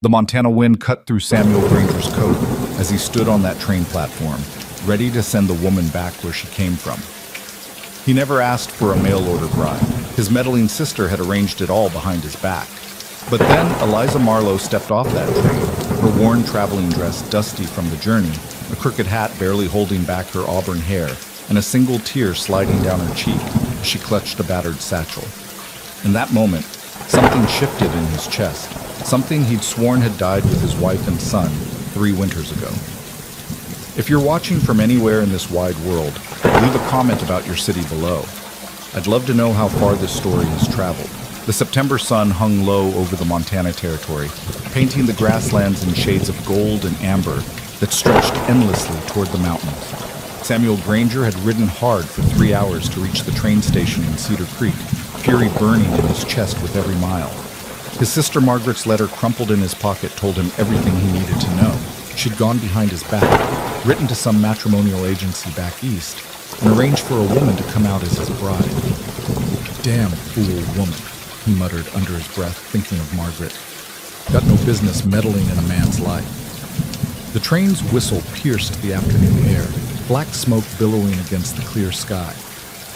The Montana wind cut through Samuel Granger's coat as he stood on that train platform, ready to send the woman back where she came from. He never asked for a mail-order bride. His meddling sister had arranged it all behind his back. But then Eliza Marlowe stepped off that train, her worn traveling dress dusty from the journey, a crooked hat barely holding back her auburn hair, and a single tear sliding down her cheek as she clutched a battered satchel. In that moment, something shifted in his chest, something he'd sworn had died with his wife and son 3 winters ago. If you're watching from anywhere in this wide world, leave a comment about your city below. I'd love to know how far this story has traveled. The September sun hung low over the Montana Territory, painting the grasslands in shades of gold and amber that stretched endlessly toward the mountains. Samuel Granger had ridden hard for 3 hours to reach the train station in Cedar Creek, fury burning in his chest with every mile. His sister Margaret's letter crumpled in his pocket told him everything he needed to know. She'd gone behind his back, written to some matrimonial agency back east, and arranged for a woman to come out as his bride. Damn fool woman, he muttered under his breath, thinking of Margaret. Got no business meddling in a man's life. The train's whistle pierced the afternoon air, black smoke billowing against the clear sky.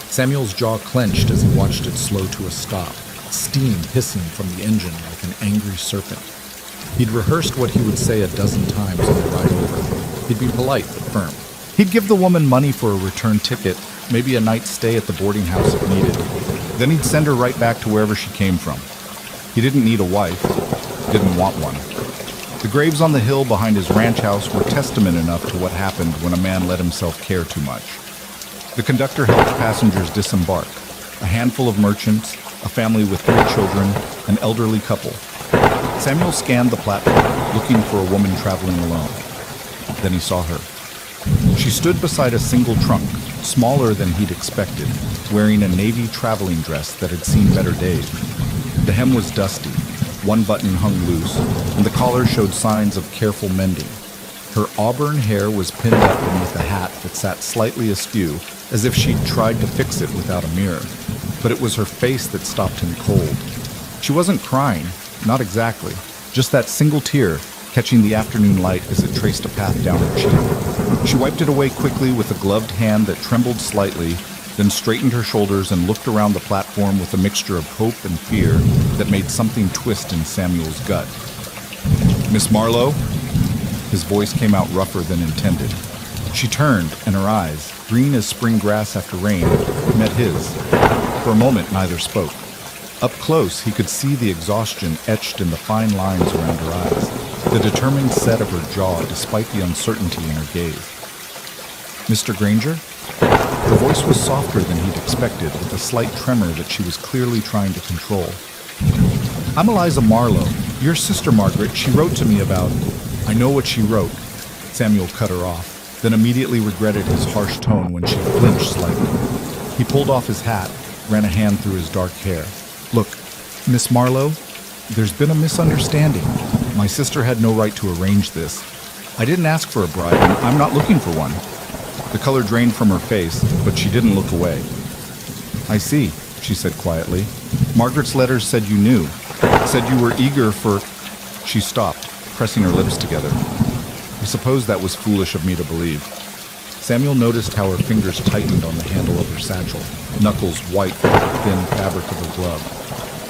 Samuel's jaw clenched as he watched it slow to a stop, steam hissing from the engine like an angry serpent. He'd rehearsed what he would say a dozen times on the ride over. He'd be polite but firm. He'd give the woman money for a return ticket, maybe a night's stay at the boarding house if needed. Then he'd send her right back to wherever she came from. He didn't need a wife, didn't want one. The graves on the hill behind his ranch house were testament enough to what happened when a man let himself care too much. The conductor helped passengers disembark, a handful of merchants, a family with 3 children, an elderly couple. Samuel scanned the platform, looking for a woman traveling alone. Then he saw her. She stood beside a single trunk, smaller than he'd expected, wearing a navy traveling dress that had seen better days. The hem was dusty, one button hung loose, and the collar showed signs of careful mending. Her auburn hair was pinned up beneath a hat that sat slightly askew, as if she'd tried to fix it without a mirror. But it was her face that stopped him cold. She wasn't crying, not exactly, just that single tear catching the afternoon light as it traced a path down her cheek. She wiped it away quickly with a gloved hand that trembled slightly, then straightened her shoulders and looked around the platform with a mixture of hope and fear that made something twist in Samuel's gut. "Miss Marlowe?" His voice came out rougher than intended. She turned, and her eyes, green as spring grass after rain, met his. For a moment, neither spoke. Up close, he could see the exhaustion etched in the fine lines around her eyes, the determined set of her jaw despite the uncertainty in her gaze. "Mr. Granger?" Her voice was softer than he'd expected, with a slight tremor that she was clearly trying to control. "I'm Eliza Marlowe. Your sister Margaret, she wrote to me about—" "I know what she wrote." Samuel cut her off, then immediately regretted his harsh tone when she flinched slightly. He pulled off his hat, ran a hand through his dark hair. "Look, Miss Marlowe, there's been a misunderstanding. My sister had no right to arrange this. I didn't ask for a bride, and I'm not looking for one." The color drained from her face, but she didn't look away. "I see," she said quietly. "Margaret's letters said you knew. Said you were eager for—" She stopped, pressing her lips together. "I suppose that was foolish of me to believe." Samuel noticed how her fingers tightened on the handle of her satchel, knuckles white with the thin fabric of her glove.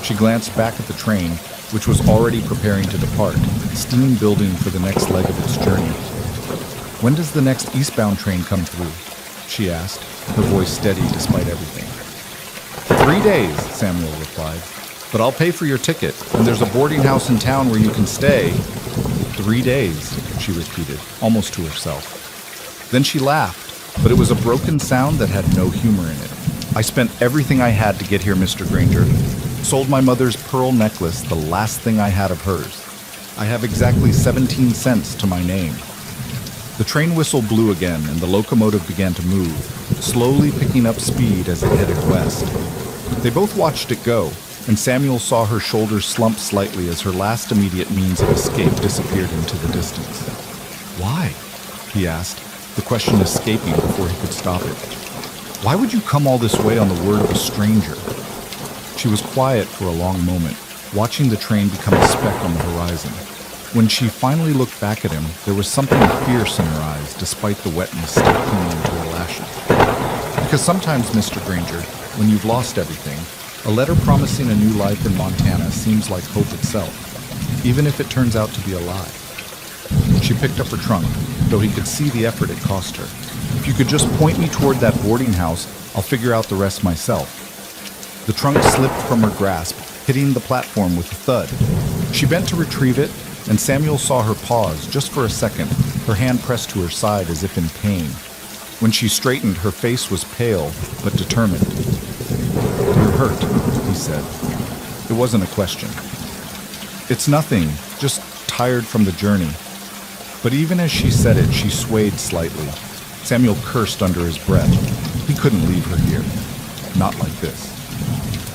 She glanced back at the train, which was already preparing to depart, steam building for the next leg of its journey. "When does the next eastbound train come through?" she asked, her voice steady despite everything. 3 days, Samuel replied. "But I'll pay for your ticket, and there's a boarding house in town where you can stay." 3 days, she repeated, almost to herself. Then she laughed, but it was a broken sound that had no humor in it. "I spent everything I had to get here, Mr. Granger. Sold my mother's pearl necklace, the last thing I had of hers. I have exactly 17 cents to my name." The train whistle blew again, and the locomotive began to move, slowly picking up speed as it headed west. They both watched it go, and Samuel saw her shoulders slump slightly as her last immediate means of escape disappeared into the distance. "Why?" he asked, the question escaping before he could stop it. "Why would you come all this way on the word of a stranger?" She was quiet for a long moment, watching the train become a speck on the horizon. When she finally looked back at him, there was something fierce in her eyes, despite the wetness still clinging to her lashes. Because sometimes, Mr. Granger, when you've lost everything, a letter promising a new life in Montana seems like hope itself, even if it turns out to be a lie. She picked up her trunk, though he could see the effort it cost her. If you could just point me toward that boarding house, I'll figure out the rest myself. The trunk slipped from her grasp, hitting the platform with a thud. She bent to retrieve it, and Samuel saw her pause just for a second, her hand pressed to her side as if in pain. When she straightened, her face was pale but determined. "You're hurt," he said. It wasn't a question. "It's nothing, just tired from the journey." But even as she said it, she swayed slightly. Samuel cursed under his breath. He couldn't leave her here. Not like this.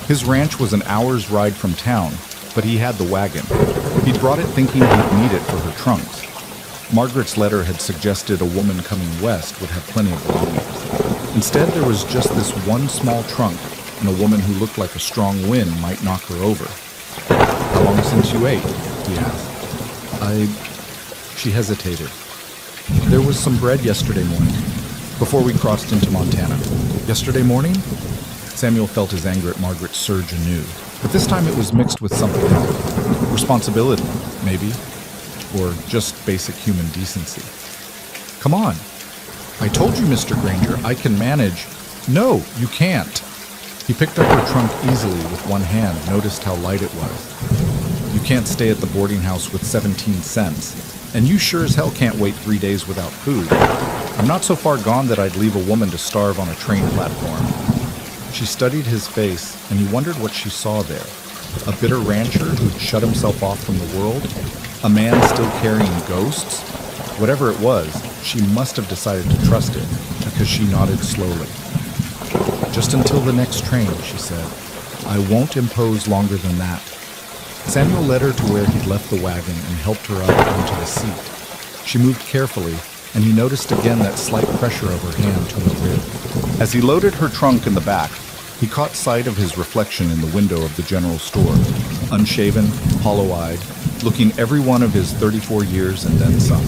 His ranch was an hour's ride from town, but he had the wagon. He'd brought it thinking he'd need it for her trunks. Margaret's letter had suggested a woman coming west would have plenty of belongings. Instead, there was just this one small trunk and a woman who looked like a strong wind might knock her over. "How long since you ate?" he asked. She hesitated. "There was some bread yesterday morning, before we crossed into Montana." "Yesterday morning?" Samuel felt his anger at Margaret surge anew, but this time it was mixed with something else. Responsibility, maybe, or just basic human decency. "Come on. I told you, Mr. Granger, I can manage." "No, you can't." He picked up her trunk easily with one hand, noticed how light it was. "You can't stay at the boarding house with 17 cents, and you sure as hell can't wait 3 days without food. I'm not so far gone that I'd leave a woman to starve on a train platform." She studied his face, and he wondered what she saw there. A bitter rancher who'd shut himself off from the world? A man still carrying ghosts? Whatever it was, she must have decided to trust it, because she nodded slowly. "Just until the next train," she said. "I won't impose longer than that." Samuel led her to where he'd left the wagon and helped her up onto the seat. She moved carefully, and he noticed again that slight pressure of her hand to her rib. As he loaded her trunk in the back, he caught sight of his reflection in the window of the general store, unshaven, hollow-eyed, looking every one of his 34 years and then some.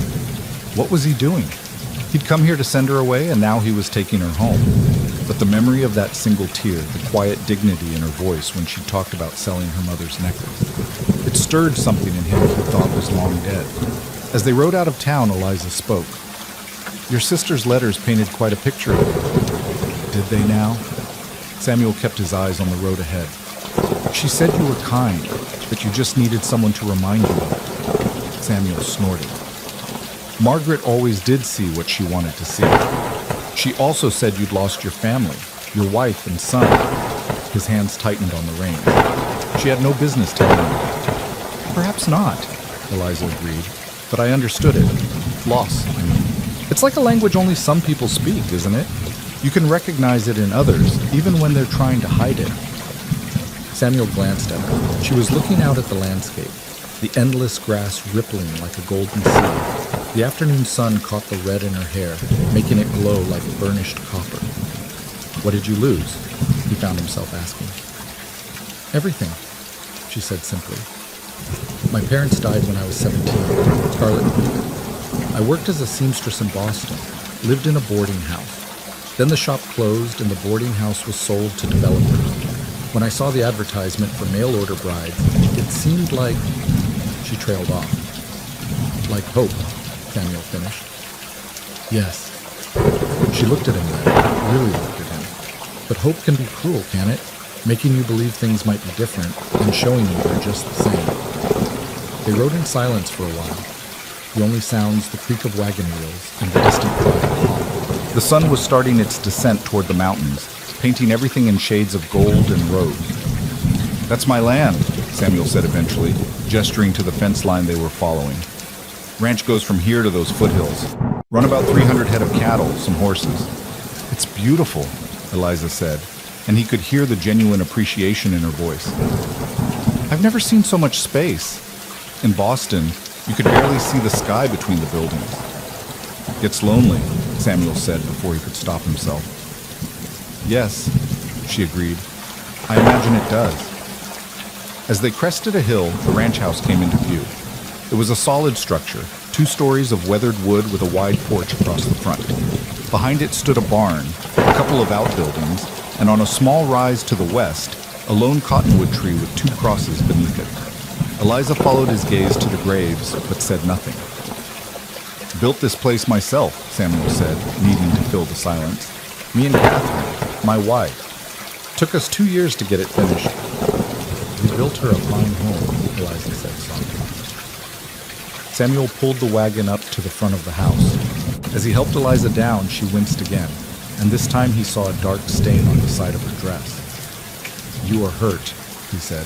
What was he doing? He'd come here to send her away, and now he was taking her home. But the memory of that single tear, the quiet dignity in her voice when she talked about selling her mother's necklace, it stirred something in him he thought was long dead. As they rode out of town, Eliza spoke. "Your sister's letters painted quite a picture of you." "Did they now?" Samuel kept his eyes on the road ahead. "She said you were kind, that you just needed someone to remind you of it." Samuel snorted. "Margaret always did see what she wanted to see. She also said you'd lost your family, your wife and son." His hands tightened on the reins. "She had no business telling you that." "Perhaps not," Eliza agreed, "but I understood it. Loss, I mean. It's like a language only some people speak, isn't it? You can recognize it in others, even when they're trying to hide it." Samuel glanced at her. She was looking out at the landscape, the endless grass rippling like a golden sea. The afternoon sun caught the red in her hair, making it glow like burnished copper. "What did you lose?" he found himself asking. "Everything," she said simply. "My parents died when I was 17, Scarlet. I worked as a seamstress in Boston, lived in a boarding house. Then the shop closed and the boarding house was sold to developers. When I saw the advertisement for mail-order brides, it seemed like..." She trailed off. "Like hope," Samuel finished. "Yes." She looked at him then, really looked at him. "But hope can be cruel, can it? Making you believe things might be different and showing you they're just the same." They rode in silence for a while. The only sounds, the creak of wagon wheels and the distant cry of hawk. The sun was starting its descent toward the mountains, painting everything in shades of gold and rose. "That's my land," Samuel said eventually, gesturing to the fence line they were following. "Ranch goes from here to those foothills. Run about 300 head of cattle, some horses." "It's beautiful," Eliza said, and he could hear the genuine appreciation in her voice. "I've never seen so much space. In Boston, you could barely see the sky between the buildings." "Gets lonely," Samuel said before he could stop himself. "Yes," she agreed. "I imagine it does." As they crested a hill, the ranch house came into view. It was a solid structure, 2 stories of weathered wood with a wide porch across the front. Behind it stood a barn, a couple of outbuildings, and on a small rise to the west, a lone cottonwood tree with 2 crosses beneath it. Eliza followed his gaze to the graves, but said nothing. "Built this place myself," Samuel said, needing to fill the silence. "Me and Catherine, my wife. Took us 2 years to get it finished." "You built her a fine home," Eliza said softly. Samuel pulled the wagon up to the front of the house. As he helped Eliza down, she winced again, and this time he saw a dark stain on the side of her dress. "You are hurt," he said.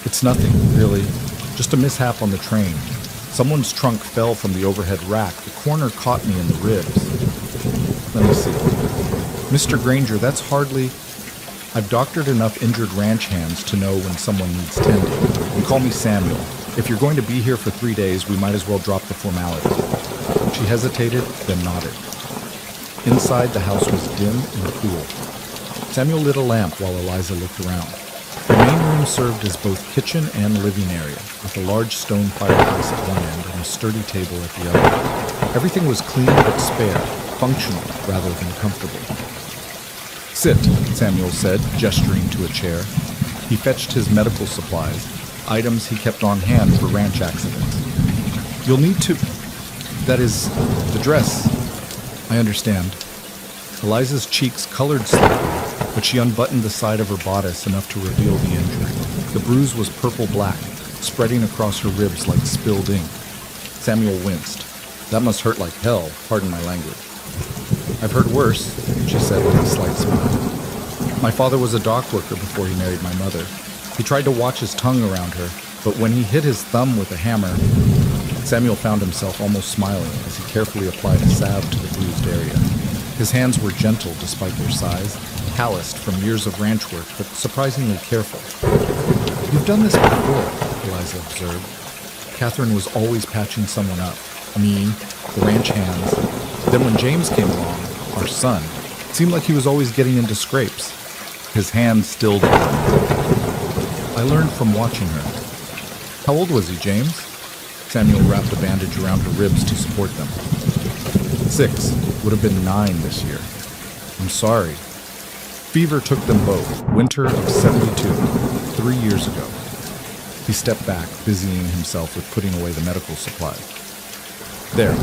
"It's nothing, really. Just a mishap on the train. Someone's trunk fell from the overhead rack. The corner caught me in the ribs. Let me see. Mr. Granger, that's hardly... I've doctored enough injured ranch hands to know when someone needs tending. And call me Samuel. If you're going to be here for 3 days, we might as well drop the formality." She hesitated, then nodded. Inside, the house was dim and cool. Samuel lit a lamp while Eliza looked around. The main room served as both kitchen and living area, with a large stone fireplace at one end and a sturdy table at the other. Everything was clean but spare, functional rather than comfortable. "Sit," Samuel said, gesturing to a chair. He fetched his medical supplies, items he kept on hand for ranch accidents. "You'll need to... that is, the dress. I understand." Eliza's cheeks colored slightly, but she unbuttoned the side of her bodice enough to reveal the injury. The bruise was purple-black, spreading across her ribs like spilled ink. Samuel winced. "That must hurt like hell, pardon my language." "I've heard worse," she said with a slight smile. "My father was a dock worker before he married my mother. He tried to watch his tongue around her, but when he hit his thumb with a hammer..." Samuel found himself almost smiling as he carefully applied a salve to the bruised area. His hands were gentle despite their size, calloused from years of ranch work, but surprisingly careful. "You've done this before," Eliza observed. Catherine was always patching someone up. Me, the ranch hands. Then when James came along, our son, it seemed like he was always getting into scrapes. His hands stilled. "I learned from watching her." "How old was he, James?" Samuel wrapped a bandage around her ribs to support them. 6, would have been 9 this year. "I'm sorry." "Fever took them both, winter of 72, 3 years ago." He stepped back, busying himself with putting away the medical supplies. "There,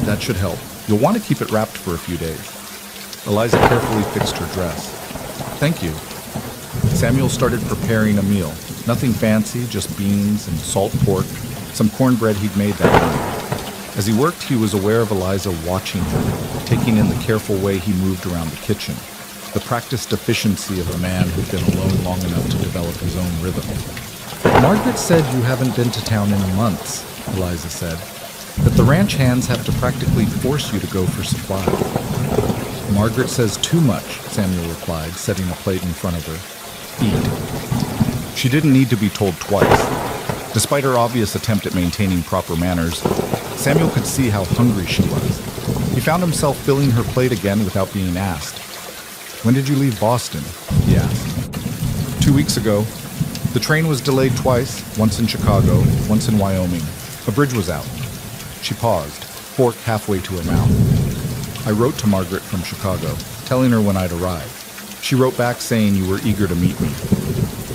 that should help. You'll want to keep it wrapped for a few days." Eliza carefully fixed her dress. "Thank you." Samuel started preparing a meal. Nothing fancy, just beans and salt pork, some cornbread he'd made that morning. As he worked, he was aware of Eliza watching him, taking in the careful way he moved around the kitchen, the practiced efficiency of a man who'd been alone long enough to develop his own rhythm. "Margaret said you haven't been to town in months," Eliza said, "that the ranch hands have to practically force you to go for supplies." "Margaret says too much," Samuel replied, setting a plate in front of her. "Eat." She didn't need to be told twice. Despite her obvious attempt at maintaining proper manners, Samuel could see how hungry she was. He found himself filling her plate again without being asked. "When did you leave Boston?" he asked. 2 weeks ago. The train was delayed twice, once in Chicago, once in Wyoming. A bridge was out." She paused, fork halfway to her mouth. "I wrote to Margaret from Chicago, telling her when I'd arrive. She wrote back saying you were eager to meet me."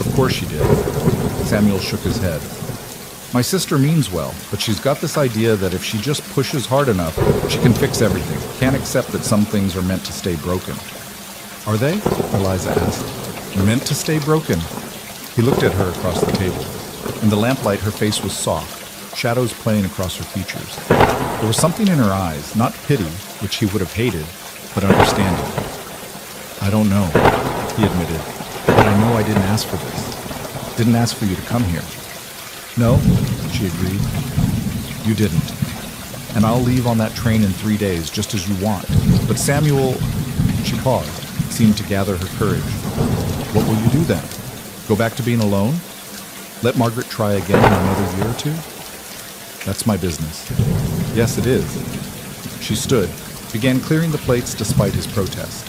"Of course she did." Samuel shook his head. "My sister means well, but she's got this idea that if she just pushes hard enough, she can fix everything. Can't accept that some things are meant to stay broken." "Are they?" Eliza asked. "Meant to stay broken?" He looked at her across the table. In the lamplight, her face was soft, shadows playing across her features. There was something in her eyes, not pity, which he would have hated, but understanding. "I don't know," he admitted, "but I know I didn't ask for this. Didn't ask for you to come here." "No," she agreed. "You didn't. And I'll leave on that train in 3 days, just as you want. But Samuel..." She paused, seemed to gather her courage. "What will you do then? Go back to being alone? Let Margaret try again in another year or 2? "That's my business." "Yes, it is." She stood, began clearing the plates despite his protest.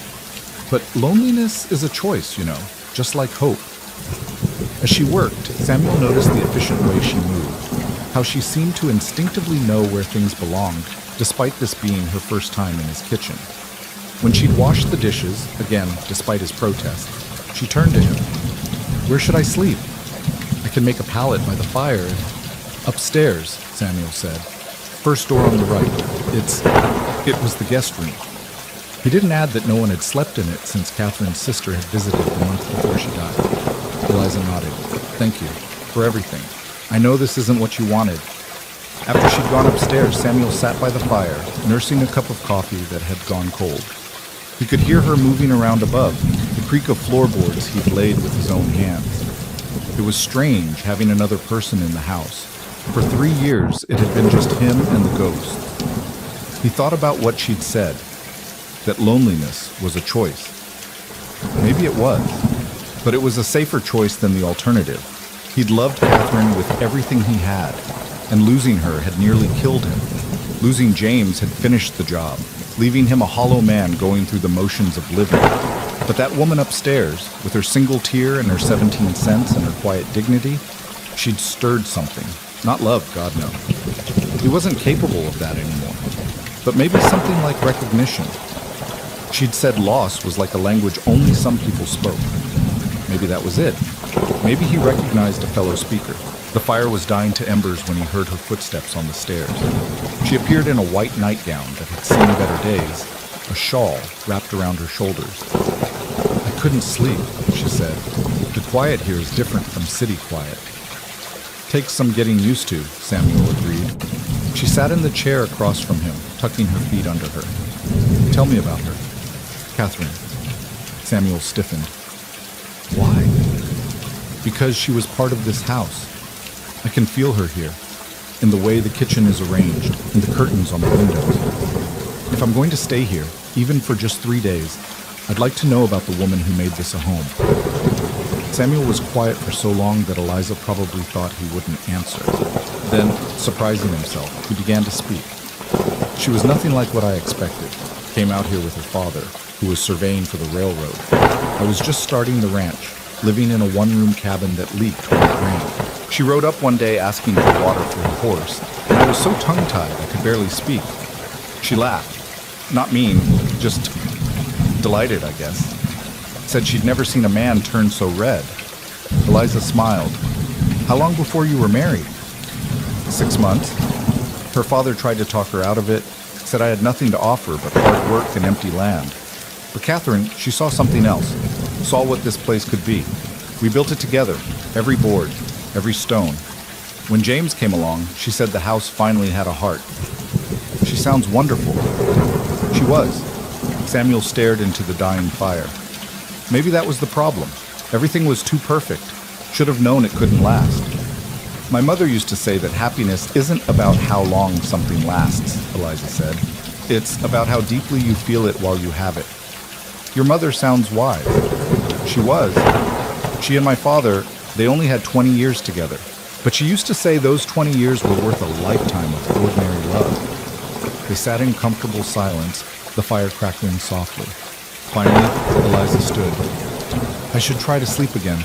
"But loneliness is a choice, you know, just like hope." As she worked, Samuel noticed the efficient way she moved. how she seemed to instinctively know where things belonged, despite this being her first time in his kitchen. When she'd washed the dishes, again, despite his protest, she turned to him. "Where should I sleep? I can make a pallet by the fire." "Upstairs," Samuel said. "First door on the right. It was the guest room." He didn't add that no one had slept in it since Catherine's sister had visited the month before she died. Eliza nodded. "Thank you for everything. I know this isn't what you wanted." After she'd gone upstairs, Samuel sat by the fire, nursing a cup of coffee that had gone cold. He could hear her moving around above, the creak of floorboards he'd laid with his own hands. It was strange having another person in the house. For 3 years, it had been just him and the ghost. He thought about what she'd said, that loneliness was a choice. Maybe it was, but it was a safer choice than the alternative. He'd loved Catherine with everything he had, and losing her had nearly killed him. Losing James had finished the job, leaving him a hollow man going through the motions of living. But that woman upstairs, with her single tear and her 17 cents and her quiet dignity, she'd stirred something. Not love, God no. He wasn't capable of that anymore. But maybe something like recognition. She'd said loss was like a language only some people spoke. Maybe that was it. Maybe he recognized a fellow speaker. The fire was dying to embers when he heard her footsteps on the stairs. She appeared in a white nightgown that had seen better days, a shawl wrapped around her shoulders. "I couldn't sleep," she said. "The quiet here is different from city quiet." "Takes some getting used to," Samuel agreed. She sat in the chair across from him, tucking her feet under her. "Tell me about her." "Catherine." Samuel stiffened. "Why?" "Because she was part of this house. I can feel her here, in the way the kitchen is arranged, in the curtains on the windows. If I'm going to stay here, even for just 3 days, I'd like to know about the woman who made this a home." Samuel was quiet for so long that Eliza probably thought he wouldn't answer. Then, surprising himself, he began to speak. "She was nothing like what I expected. Came out here with her father, who was surveying for the railroad. I was just starting the ranch, living in a one-room cabin that leaked when it rained. She rode up one day asking for water for her horse, and I was so tongue-tied I could barely speak. She laughed. Not mean, just delighted, I guess. Said she'd never seen a man turn so red." Eliza smiled. "How long before you were married?" 6 months. Her father tried to talk her out of it, said I had nothing to offer but hard work and empty land. But Catherine, she saw something else, saw what this place could be. We built it together, every board, every stone. When James came along, she said the house finally had a heart. She sounds wonderful." She was. Samuel stared into the dying fire. Maybe that was the problem. Everything was too perfect. Should have known it couldn't last. "My mother used to say that happiness isn't about how long something lasts," Eliza said. "It's about how deeply you feel it while you have it." "Your mother sounds wise." She was. She and my father, they only had 20 years together. But she used to say those 20 years were worth a lifetime of ordinary love. They sat in comfortable silence, the fire crackling softly. Finally, Eliza stood. "I should try to sleep again.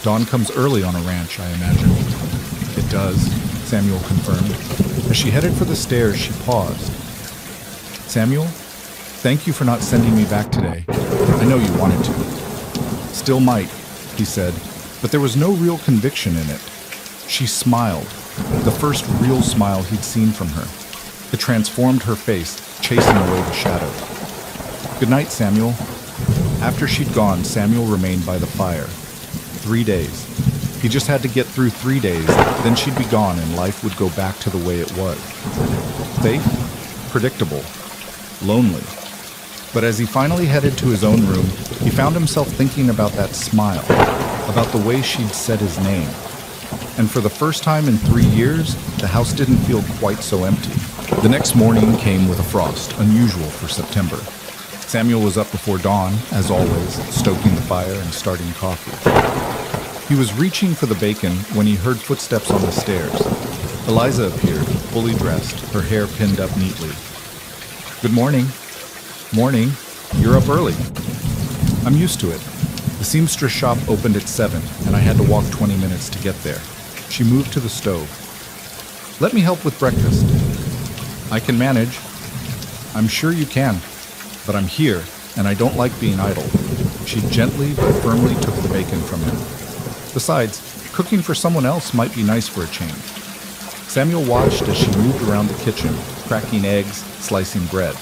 Dawn comes early on a ranch, I imagine." "It does," Samuel confirmed. As she headed for the stairs, she paused. "Samuel, thank you for not sending me back today. I know you wanted to." "Still might," he said, but there was no real conviction in it. She smiled, the first real smile he'd seen from her. It transformed her face, chasing away the shadows. "Good night, Samuel." After she'd gone, Samuel remained by the fire. 3 days. He just had to get through 3 days, then she'd be gone and life would go back to the way it was. Safe, predictable, lonely. But as he finally headed to his own room, he found himself thinking about that smile, about the way she'd said his name. And for the first time in 3 years, the house didn't feel quite so empty. The next morning came with a frost, unusual for September. Samuel was up before dawn, as always, stoking the fire and starting coffee. He was reaching for the bacon when he heard footsteps on the stairs. Eliza appeared, fully dressed, her hair pinned up neatly. "Good morning." "Morning. You're up early." "I'm used to it. The seamstress shop opened at 7, and I had to walk 20 minutes to get there." She moved to the stove. Let me help with breakfast. I can manage. I'm sure you can, but I'm here, and I don't like being idle. She gently but firmly took the bacon from him. Besides, cooking for someone else might be nice for a change. Samuel watched as she moved around the kitchen, cracking eggs, slicing bread.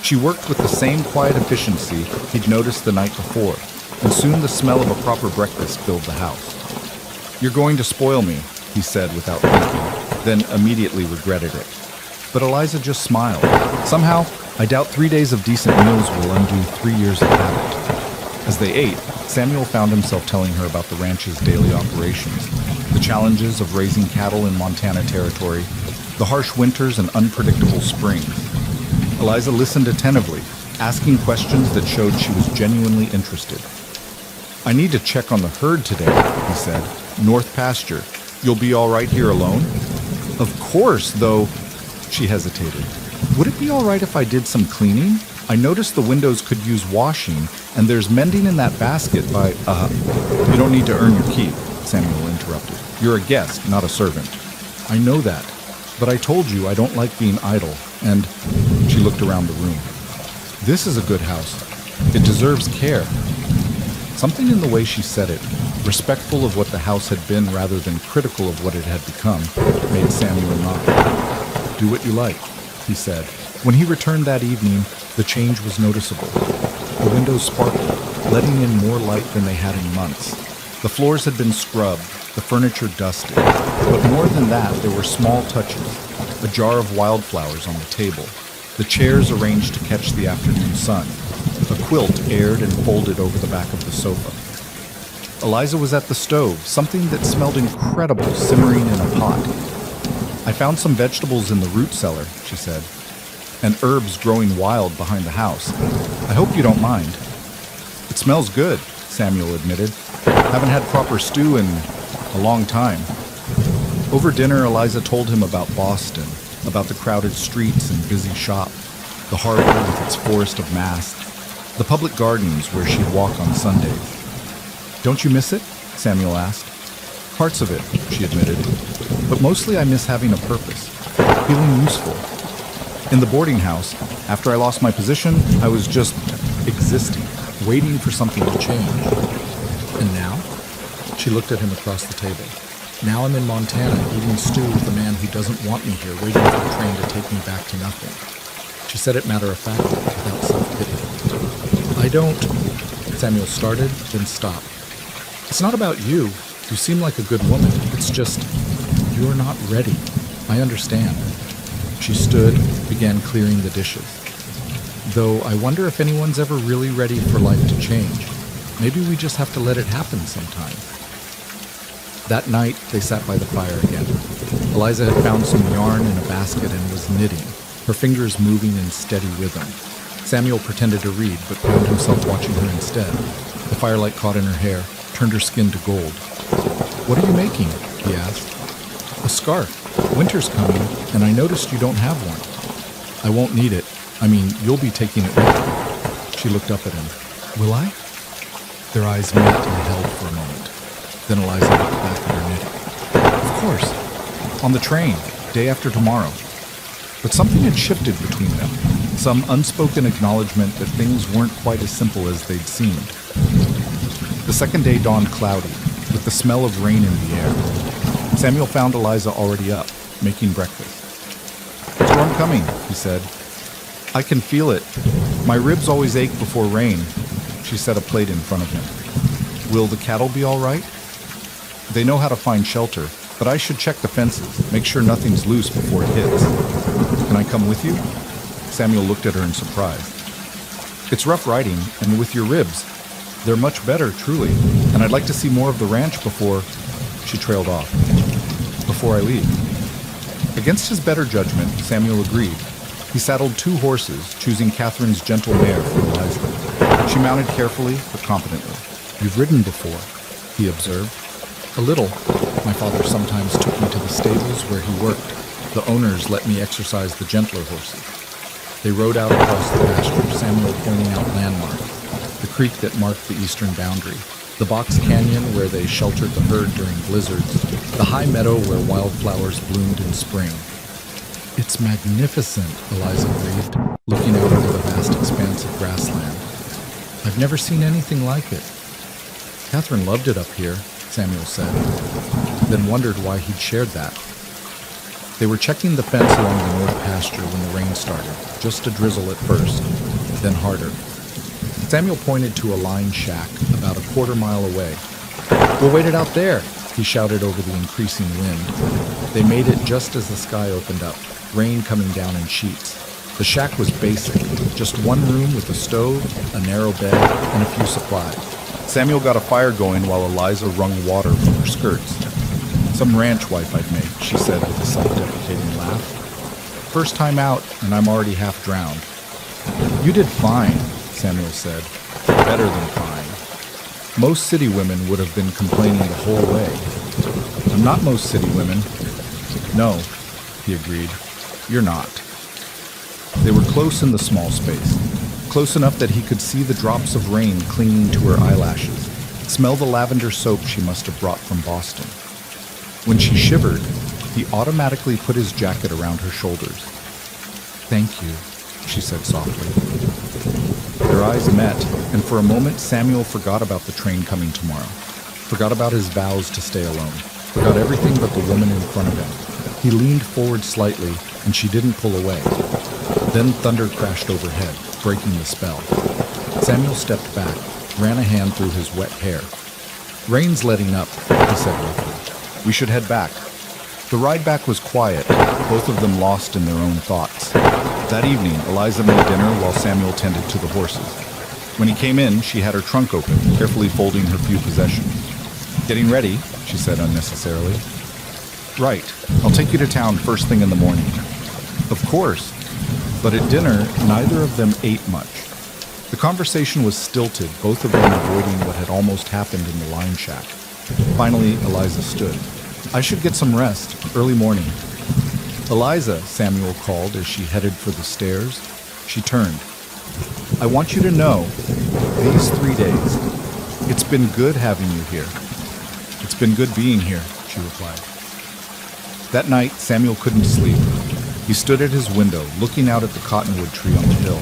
She worked with the same quiet efficiency he'd noticed the night before, and soon the smell of a proper breakfast filled the house. "You're going to spoil me," he said without thinking, then immediately regretted it. But Eliza just smiled. Somehow, I doubt 3 days of decent meals will undo 3 years of habit. As they ate, Samuel found himself telling her about the ranch's daily operations, the challenges of raising cattle in Montana territory, the harsh winters and unpredictable springs. Eliza listened attentively, asking questions that showed she was genuinely interested. "I need to check on the herd today," he said. "North pasture. You'll be all right here alone?" "Of course, though," she hesitated. "Would it be all right if I did some cleaning? I noticed the windows could use washing, and there's mending in that basket by, You don't need to earn your keep," Samuel interrupted. "You're a guest, not a servant." "I know that, but I told you I don't like being idle, and..." She looked around the room. "This is a good house. It deserves care." Something in the way she said it, respectful of what the house had been rather than critical of what it had become, made Samuel nod. "Do what you like," he said. When he returned that evening, the change was noticeable. The windows sparkled, letting in more light than they had in months. The floors had been scrubbed, the furniture dusted, but more than that, there were small touches. A jar of wildflowers on the table, the chairs arranged to catch the afternoon sun, a quilt aired and folded over the back of the sofa. Eliza was at the stove, something that smelled incredible simmering in a pot. "I found some vegetables in the root cellar," she said, "and herbs growing wild behind the house. I hope you don't mind." "It smells good," Samuel admitted. "Haven't had proper stew in a long time." Over dinner, Eliza told him about Boston, about the crowded streets and busy shop, the harbor with its forest of masts, the public gardens where she'd walk on Sundays. "Don't you miss it?" Samuel asked. "Parts of it," she admitted. "But mostly I miss having a purpose, feeling useful. In the boarding house, after I lost my position, I was just existing, waiting for something to change. And now?" She looked at him across the table. "Now I'm in Montana, eating stew with a man who doesn't want me here, waiting for a train to take me back to nothing." She said it matter-of-factly, without self-pity. "I don't..." Samuel started, then stopped. "It's not about you. You seem like a good woman. It's just, you're not ready. I understand." She stood, began clearing the dishes. "Though I wonder if anyone's ever really ready for life to change. Maybe we just have to let it happen sometime." That night, they sat by the fire again. Eliza had found some yarn in a basket and was knitting, her fingers moving in steady rhythm. Samuel pretended to read, but found himself watching her instead. The firelight caught in her hair, turned her skin to gold. "What are you making?" he asked. "A scarf. Winter's coming, and I noticed you don't have one." "I won't need it. I mean, you'll be taking it with you." She looked up at him. "Will I?" Their eyes met and held for a moment. Then Eliza looked back at her knitting. "Of course. On the train, day after tomorrow." But something had shifted between them, some unspoken acknowledgement that things weren't quite as simple as they'd seemed. The second day dawned cloudy, with the smell of rain in the air. Samuel found Eliza already up, making breakfast. "Storm coming," he said. "I can feel it. My ribs always ache before rain." She set a plate in front of him. "Will the cattle be all right?" "They know how to find shelter, but I should check the fences, make sure nothing's loose before it hits." "Can I come with you?" Samuel looked at her in surprise. "It's rough riding, and with your ribs, they're much better, truly, and I'd like to see more of the ranch before..." She trailed off. "Before I leave." Against his better judgment, Samuel agreed. He saddled 2 horses, choosing Catherine's gentle mare for Eliza. She mounted carefully, but competently. "You've ridden before," he observed. "A little. My father sometimes took me to the stables where he worked. The owners let me exercise the gentler horses." They rode out across the pasture, Samuel pointing out landmarks, the creek that marked the eastern boundary, The box canyon where they sheltered the herd during blizzards, the high meadow where wildflowers bloomed in spring. "It's magnificent," Eliza breathed, looking out over the vast expanse of grassland. "I've never seen anything like it." "Catherine loved it up here," Samuel said, then wondered why he'd shared that. They were checking the fence along the north pasture when the rain started, just a drizzle at first, then harder. Samuel pointed to a lined shack about a quarter-mile away. "We'll wait it out there," he shouted over the increasing wind. They made it just as the sky opened up, rain coming down in sheets. The shack was basic, just one room with a stove, a narrow bed, and a few supplies. Samuel got a fire going while Eliza wrung water from her skirts. "Some ranch wife I'd make," she said with a self-deprecating laugh. "First time out, and I'm already half drowned." "You did fine," Samuel said. "Better than fine. Most city women would have been complaining the whole way." "I'm not most city women." "No," he agreed. "You're not." They were close in the small space, close enough that he could see the drops of rain clinging to her eyelashes, smell the lavender soap she must have brought from Boston. When she shivered, he automatically put his jacket around her shoulders. "Thank you," she said softly. Their eyes met, and for a moment Samuel forgot about the train coming tomorrow, forgot about his vows to stay alone, forgot everything but the woman in front of him. He leaned forward slightly, and she didn't pull away. Then thunder crashed overhead, breaking the spell. Samuel stepped back, ran a hand through his wet hair. "Rain's letting up," he said roughly. "We should head back." The ride back was quiet, both of them lost in their own thoughts. That evening, Eliza made dinner while Samuel tended to the horses. When he came in, she had her trunk open, carefully folding her few possessions. "Getting ready," she said unnecessarily. "Right. I'll take you to town first thing in the morning." "Of course." But at dinner, neither of them ate much. The conversation was stilted, both of them avoiding what had almost happened in the line shack. Finally, Eliza stood. "I should get some rest. Early morning." "Eliza," Samuel called as she headed for the stairs. She turned. "I want you to know, these 3 days, it's been good having you here." "It's been good being here," she replied. That night, Samuel couldn't sleep. He stood at his window, looking out at the cottonwood tree on the hill.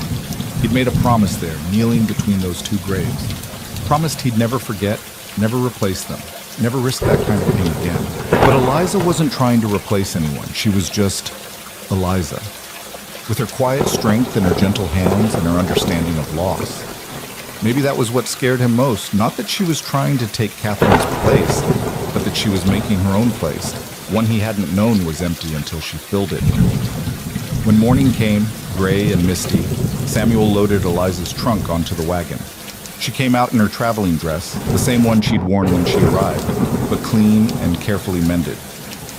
He'd made a promise there, kneeling between those two graves. Promised he'd never forget, never replace them, never risk that kind of pain again. But Eliza wasn't trying to replace anyone. She was just Eliza, with her quiet strength and her gentle hands and her understanding of loss. Maybe that was what scared him most, not that she was trying to take Catherine's place, but that she was making her own place, one he hadn't known was empty until she filled it. When morning came, gray and misty, Samuel loaded Eliza's trunk onto the wagon. She came out in her traveling dress, the same one she'd worn when she arrived, but clean and carefully mended.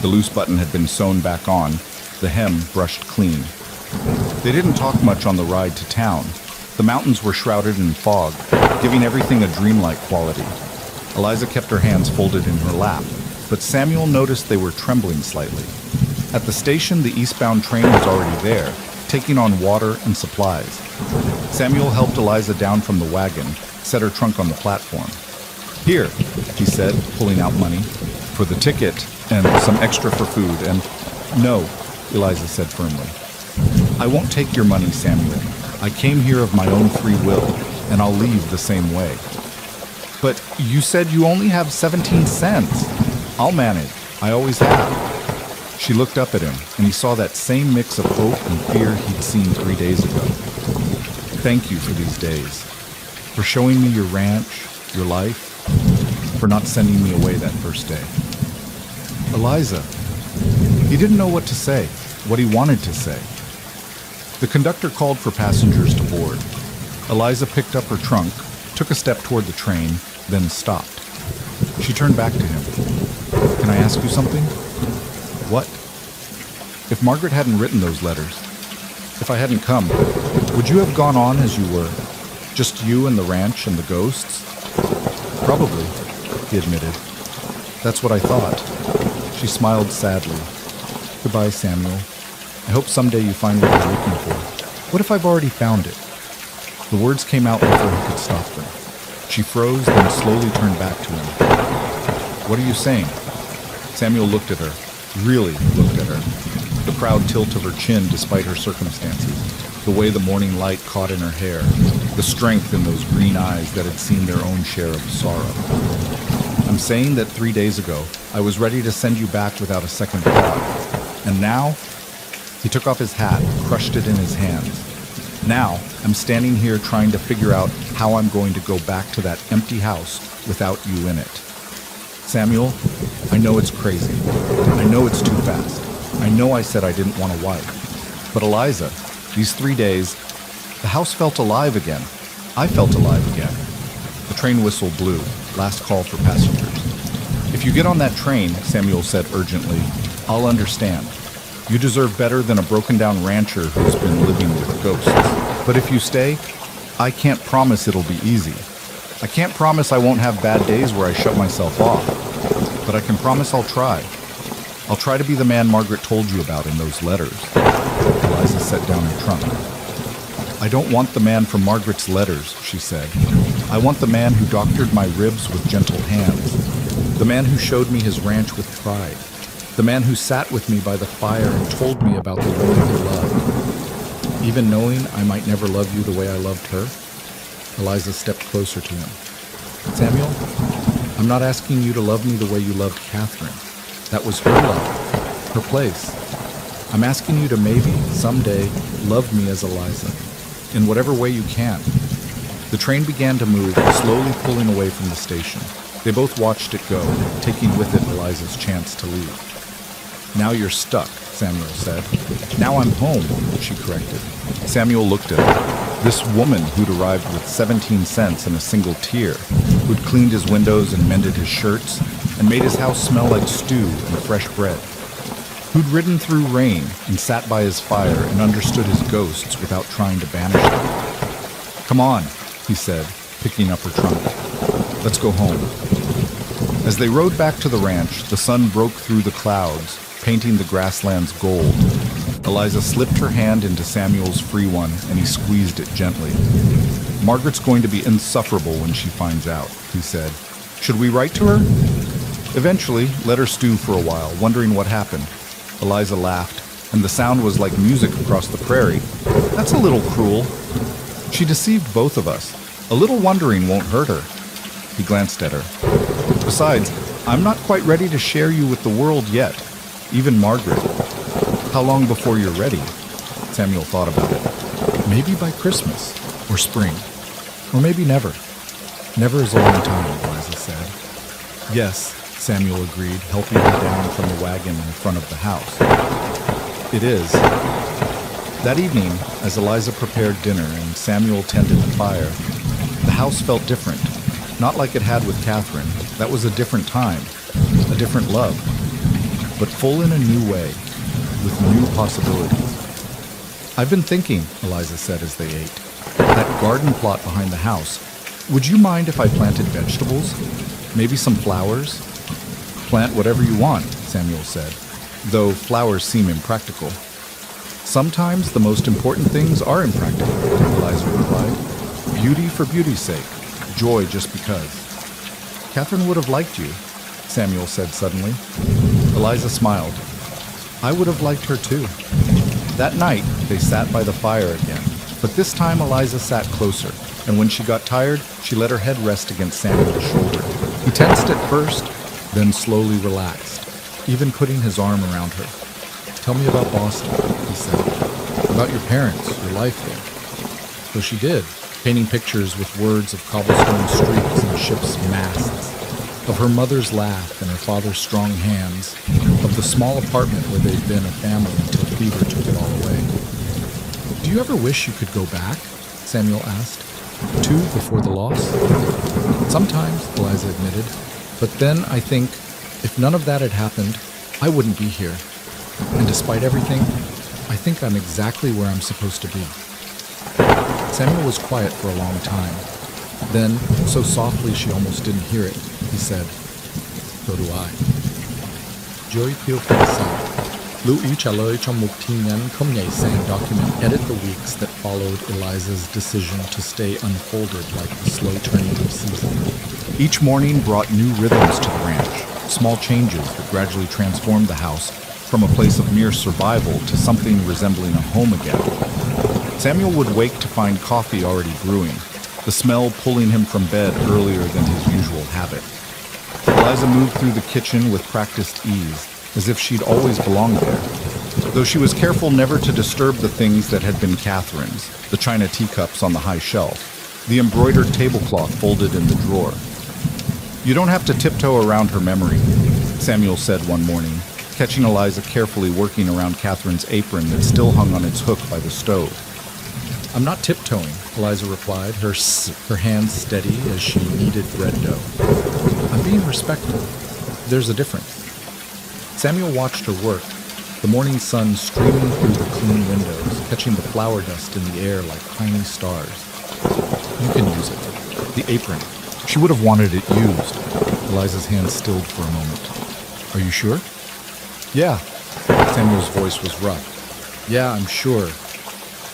The loose button had been sewn back on, the hem brushed clean. They didn't talk much on the ride to town. The mountains were shrouded in fog, giving everything a dreamlike quality. Eliza kept her hands folded in her lap, but Samuel noticed they were trembling slightly. At the station, the eastbound train was already there, taking on water and supplies. Samuel helped Eliza down from the wagon, set her trunk on the platform. "Here," he said, pulling out money, "for the ticket and some extra for food, and—" "No," Eliza said firmly. "I won't take your money, Samuel. I came here of my own free will, and I'll leave the same way." "But you said you only have 17 cents. "I'll manage. I always have." She looked up at him, and he saw that same mix of hope and fear he'd seen 3 days ago. "Thank you for these days, for showing me your ranch, your life, for not sending me away that first day." "Eliza." He didn't know what to say, what he wanted to say. The conductor called for passengers to board. Eliza picked up her trunk, took a step toward the train, then stopped. She turned back to him. "Can I ask you something?" "What?" "If Margaret hadn't written those letters, if I hadn't come, would you have gone on as you were? Just you and the ranch and the ghosts?" "Probably," he admitted. "That's what I thought." She smiled sadly. "Goodbye, Samuel. I hope someday you find what you're looking for. What if I've already found it?" The words came out before he could stop them. She froze, then slowly turned back to him. "What are you saying?" Samuel looked at her, really looked at her. The proud tilt of her chin despite her circumstances, the way the morning light caught in her hair, the strength in those green eyes that had seen their own share of sorrow. "I'm saying that 3 days ago, I was ready to send you back without a second thought. And now," he took off his hat, crushed it in his hands. "Now, I'm standing here trying to figure out how I'm going to go back to that empty house without you in it. Samuel, I know it's crazy. I know it's too fast. I know I said I didn't want a wife. But Eliza, these 3 days, the house felt alive again. I felt alive again." The train whistle blew, last call for passengers. "If you get on that train," Samuel said urgently, "I'll understand. You deserve better than a broken-down rancher who's been living with ghosts. But if you stay, I can't promise it'll be easy. I can't promise I won't have bad days where I shut myself off. But I can promise I'll try. I'll try to be the man Margaret told you about in those letters." Eliza set down her trunk. "I don't want the man from Margaret's letters," she said. "I want the man who doctored my ribs with gentle hands. The man who showed me his ranch with pride. The man who sat with me by the fire and told me about the woman he loved. Even knowing I might never love you the way I loved her." Eliza stepped closer to him. "Samuel, I'm not asking you to love me the way you loved Catherine. That was her love, her place. I'm asking you to maybe, someday, love me as Eliza, in whatever way you can." The train began to move, slowly pulling away from the station. They both watched it go, taking with it Eliza's chance to leave. "Now you're stuck," Samuel said. "Now I'm home," she corrected. Samuel looked at her. This woman who'd arrived with 17 cents and a single tear, who'd cleaned his windows and mended his shirts, and made his house smell like stew and fresh bread. Who'd ridden through rain and sat by his fire and understood his ghosts without trying to banish them. "Come on," he said, picking up her trunk. "Let's go home." As they rode back to the ranch, the sun broke through the clouds, painting the grasslands gold. Eliza slipped her hand into Samuel's free one, and he squeezed it gently. "Margaret's going to be insufferable when she finds out," he said. "Should we write to her?" "Eventually, let her stew for a while, wondering what happened." Eliza laughed, and the sound was like music across the prairie. "That's a little cruel. She deceived both of us. A little wondering won't hurt her." He glanced at her. "Besides, I'm not quite ready to share you with the world yet, even Margaret." "How long before you're ready?" Samuel thought about it. "Maybe by Christmas, or spring, or maybe never." "Never is a long time," Eliza said. "Yes," Samuel agreed, helping her down from the wagon in front of the house. "It is." That evening, as Eliza prepared dinner and Samuel tended the fire, the house felt different. Not like it had with Catherine. That was a different time, a different love, but full in a new way, with new possibilities. "I've been thinking," Eliza said as they ate, "that garden plot behind the house. Would you mind if I planted vegetables? Maybe some flowers?" "Plant whatever you want," Samuel said, "though flowers seem impractical." "Sometimes the most important things are impractical," Eliza replied. "Beauty for beauty's sake, joy just because." "Catherine would have liked you," Samuel said suddenly. Eliza smiled. "I would have liked her too." That night, they sat by the fire again, but this time Eliza sat closer, and when she got tired, she let her head rest against Samuel's shoulder. He tensed at first, then slowly relaxed, even putting his arm around her. "Tell me about Boston," he said. "About your parents, your life there." So she did, painting pictures with words of cobblestone streets and ships' masts, of her mother's laugh and her father's strong hands, of the small apartment where they'd been a family until fever took it all away. "Do you ever wish you could go back?" Samuel asked. "To before the loss?" "Sometimes," Eliza admitted. "But then I think, if none of that had happened, I wouldn't be here. And despite everything, I think I'm exactly where I'm supposed to be." Samuel was quiet for a long time. Then, so softly she almost didn't hear it, he said, "So do I." Joey peeled from the south. Louis Chaloi Chomuk Tinyan Komye sang document edit the weeks that followed Eliza's decision to stay unfolded like the slow turning of season. Each morning brought new rhythms to the ranch, small changes that gradually transformed the house from a place of mere survival to something resembling a home again. Samuel would wake to find coffee already brewing, the smell pulling him from bed earlier than his usual habit. Eliza moved through the kitchen with practiced ease, as if she'd always belonged there, though she was careful never to disturb the things that had been Catherine's, the china teacups on the high shelf, the embroidered tablecloth folded in the drawer. "You don't have to tiptoe around her memory," Samuel said one morning, catching Eliza carefully working around Catherine's apron that still hung on its hook by the stove. "I'm not tiptoeing," Eliza replied, her hands steady as she kneaded bread dough. "I'm being respectful. There's a difference." Samuel watched her work, the morning sun streaming through the clean windows, catching the flour dust in the air like tiny stars. "You can use it. The apron." She would have wanted it used. Eliza's hand stilled for a moment. "Are you sure?" "Yeah." Samuel's voice was rough. "Yeah, I'm sure."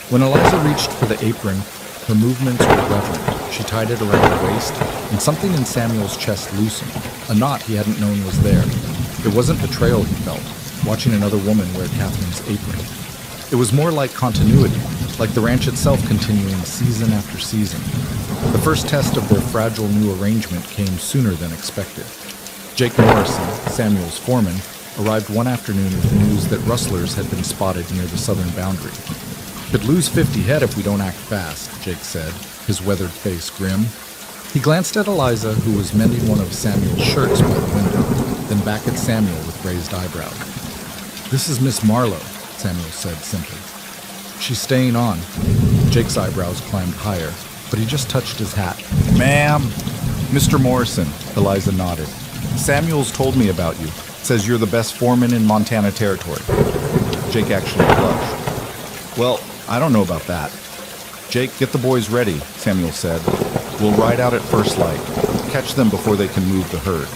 When Eliza reached for the apron, her movements were reverent. She tied it around her waist, and something in Samuel's chest loosened, a knot he hadn't known was there. It wasn't betrayal he felt, watching another woman wear Catherine's apron. It was more like continuity, like the ranch itself continuing season after season. The first test of their fragile new arrangement came sooner than expected. Jake Morrison, Samuel's foreman, arrived one afternoon with news that rustlers had been spotted near the southern boundary. "Could lose 50 head if we don't act fast," Jake said, his weathered face grim. He glanced at Eliza, who was mending one of Samuel's shirts by the window, then back at Samuel with raised eyebrows. "This is Miss Marlowe," Samuel said simply. "She's staying on." Jake's eyebrows climbed higher, but he just touched his hat. "Ma'am." "Mr. Morrison," Eliza nodded. "Samuel's told me about you. Says you're the best foreman in Montana Territory." Jake actually blushed. "Well, I don't know about that." "Jake, get the boys ready," Samuel said. "We'll ride out at first light. Catch them before they can move the herd."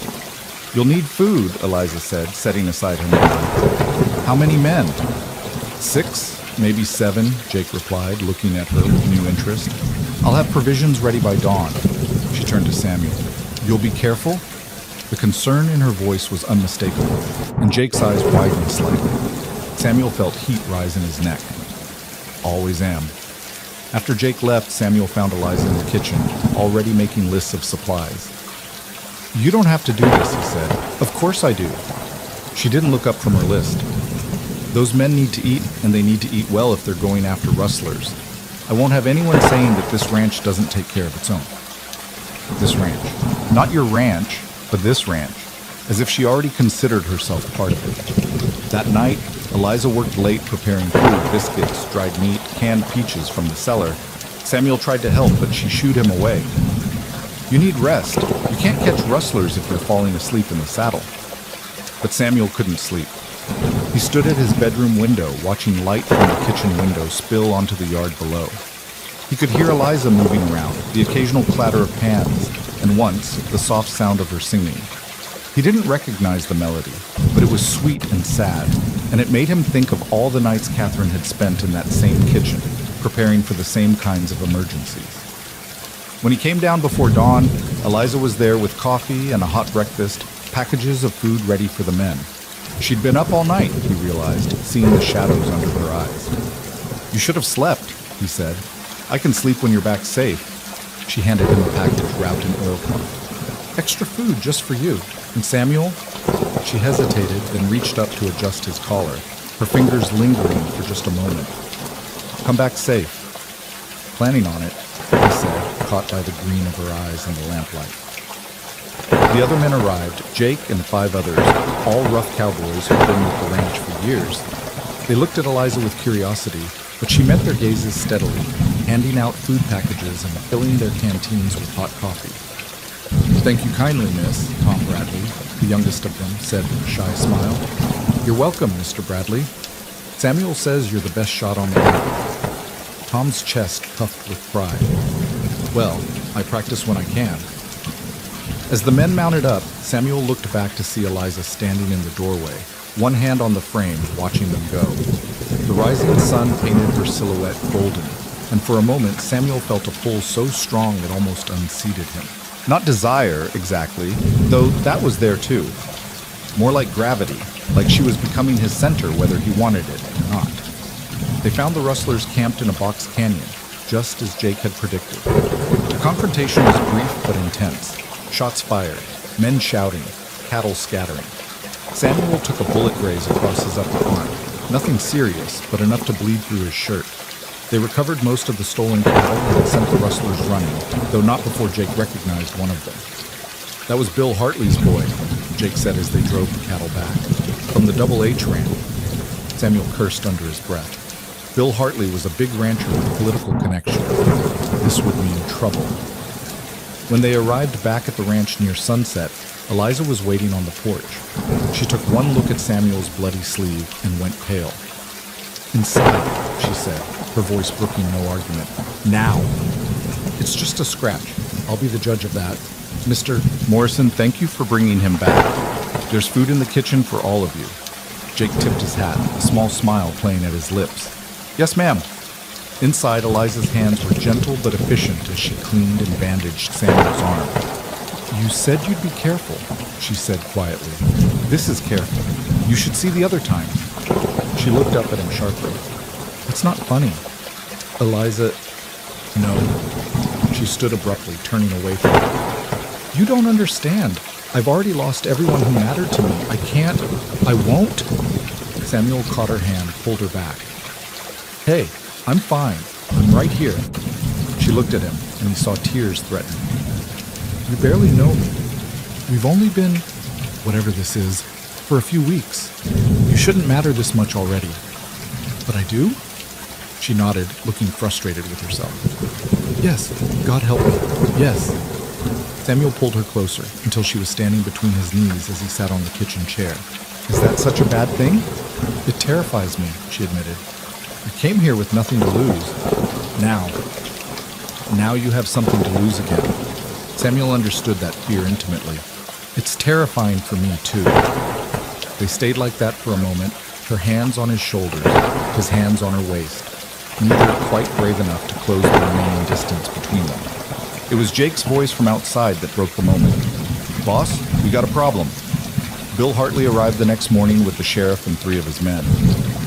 "You'll need food," Eliza said, setting aside her napkin. "How many men?" "6, maybe 7, Jake replied, looking at her with new interest. "I'll have provisions ready by dawn." She turned to Samuel. "You'll be careful?" The concern in her voice was unmistakable, and Jake's eyes widened slightly. Samuel felt heat rise in his neck. "Always am." After Jake left, Samuel found Eliza in the kitchen, already making lists of supplies. "You don't have to do this," he said. "Of course I do." She didn't look up from her list. "Those men need to eat, and they need to eat well if they're going after rustlers. I won't have anyone saying that this ranch doesn't take care of its own." This ranch. Not your ranch, but this ranch, as if she already considered herself part of it. That night, Eliza worked late preparing food, biscuits, dried meat, canned peaches from the cellar. Samuel tried to help, but she shooed him away. "You need rest. You can't catch rustlers if you're falling asleep in the saddle." But Samuel couldn't sleep. He stood at his bedroom window, watching light from the kitchen window spill onto the yard below. He could hear Eliza moving around, the occasional clatter of pans, and once, the soft sound of her singing. He didn't recognize the melody, but it was sweet and sad, and it made him think of all the nights Catherine had spent in that same kitchen, preparing for the same kinds of emergencies. When he came down before dawn, Eliza was there with coffee and a hot breakfast, packages of food ready for the men. She'd been up all night, he realized, seeing the shadows under her eyes. "You should have slept," he said. "I can sleep when you're back safe." She handed him a package wrapped in oilcloth. "Extra food just for you. And Samuel?" She hesitated, then reached up to adjust his collar, her fingers lingering for just a moment. "Come back safe." "Planning on it," he said, caught by the green of her eyes in the lamplight. The other men arrived, Jake and 5 others, all rough cowboys who'd been with the ranch for years. They looked at Eliza with curiosity, but she met their gazes steadily, handing out food packages and filling their canteens with hot coffee. "Thank you kindly, miss," Tom Bradley, the youngest of them, said with a shy smile. "You're welcome, Mr. Bradley. Samuel says you're the best shot on the ranch." Tom's chest puffed with pride. "Well, I practice when I can." As the men mounted up, Samuel looked back to see Eliza standing in the doorway, one hand on the frame, watching them go. The rising sun painted her silhouette golden, and for a moment Samuel felt a pull so strong it almost unseated him. Not desire, exactly, though that was there too. More like gravity, like she was becoming his center whether he wanted it or not. They found the rustlers camped in a box canyon, just as Jake had predicted. The confrontation was brief but intense. Shots fired, men shouting, cattle scattering. Samuel took a bullet graze across his upper arm. Nothing serious, but enough to bleed through his shirt. They recovered most of the stolen cattle and sent the rustlers running, though not before Jake recognized one of them. "That was Bill Hartley's boy," Jake said as they drove the cattle back. "From the Double H ranch." Samuel cursed under his breath. Bill Hartley was a big rancher with political connections. This would mean trouble. When they arrived back at the ranch near sunset, Eliza was waiting on the porch. She took one look at Samuel's bloody sleeve and went pale. "Inside," she said, her voice brooking no argument. "Now." "It's just a scratch. I'll be the judge of that. Mr. Morrison, thank you for bringing him back. There's food in the kitchen for all of you." Jake tipped his hat, a small smile playing at his lips. "Yes, ma'am." Inside, Eliza's hands were gentle but efficient as she cleaned and bandaged Samuel's arm. "You said you'd be careful," she said quietly. "This is careful. You should see the other time." She looked up at him sharply. "It's not funny." Eliza... No. She stood abruptly, turning away from him. "You don't understand. I've already lost everyone who mattered to me. I can't... I won't." Samuel caught her hand, pulled her back. "Hey, I'm fine. I'm right here." She looked at him, and he saw tears threaten. "You barely know me. We've only been, whatever this is, for a few weeks. You shouldn't matter this much already." "But I do?" She nodded, looking frustrated with herself. "Yes, God help me. Yes." Samuel pulled her closer until she was standing between his knees as he sat on the kitchen chair. "Is that such a bad thing?" "It terrifies me," she admitted. "I came here with nothing to lose. Now you have something to lose again." Samuel understood that fear intimately. "It's terrifying for me, too." They stayed like that for a moment, her hands on his shoulders, his hands on her waist, neither quite brave enough to close the remaining distance between them. It was Jake's voice from outside that broke the moment. "Boss, we got a problem." Bill Hartley arrived the next morning with the sheriff and 3 of his men.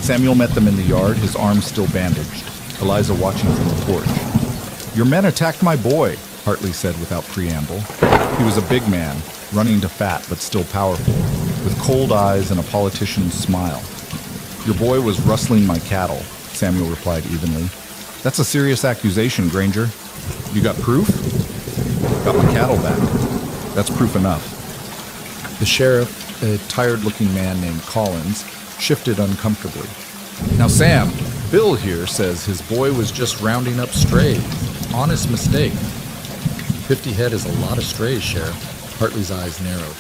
Samuel met them in the yard, his arms still bandaged, Eliza watching from the porch. "Your men attacked my boy," Hartley said without preamble. He was a big man, running to fat but still powerful, with cold eyes and a politician's smile. "Your boy was rustling my cattle," Samuel replied evenly. "That's a serious accusation, Granger. You got proof?" "Got my cattle back. That's proof enough." The sheriff, a tired-looking man named Collins, shifted uncomfortably. "Now, Sam, Bill here says his boy was just rounding up strays. Honest mistake." 50 head is a lot of strays, Sheriff. Hartley's eyes narrowed.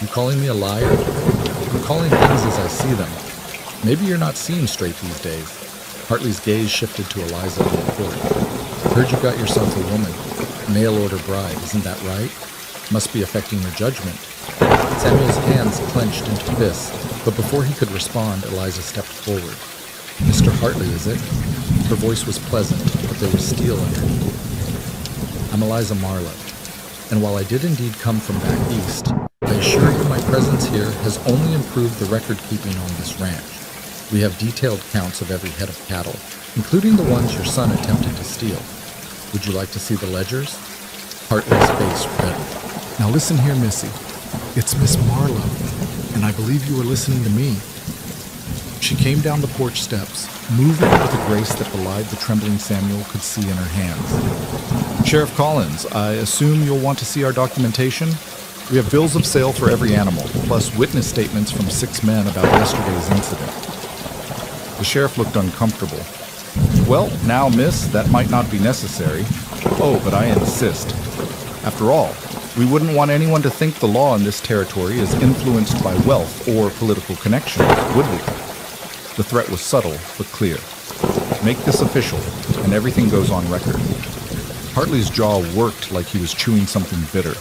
"You calling me a liar?" "I'm calling things as I see them. Maybe you're not seeing straight these days." Hartley's gaze shifted to Eliza on the porch. "Heard you got yourself a woman. Mail-order bride, isn't that right? Must be affecting your judgment." Samuel's hands clenched into fists, but before he could respond, Eliza stepped forward. "Mr. Hartley, is it?" Her voice was pleasant, but there was steel underneath. "I'm Eliza Marlowe, and while I did indeed come from back east, I assure you my presence here has only improved the record-keeping on this ranch. We have detailed counts of every head of cattle, including the ones your son attempted to steal. Would you like to see the ledgers?" Hartley's face reddened. "Now listen here, Missy. It's Miss Marlowe, and I believe you were listening to me." She came down the porch steps, moving with a grace that belied the trembling Samuel could see in her hands. "Sheriff Collins, I assume you'll want to see our documentation? We have bills of sale for every animal, plus witness statements from 6 men about yesterday's incident." The sheriff looked uncomfortable. "Well, now, miss, that might not be necessary. Oh, but I insist. After all, we wouldn't want anyone to think the law in this territory is influenced by wealth or political connections, would we?" The threat was subtle, but clear. "Make this official, and everything goes on record." Hartley's jaw worked like he was chewing something bitter.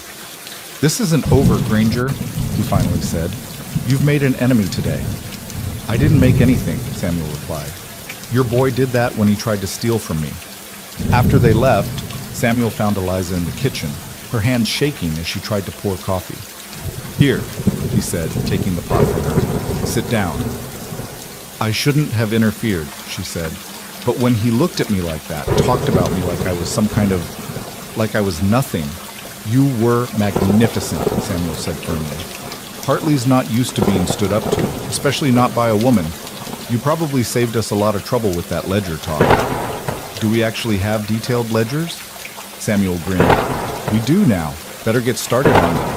"This isn't over, Granger," he finally said. You've made an enemy today." "I didn't make anything," Samuel replied. "Your boy did that when he tried to steal from me." After they left, Samuel found Eliza in the kitchen, her hands shaking as she tried to pour coffee. "Here," he said, taking the pot from her. "Sit down." "I shouldn't have interfered," she said. "But when he looked at me like that, talked about me like I was like I was nothing." "You were magnificent," Samuel said firmly. "Hartley's not used to being stood up to, especially not by a woman. You probably saved us a lot of trouble with that ledger talk." "Do we actually have detailed ledgers?" Samuel grinned. "We do now. Better get started on them."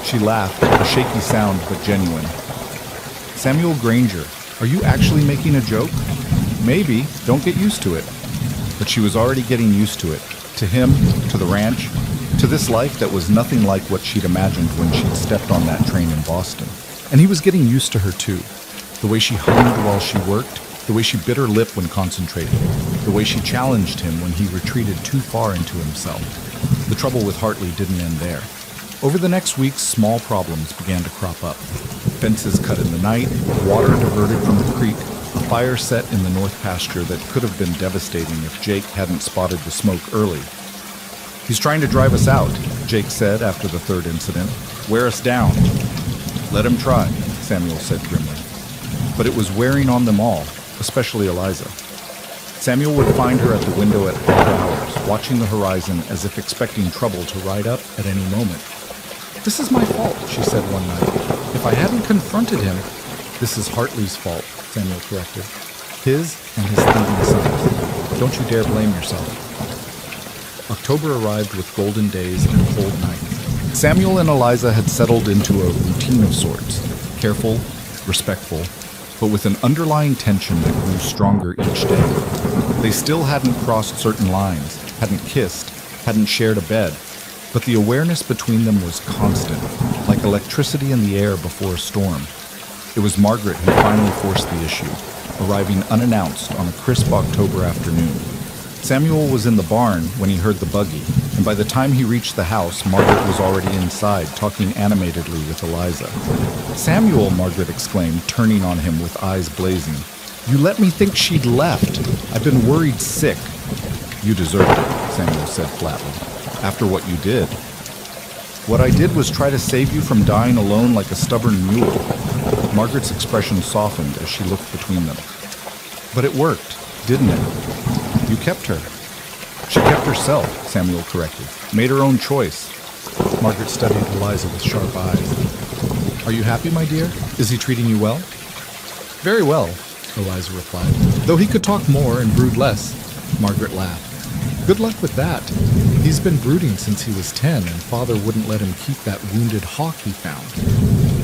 She laughed, a shaky sound but genuine. "Samuel Granger, are you actually making a joke?" "Maybe. Don't get used to it." But she was already getting used to it. To him, to the ranch, to this life that was nothing like what she'd imagined when she'd stepped on that train in Boston. And he was getting used to her too. The way she hummed while she worked, the way she bit her lip when concentrating, the way she challenged him when he retreated too far into himself. The trouble with Hartley didn't end there. Over the next weeks, small problems began to crop up. Fences cut in the night, water diverted from the creek, a fire set in the north pasture that could have been devastating if Jake hadn't spotted the smoke early. "He's trying to drive us out," Jake said after the third incident. "Wear us down." "Let him try," Samuel said grimly. But it was wearing on them all, especially Eliza. Samuel would find her at the window at odd hours, watching the horizon as if expecting trouble to ride up at any moment. "This is my fault," she said one night. "If I hadn't confronted him—" "This is Hartley's fault," Samuel corrected. "His and his thieving sons. Don't you dare blame yourself." October arrived with golden days and cold nights. Samuel and Eliza had settled into a routine of sorts, careful, respectful, but with an underlying tension that grew stronger each day. They still hadn't crossed certain lines, hadn't kissed, hadn't shared a bed, but the awareness between them was constant, like electricity in the air before a storm. It was Margaret who finally forced the issue, arriving unannounced on a crisp October afternoon. Samuel was in the barn when he heard the buggy, and by the time he reached the house, Margaret was already inside, talking animatedly with Eliza. "Samuel," Margaret exclaimed, turning on him with eyes blazing. "You let me think she'd left. I've been worried sick." "You deserved it," Samuel said flatly, "after what you did." "What I did was try to save you from dying alone like a stubborn mule." Margaret's expression softened as she looked between them. "But it worked, didn't it? You kept her." "She kept herself," Samuel corrected. "Made her own choice." Margaret studied Eliza with sharp eyes. "Are you happy, my dear? Is he treating you well?" "Very well," Eliza replied. "Though he could talk more and brood less." Margaret laughed. "Good luck with that. He's been brooding since he was 10, and Father wouldn't let him keep that wounded hawk he found."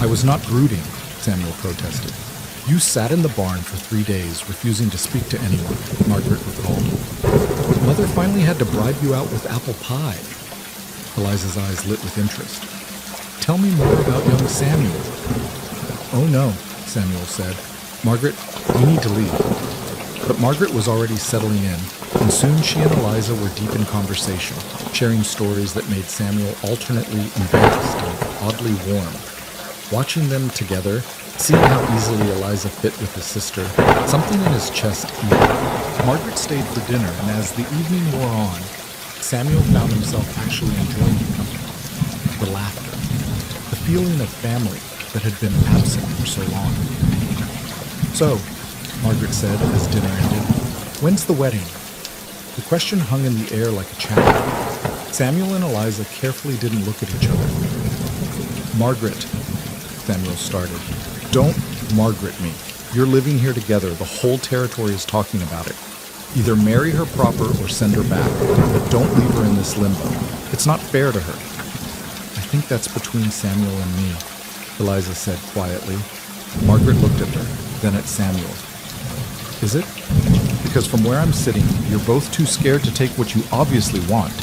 "I was not brooding," Samuel protested. "You sat in the barn for 3 days, refusing to speak to anyone," Margaret recalled. "Mother finally had to bribe you out with apple pie." Eliza's eyes lit with interest. "Tell me more about young Samuel." "Oh no," Samuel said. "Margaret, we need to leave." But Margaret was already settling in, and soon she and Eliza were deep in conversation, sharing stories that made Samuel alternately embarrassed and oddly warm. Watching them together, seeing how easily Eliza fit with his sister, something in his chest heaved. Margaret stayed for dinner, and as the evening wore on, Samuel found himself actually enjoying the company. The laughter, the feeling of family that had been absent for so long. "So," Margaret said as dinner ended, "when's the wedding?" The question hung in the air like a challenge. Samuel and Eliza carefully didn't look at each other. "Margaret," Samuel started. "Don't Margaret me. You're living here together. The whole territory is talking about it. Either marry her proper or send her back, but don't leave her in this limbo. It's not fair to her." "I think that's between Samuel and me," Eliza said quietly. Margaret looked at her, then at Samuel. "Is it? Because from where I'm sitting, you're both too scared to take what you obviously want.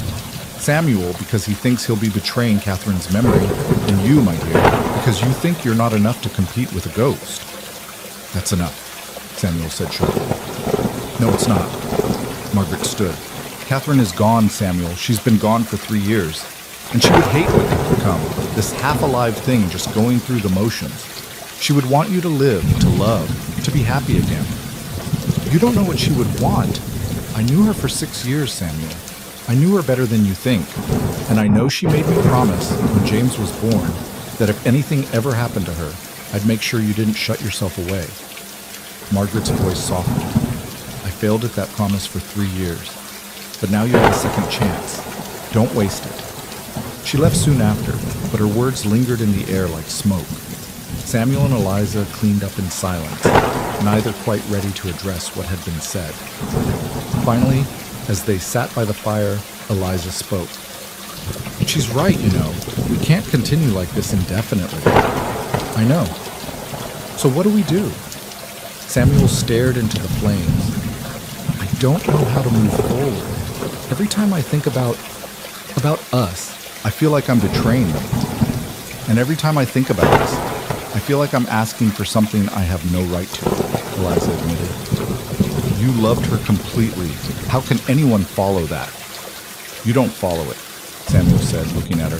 Samuel, because he thinks he'll be betraying Catherine's memory, and you, my dear, because you think you're not enough to compete with a ghost." "That's enough," Samuel said shortly. "No, it's not." Margaret stood. "Catherine is gone, Samuel. She's been gone for 3 years. And she would hate what you've become, this half-alive thing just going through the motions. She would want you to live, to love, to be happy again. You don't know what she would want. I knew her for 6 years, Samuel. I knew her better than you think. And I know she made me promise, when James was born, that if anything ever happened to her, I'd make sure you didn't shut yourself away. Margaret's voice softened. I failed at that promise for 3 years. But now you have a second chance. Don't waste it. She left soon after, but her words lingered in the air like smoke. Samuel and Eliza cleaned up in silence, neither quite ready to address what had been said. Finally, as they sat by the fire, Eliza spoke. She's right, you know. We can't continue like this indefinitely. I know. So what do we do? Samuel stared into the flames. I don't know how to move forward. Every time I think about us, I feel like I'm betraying them. And every time I think about us, I feel like I'm asking for something I have no right to, Eliza admitted. You loved her completely. How can anyone follow that? You don't follow it, Samuel said, looking at her.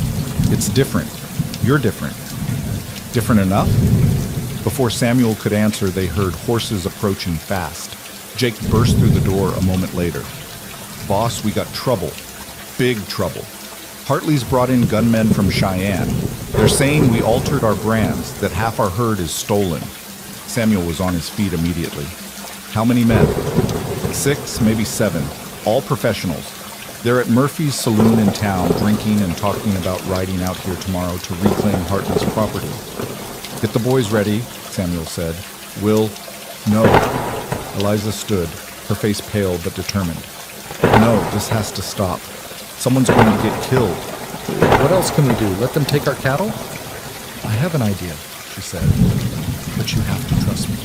It's different. You're different. Different enough? Before Samuel could answer, they heard horses approaching fast. Jake burst through the door a moment later. Boss, we got trouble. Big trouble. Hartley's brought in gunmen from Cheyenne. They're saying we altered our brands, that half our herd is stolen. Samuel was on his feet immediately. How many men? 6, maybe 7, all professionals. They're at Murphy's saloon in town, drinking and talking about riding out here tomorrow to reclaim Hartley's property. Get the boys ready, Samuel said. Will? No. Eliza stood, her face pale but determined. No, this has to stop. Someone's going to get killed. What else can we do? Let them take our cattle? I have an idea, she said, but you have to trust me.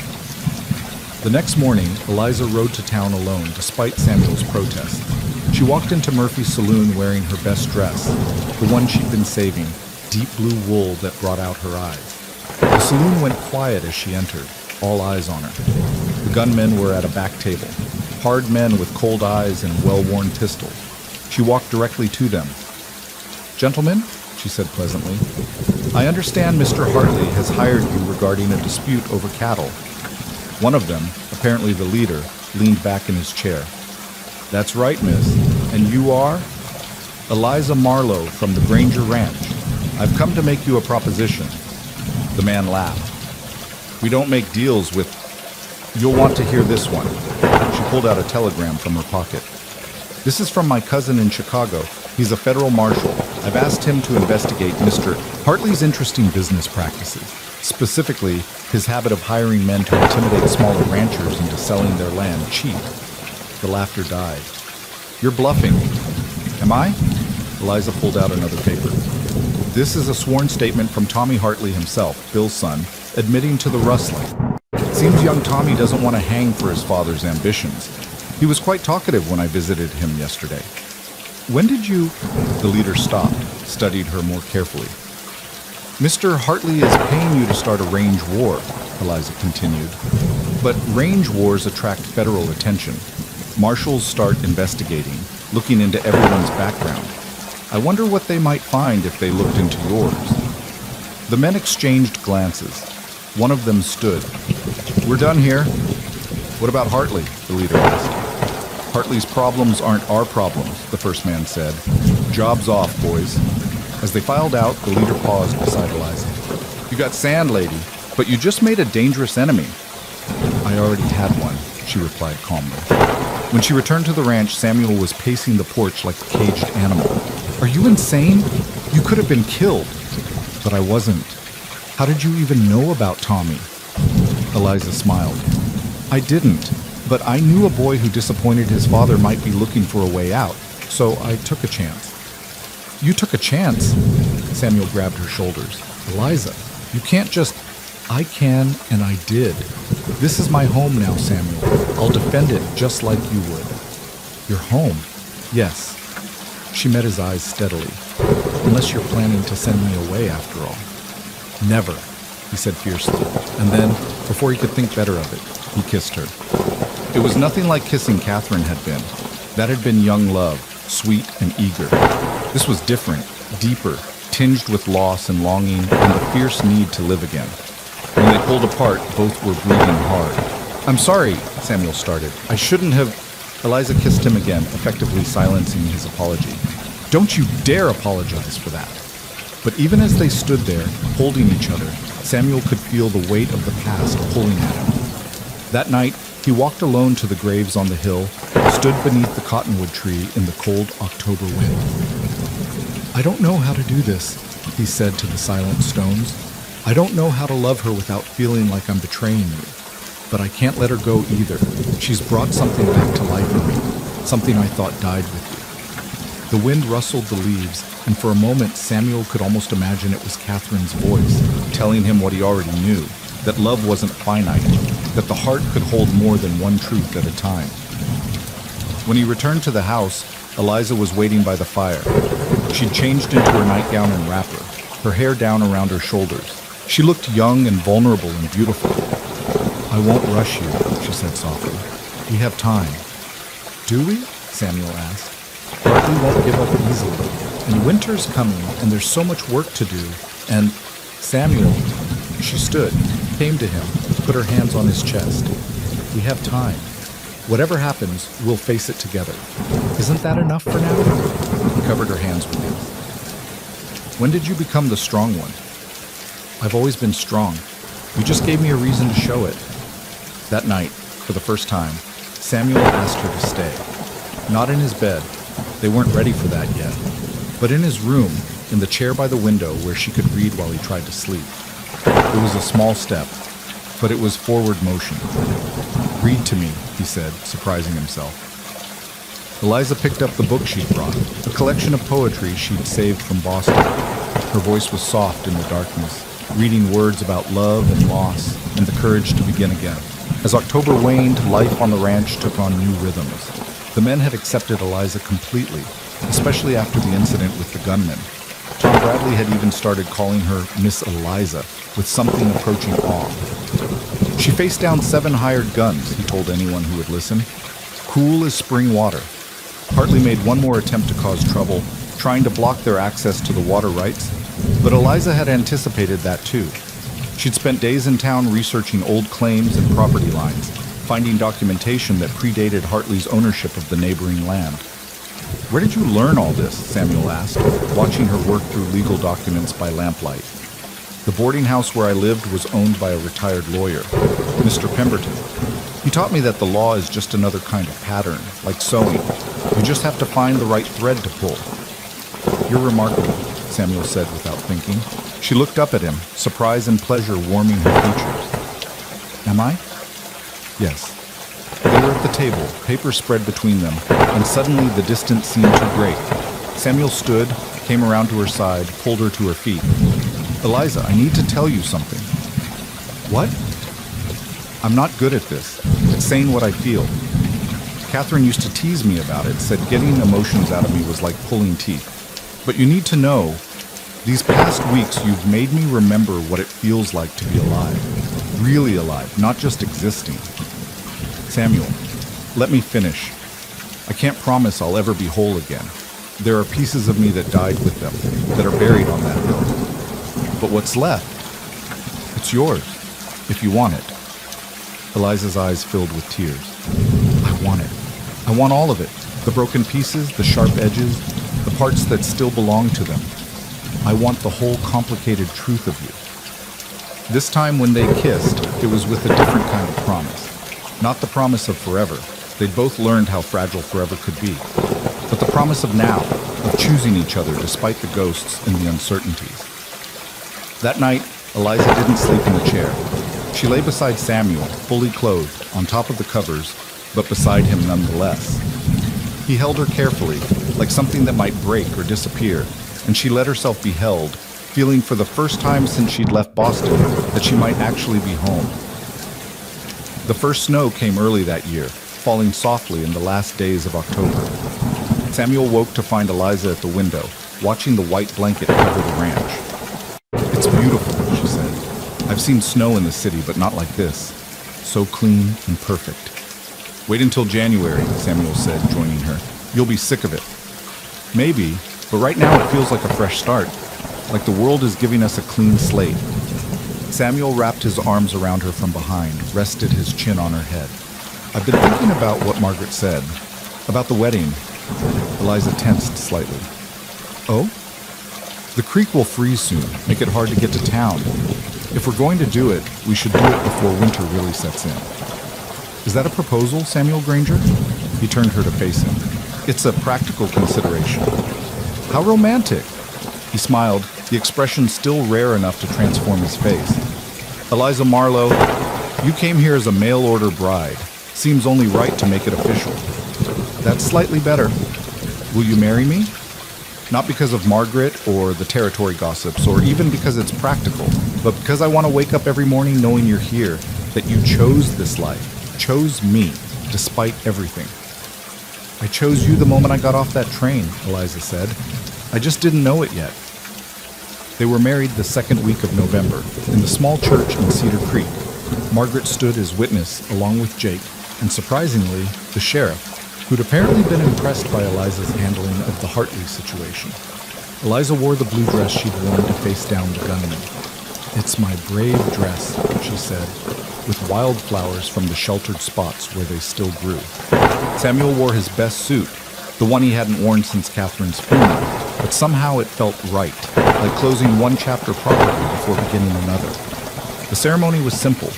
The next morning, Eliza rode to town alone, despite Samuel's protest. She walked into Murphy's saloon wearing her best dress, the one she'd been saving, deep blue wool that brought out her eyes. The saloon went quiet as she entered, all eyes on her. The gunmen were at a back table, hard men with cold eyes and well-worn pistols. She walked directly to them. Gentlemen, she said pleasantly, I understand Mr. Hartley has hired you regarding a dispute over cattle. One of them, apparently the leader, leaned back in his chair. That's right, miss. And you are? Eliza Marlowe from the Granger Ranch. I've come to make you a proposition. The man laughed. We don't make deals with... You'll want to hear this one. She pulled out a telegram from her pocket. This is from my cousin in Chicago. He's a federal marshal. I've asked him to investigate Mr. Hartley's interesting business practices, specifically his habit of hiring men to intimidate smaller ranchers into selling their land cheap. The laughter died. You're bluffing. Am I? Eliza pulled out another paper. This is a sworn statement from Tommy Hartley himself, Bill's son, admitting to the rustling. Seems young Tommy doesn't want to hang for his father's ambitions. He was quite talkative when I visited him yesterday. When did you... The leader stopped, studied her more carefully. Mr. Hartley is paying you to start a range war, Eliza continued. But range wars attract federal attention. Marshals start investigating, looking into everyone's background. I wonder what they might find if they looked into yours. The men exchanged glances. One of them stood. We're done here. What about Hartley? The leader asked. Hartley's problems aren't our problems, the first man said. Job's off, boys. As they filed out, the leader paused beside Eliza. You got sand, lady, but you just made a dangerous enemy. I already had one, she replied calmly. When she returned to the ranch, Samuel was pacing the porch like a caged animal. Are you insane? You could have been killed. But I wasn't. How did you even know about Tommy? Eliza smiled. I didn't. But I knew a boy who disappointed his father might be looking for a way out, so I took a chance. You took a chance? Samuel grabbed her shoulders. Eliza, you can't just... I can, and I did. This is my home now, Samuel. I'll defend it just like you would. Your home? Yes. She met his eyes steadily. Unless you're planning to send me away after all. Never, he said fiercely, and then, before he could think better of it, he kissed her. It was nothing like kissing Catherine had been. That had been young love, sweet and eager. This was different, deeper, tinged with loss and longing and the fierce need to live again. When they pulled apart, both were breathing hard. "I'm sorry," Samuel started. "I shouldn't have..." Eliza kissed him again, effectively silencing his apology. "Don't you dare apologize for that." But even as they stood there, holding each other, Samuel could feel the weight of the past pulling at him. That night, he walked alone to the graves on the hill, stood beneath the cottonwood tree in the cold October wind. "I don't know how to do this," he said to the silent stones. "I don't know how to love her without feeling like I'm betraying you. But I can't let her go either. She's brought something back to life in me, something I thought died with you." The wind rustled the leaves, and for a moment Samuel could almost imagine it was Catherine's voice, telling him what he already knew, that love wasn't finite, that the heart could hold more than one truth at a time. When he returned to the house, Eliza was waiting by the fire. She'd changed into her nightgown and wrapper, her hair down around her shoulders. She looked young and vulnerable and beautiful. "I won't rush you," she said softly. "We have time." "Do we?" Samuel asked. "Hartley won't give up easily. And winter's coming, and there's so much work to do. And Samuel..." She stood, came to him, put her hands on his chest. "We have time. Whatever happens, we'll face it together. Isn't that enough for now?" He covered her hands with him. "When did you become the strong one?" "I've always been strong. You just gave me a reason to show it." That night, for the first time, Samuel asked her to stay. Not in his bed. They weren't ready for that yet. But in his room, in the chair by the window where she could read while he tried to sleep. It was a small step, but it was forward motion. "Read to me," he said, surprising himself. Eliza picked up the book she'd brought, a collection of poetry she'd saved from Boston. Her voice was soft in the darkness, reading words about love and loss and the courage to begin again. As October waned, life on the ranch took on new rhythms. The men had accepted Eliza completely, especially after the incident with the gunman. Tom Bradley had even started calling her Miss Eliza, with something approaching awe. She faced down 7 hired guns, he told anyone who would listen. Cool as spring water. Hartley made one more attempt to cause trouble, trying to block their access to the water rights, but Eliza had anticipated that too. She'd spent days in town researching old claims and property lines, finding documentation that predated Hartley's ownership of the neighboring land. "Where did you learn all this?" Samuel asked, watching her work through legal documents by lamplight. "The boarding house where I lived was owned by a retired lawyer, Mr. Pemberton. He taught me that the law is just another kind of pattern, like sewing. You just have to find the right thread to pull." "You're remarkable," Samuel said without thinking. She looked up at him, surprise and pleasure warming her features. "Am I?" "Yes." They were at the table, paper spread between them, and suddenly the distance seemed too great. Samuel stood, came around to her side, pulled her to her feet. "Eliza, I need to tell you something." "What?" "I'm not good at this, at saying what I feel. Catherine used to tease me about it, said getting emotions out of me was like pulling teeth. But you need to know, these past weeks you've made me remember what it feels like to be alive. Really alive, not just existing. Samuel, let me finish. I can't promise I'll ever be whole again. There are pieces of me that died with them, that are buried on that hill. But what's left? It's yours, if you want it." Eliza's eyes filled with tears. "I want it. I want all of it. The broken pieces, the sharp edges, the parts that still belong to them. I want the whole complicated truth of you." This time when they kissed, it was with a different kind of promise. Not the promise of forever. They'd both learned how fragile forever could be. But the promise of now, of choosing each other despite the ghosts and the uncertainties. That night, Eliza didn't sleep in the chair. She lay beside Samuel, fully clothed, on top of the covers, but beside him nonetheless. He held her carefully, like something that might break or disappear, and she let herself be held, feeling for the first time since she'd left Boston that she might actually be home. The first snow came early that year, falling softly in the last days of October. Samuel woke to find Eliza at the window, watching the white blanket cover the ranch. "It's beautiful," she said. "I've seen snow in the city, but not like this. So clean and perfect." "Wait until January," Samuel said, joining her. "You'll be sick of it." "Maybe, but right now it feels like a fresh start, like the world is giving us a clean slate." Samuel wrapped his arms around her from behind, rested his chin on her head. I've been thinking about what Margaret said. About the wedding. Eliza tensed slightly. Oh? The creek will freeze soon, make it hard to get to town. If we're going to do it, we should do it before winter really sets in. Is that a proposal, Samuel Granger? He turned her to face him. It's a practical consideration. How romantic! He smiled, the expression still rare enough to transform his face. Eliza Marlowe, you came here as a mail-order bride. Seems only right to make it official. That's slightly better. Will you marry me? Not because of Margaret or the territory gossips, or even because it's practical, but because I want to wake up every morning knowing you're here, that you chose this life, chose me, despite everything. I chose you the moment I got off that train, Eliza said. I just didn't know it yet. They were married the second week of November, in the small church in Cedar Creek. Margaret stood as witness, along with Jake, and surprisingly, the sheriff, who'd apparently been impressed by Eliza's handling of the Hartley situation. Eliza wore the blue dress she'd worn to face down the gunman. It's my brave dress, she said, with wildflowers from the sheltered spots where they still grew. Samuel wore his best suit, the one he hadn't worn since Catherine's funeral, but somehow it felt right, like closing one chapter properly before beginning another. The ceremony was simple,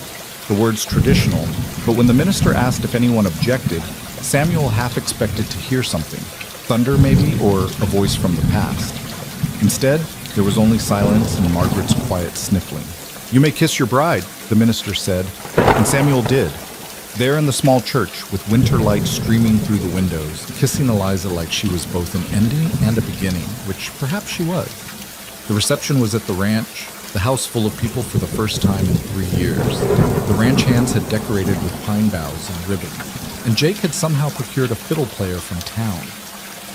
the words traditional, but when the minister asked if anyone objected, Samuel half expected to hear something, thunder maybe, or a voice from the past. Instead, there was only silence and Margaret's quiet sniffling. You may kiss your bride, the minister said, and Samuel did. There in the small church, with winter light streaming through the windows, kissing Eliza like she was both an ending and a beginning, which perhaps she was. The reception was at the ranch, the house full of people for the first time in 3 years. The ranch hands had decorated with pine boughs and ribbons, and Jake had somehow procured a fiddle player from town.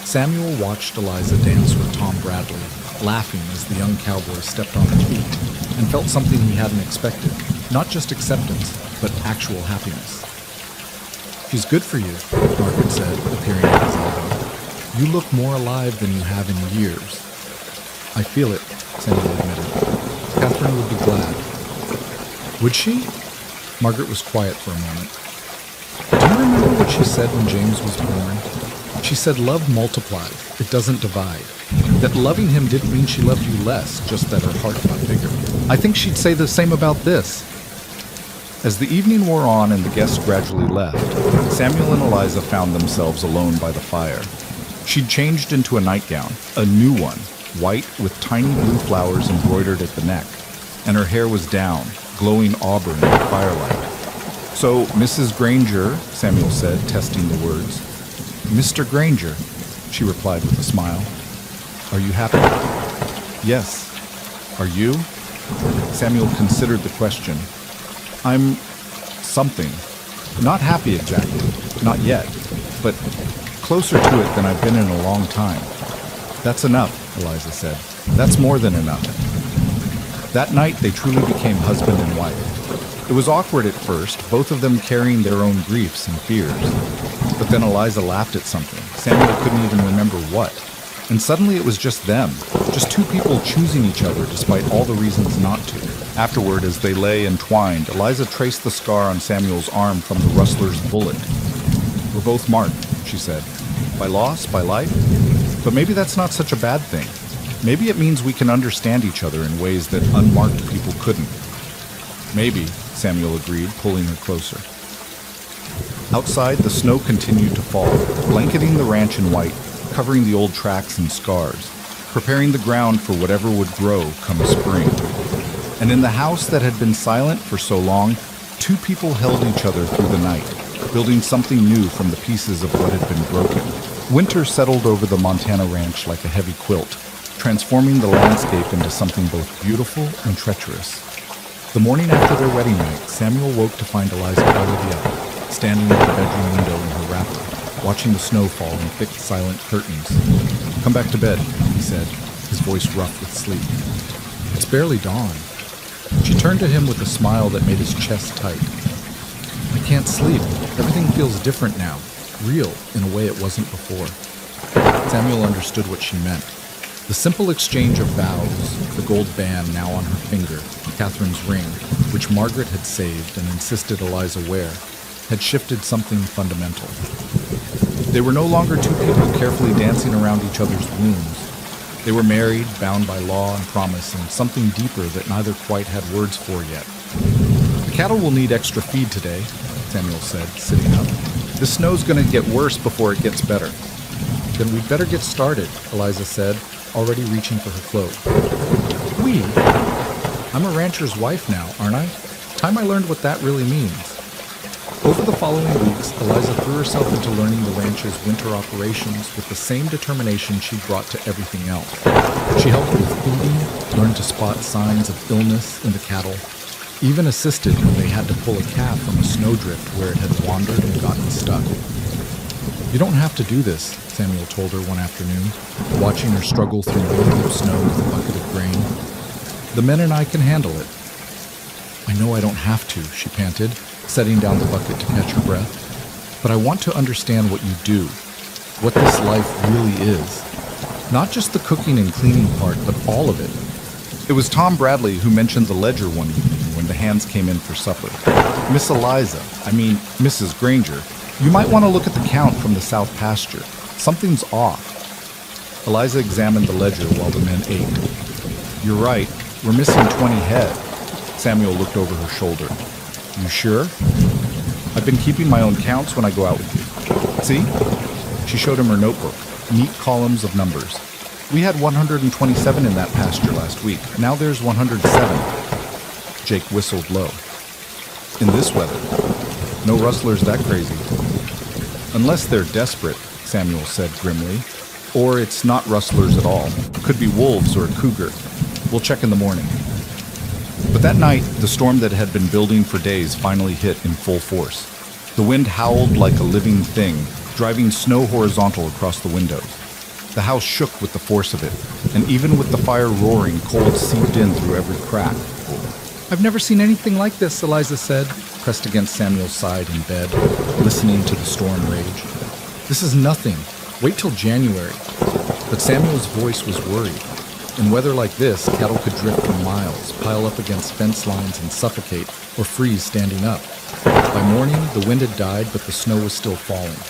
Samuel watched Eliza dance with Tom Bradley, laughing as the young cowboy stepped on her feet, and felt something he hadn't expected, not just acceptance, but actual happiness. She's good for you, Margaret said, appearing at his elbow. You look more alive than you have in years. I feel it, Samuel admitted. Catherine would be glad. Would she? Margaret was quiet for a moment. Do you remember what she said when James was born? She said love multiplies, it doesn't divide. That loving him didn't mean she loved you less, just that her heart got bigger. I think she'd say the same about this. As the evening wore on and the guests gradually left, Samuel and Eliza found themselves alone by the fire. She'd changed into a nightgown, a new one, white with tiny blue flowers embroidered at the neck, and her hair was down, glowing auburn in the firelight. So, Mrs. Granger, Samuel said, testing the words. Mr. Granger, she replied with a smile. Are you happy? Yes. Are you? Samuel considered the question. I'm something. Not happy exactly, not yet, but closer to it than I've been in a long time. That's enough, Eliza said. That's more than enough. That night, they truly became husband and wife. It was awkward at first, both of them carrying their own griefs and fears. But then Eliza laughed at something. Samuel couldn't even remember what. And suddenly it was just them, just two people choosing each other despite all the reasons not to. Afterward, as they lay entwined, Eliza traced the scar on Samuel's arm from the rustler's bullet. We're both marked, she said. By loss, by life? But maybe that's not such a bad thing. Maybe it means we can understand each other in ways that unmarked people couldn't. Maybe, Samuel agreed, pulling her closer. Outside, the snow continued to fall, blanketing the ranch in white, covering the old tracks and scars, preparing the ground for whatever would grow come spring. And in the house that had been silent for so long, two people held each other through the night, building something new from the pieces of what had been broken. Winter settled over the Montana ranch like a heavy quilt, transforming the landscape into something both beautiful and treacherous. The morning after their wedding night, Samuel woke to find Eliza already up, standing at the bedroom window in her wrapper, watching the snow fall in thick, silent curtains. Come back to bed, he said, his voice rough with sleep. It's barely dawn. She turned to him with a smile that made his chest tight. I can't sleep. Everything feels different now, real in a way it wasn't before. Samuel understood what she meant. The simple exchange of vows, the gold band now on her finger, Catherine's ring, which Margaret had saved and insisted Eliza wear, had shifted something fundamental. They were no longer two people carefully dancing around each other's wounds. They were married, bound by law and promise, and something deeper that neither quite had words for yet. "The cattle will need extra feed today," Samuel said, sitting up. "The snow's going to get worse before it gets better." "Then we'd better get started," Eliza said, already reaching for her cloak. "We? I'm a rancher's wife now, aren't I? Time I learned what that really means." Over the following weeks, Eliza threw herself into learning the ranch's winter operations with the same determination she'd brought to everything else. She helped with feeding, learned to spot signs of illness in the cattle, even assisted when they had to pull a calf from a snowdrift where it had wandered and gotten stuck. "You don't have to do this," Samuel told her one afternoon, watching her struggle through deep snow with a bucket of grain. "The men and I can handle it." "I know I don't have to," she panted, setting down the bucket to catch her breath. "But I want to understand what you do, what this life really is. Not just the cooking and cleaning part, but all of it." It was Tom Bradley who mentioned the ledger one evening when the hands came in for supper. "Miss Mrs. Granger, you might want to look at the count from the south pasture. Something's off." Eliza examined the ledger while the men ate. "You're right, we're missing 20 head. Samuel looked over her shoulder. "You sure? I've been keeping my own counts when I go out with you. See?" She showed him her notebook, neat columns of numbers. "We had 127 in that pasture last week. Now there's 107. Jake whistled low. "In this weather? No rustlers that crazy." "Unless they're desperate," Samuel said grimly. "Or it's not rustlers at all. Could be wolves or a cougar. We'll check in the morning." But that night, the storm that had been building for days finally hit in full force. The wind howled like a living thing, driving snow horizontal across the windows. The house shook with the force of it, and even with the fire roaring, cold seeped in through every crack. "I've never seen anything like this," Eliza said, pressed against Samuel's side in bed, listening to the storm rage. "This is nothing. Wait till January." But Samuel's voice was worried. In weather like this, cattle could drift for miles, pile up against fence lines and suffocate, or freeze standing up. By morning, the wind had died, but the snow was still falling.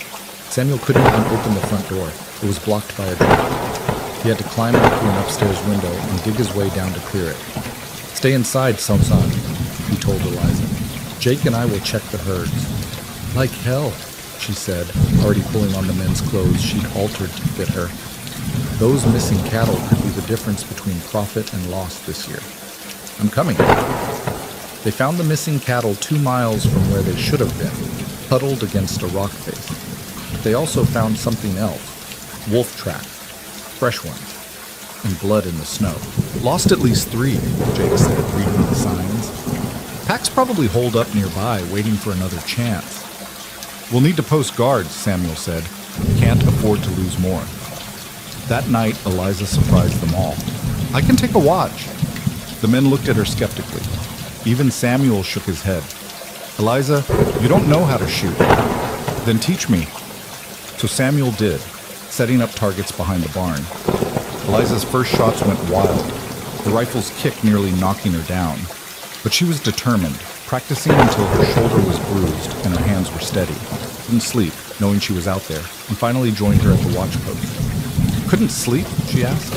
Samuel couldn't even open the front door. It was blocked by a drift. He had to climb out through an upstairs window and dig his way down to clear it. "Stay inside, Samson," he told Eliza. "Jake and I will check the herds." "Like hell," she said, already pulling on the men's clothes she'd altered to fit her. Those missing cattle could be the difference between profit and loss this year. "I'm coming." They found the missing cattle 2 miles from where they should have been, huddled against a rock face. They also found something else, wolf tracks, fresh ones, and blood in the snow. "Lost at least 3, Jake said, reading the signs. "Packs probably holed up nearby, waiting for another chance." "We'll need to post guards," Samuel said. "Can't afford to lose more." That night, Eliza surprised them all. "I can take a watch." The men looked at her skeptically. Even Samuel shook his head. "Eliza, you don't know how to shoot." "Then teach me." So Samuel did, setting up targets behind the barn. Eliza's first shots went wild. The rifle's kick nearly knocking her down. But she was determined, practicing until her shoulder was bruised and her hands were steady. Didn't sleep, knowing she was out there, and finally joined her at the watch post. "Couldn't sleep?" she asked.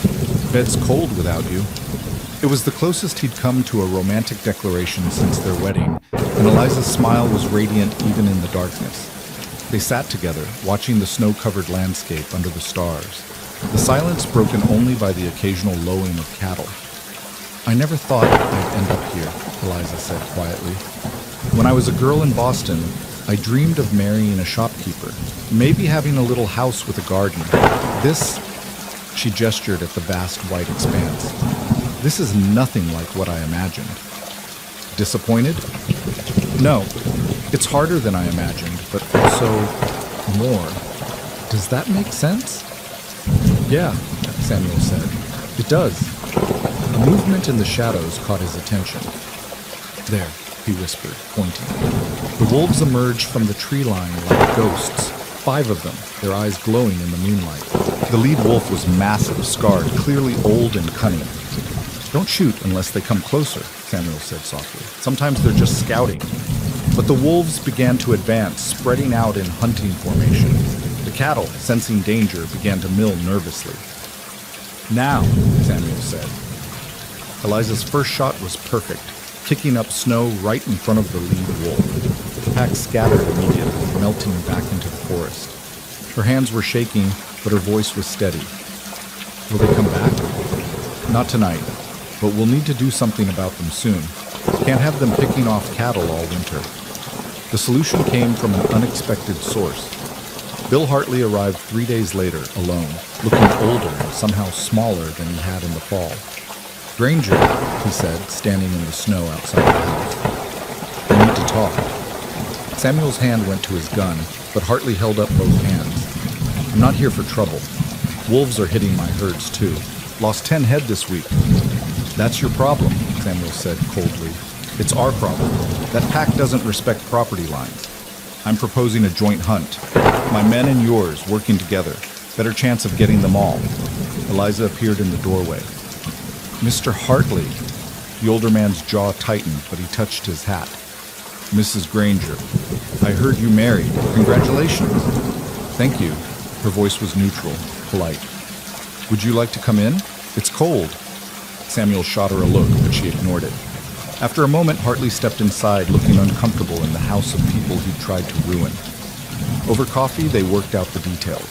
"Bed's cold without you." It was the closest he'd come to a romantic declaration since their wedding, and Eliza's smile was radiant even in the darkness. They sat together, watching the snow-covered landscape under the stars, the silence broken only by the occasional lowing of cattle. "I never thought I'd end up here," Eliza said quietly. "When I was a girl in Boston, I dreamed of marrying a shopkeeper, maybe having a little house with a garden. This..." She gestured at the vast white expanse. "This is nothing like what I imagined." Disappointed? "No. It's harder than I imagined, but also more. Does that make sense?" "Yeah," Samuel said. "It does." A movement in the shadows caught his attention. "There," he whispered, pointing. The wolves emerged from the tree line like ghosts, 5 of them, their eyes glowing in the moonlight. The lead wolf was massive, scarred, clearly old and cunning. "Don't shoot unless they come closer," Samuel said softly. "Sometimes they're just scouting." But the wolves began to advance, spreading out in hunting formation. The cattle, sensing danger, began to mill nervously. "Now," Samuel said. Eliza's first shot was perfect, kicking up snow right in front of the lead wolf. The pack scattered immediately, melting back into the forest. Her hands were shaking, but her voice was steady. "Will they come back?" "Not tonight, but we'll need to do something about them soon. Can't have them picking off cattle all winter." The solution came from an unexpected source. Bill Hartley arrived 3 days later, alone, looking older and somehow smaller than he had in the fall. "Granger," he said, standing in the snow outside the house. "We need to talk." Samuel's hand went to his gun, but Hartley held up both hands. "I'm not here for trouble. Wolves are hitting my herds too. Lost 10 head this week." "That's your problem," Samuel said coldly. "It's our problem. That pack doesn't respect property lines. I'm proposing a joint hunt. My men and yours working together. Better chance of getting them all." Eliza appeared in the doorway. "Mr. Hartley." The older man's jaw tightened, but he touched his hat. "Mrs. Granger, I heard you married. Congratulations." "Thank you." Her voice was neutral, polite. "Would you like to come in? It's cold." Samuel shot her a look, but she ignored it. After a moment, Hartley stepped inside, looking uncomfortable in the house of people he'd tried to ruin. Over coffee, they worked out the details.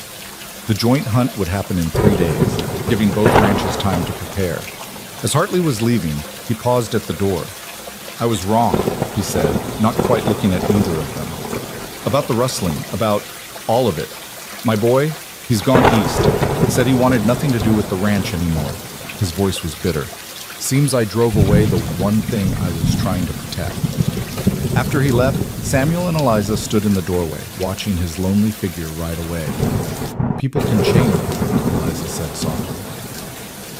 The joint hunt would happen in 3 days, giving both ranches time to prepare. As Hartley was leaving, he paused at the door. "I was wrong," he said, not quite looking at either of them. "About the rustling, about all of it. My boy, he's gone east. Said he wanted nothing to do with the ranch anymore." His voice was bitter. "Seems I drove away the one thing I was trying to protect." After he left, Samuel and Eliza stood in the doorway, watching his lonely figure ride away. "People can change," Eliza said softly.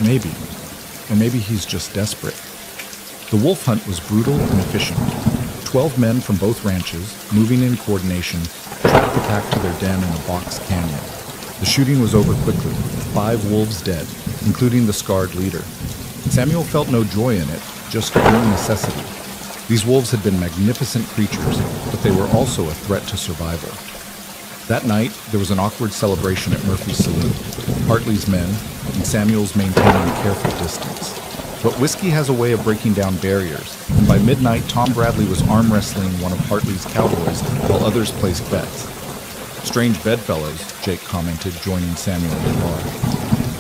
"Maybe. Or maybe he's just desperate." The wolf hunt was brutal and efficient. 12 men from both ranches, moving in coordination, tracked the pack to their den in a box canyon. The shooting was over quickly, 5 wolves dead, including the scarred leader. Samuel felt no joy in it, just grim necessity. These wolves had been magnificent creatures, but they were also a threat to survival. That night, there was an awkward celebration at Murphy's Saloon. Hartley's men, and Samuel's maintaining a careful distance. But whiskey has a way of breaking down barriers, and by midnight, Tom Bradley was arm wrestling one of Hartley's cowboys while others placed bets. "Strange bedfellows," Jake commented, joining Samuel in the bar.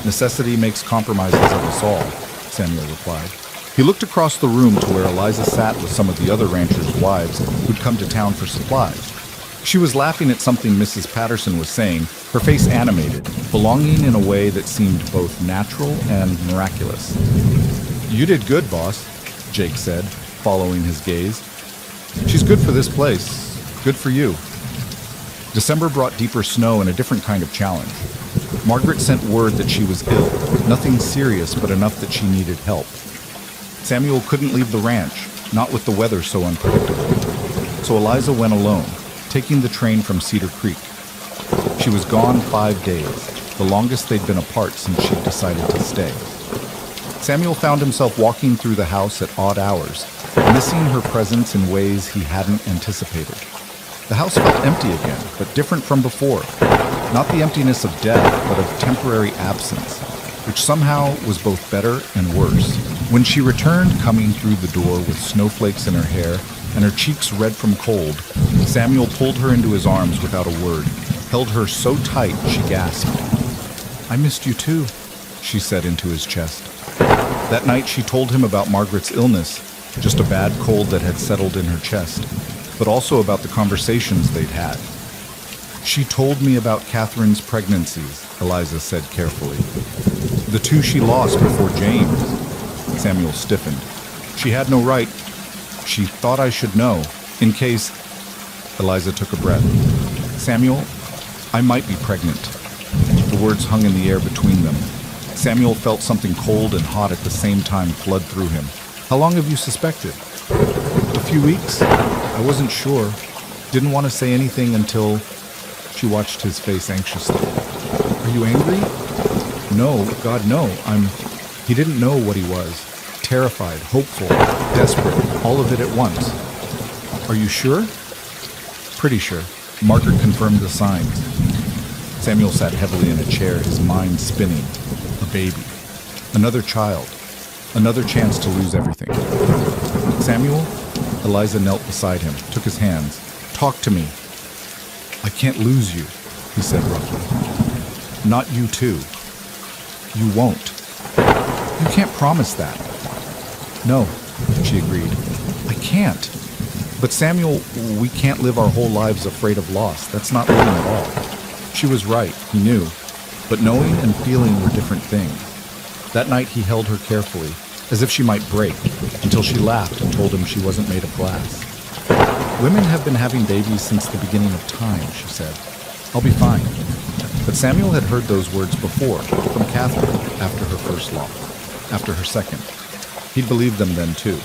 "Necessity makes compromises of us all," Samuel replied. He looked across the room to where Eliza sat with some of the other ranchers' wives who'd come to town for supplies. She was laughing at something Mrs. Patterson was saying, her face animated, belonging in a way that seemed both natural and miraculous. "You did good, boss," Jake said, following his gaze. "She's good for this place. Good for you." December brought deeper snow and a different kind of challenge. Margaret sent word that she was ill, nothing serious but enough that she needed help. Samuel couldn't leave the ranch, not with the weather so unpredictable. So Eliza went alone, taking the train from Cedar Creek. She was gone 5 days, the longest they'd been apart since she'd decided to stay. Samuel found himself walking through the house at odd hours, missing her presence in ways he hadn't anticipated. The house felt empty again, but different from before. Not the emptiness of death, but of temporary absence, which somehow was both better and worse. When she returned, coming through the door with snowflakes in her hair and her cheeks red from cold, Samuel pulled her into his arms without a word, held her so tight she gasped. "I missed you too," she said into his chest. That night she told him about Margaret's illness, just a bad cold that had settled in her chest, but also about the conversations they'd had. "She told me about Catherine's pregnancies," Eliza said carefully. "The 2 she lost before James." Samuel stiffened. "She had no right. She thought I should know, in case..." Eliza took a breath. "Samuel, I might be pregnant." The words hung in the air between them. Samuel felt something cold and hot at the same time flood through him. "How long have you suspected?" "A few weeks. I wasn't sure. Didn't want to say anything until..." She watched his face anxiously. Are you angry? No, God, no. He didn't know what he was. Terrified, hopeful, desperate, all of it at once. Are you sure? Pretty sure. Margaret confirmed the signs. Samuel sat heavily in a chair, his mind spinning. A baby. Another child. Another chance to lose everything. Samuel? Eliza knelt beside him, took his hands. Talk to me. I can't lose you, he said roughly. Not you too. You won't. You can't promise that. No, she agreed. I can't. But Samuel, we can't live our whole lives afraid of loss. That's not living at all. She was right, he knew. But knowing and feeling were different things. That night he held her carefully, as if she might break, until she laughed and told him she wasn't made of glass. Women have been having babies since the beginning of time, she said. I'll be fine. But Samuel had heard those words before, from Catherine, after her first loss, after her second. He'd believed them then, too.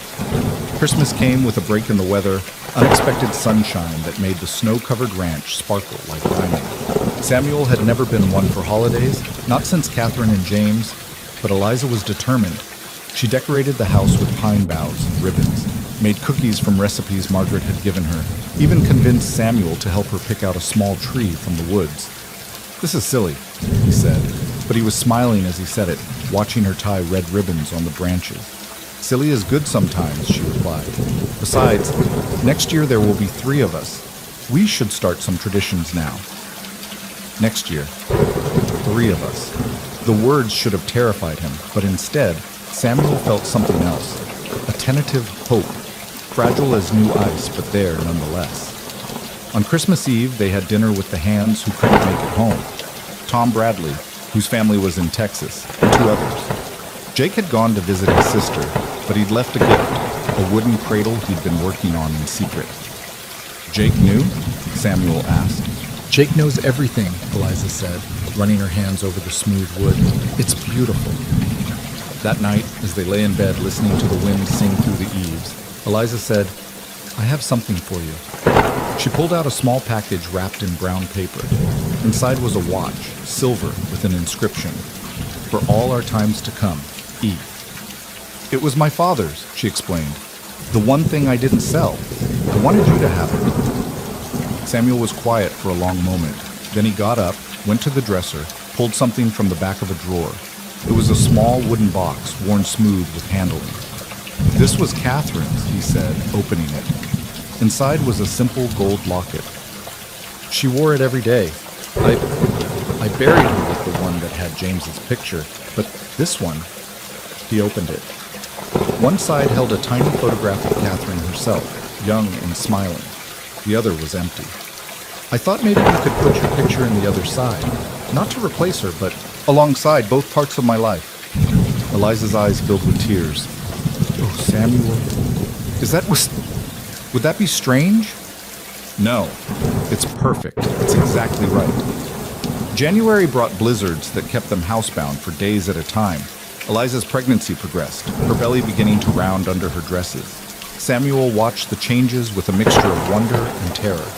Christmas came with a break in the weather, unexpected sunshine that made the snow-covered ranch sparkle like diamond. Samuel had never been one for holidays, not since Catherine and James, but Eliza was determined. She decorated the house with pine boughs and ribbons, made cookies from recipes Margaret had given her, even convinced Samuel to help her pick out a small tree from the woods. This is silly, he said, but he was smiling as he said it, watching her tie red ribbons on the branches. Silly is good sometimes, she replied. Besides, next year there will be 3 of us. We should start some traditions now. Next year, 3 of us. The words should have terrified him, but instead, Samuel felt something else. A tentative hope, fragile as new ice, but there nonetheless. On Christmas Eve, they had dinner with the Hands who couldn't make it home. Tom Bradley, whose family was in Texas, and 2 others. Jake had gone to visit his sister, but he'd left a gift, a wooden cradle he'd been working on in secret. Jake knew? Samuel asked. Jake knows everything, Eliza said, running her hands over the smooth wood. It's beautiful. That night, as they lay in bed listening to the wind sing through the eaves, Eliza said, I have something for you. She pulled out a small package wrapped in brown paper. Inside was a watch, silver, with an inscription. For all our times to come, E. It was my father's, she explained. The one thing I didn't sell. I wanted you to have it. Samuel was quiet for a long moment. Then he got up, went to the dresser, pulled something from the back of a drawer. It was a small wooden box, worn smooth with handling. This was Catherine's, he said, opening it. Inside was a simple gold locket. She wore it every day. I buried her with the one that had James's picture, but this one, he opened it. One side held a tiny photograph of Catherine herself, young and smiling. The other was empty. I thought maybe you could put your picture in the other side, not to replace her, but alongside both parts of my life. Eliza's eyes filled with tears. Oh, Samuel, would that be strange? No, it's perfect. It's exactly right. January brought blizzards that kept them housebound for days at a time. Eliza's pregnancy progressed, her belly beginning to round under her dresses. Samuel watched the changes with a mixture of wonder and terror.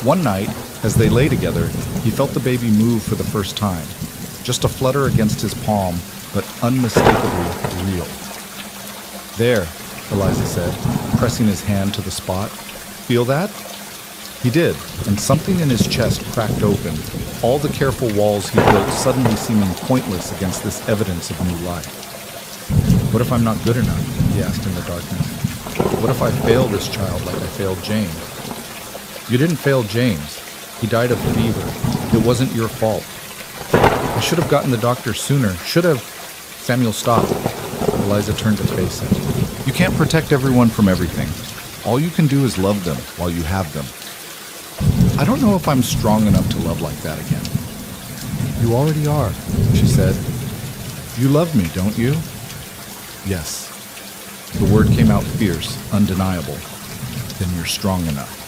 One night, as they lay together, he felt the baby move for the first time. Just a flutter against his palm, but unmistakably real. There, Eliza said, pressing his hand to the spot. Feel that? He did, and something in his chest cracked open, all the careful walls he built suddenly seeming pointless against this evidence of new life. What if I'm not good enough? He asked in the darkness. What if I fail this child like I failed James? You didn't fail James. He died of fever. It wasn't your fault. I should have gotten the doctor sooner. Should have... Samuel stopped. Eliza turned to face him. You can't protect everyone from everything. All you can do is love them while you have them. I don't know if I'm strong enough to love like that again. You already are, she said. You love me, don't you? Yes. The word came out fierce, undeniable. Then you're strong enough.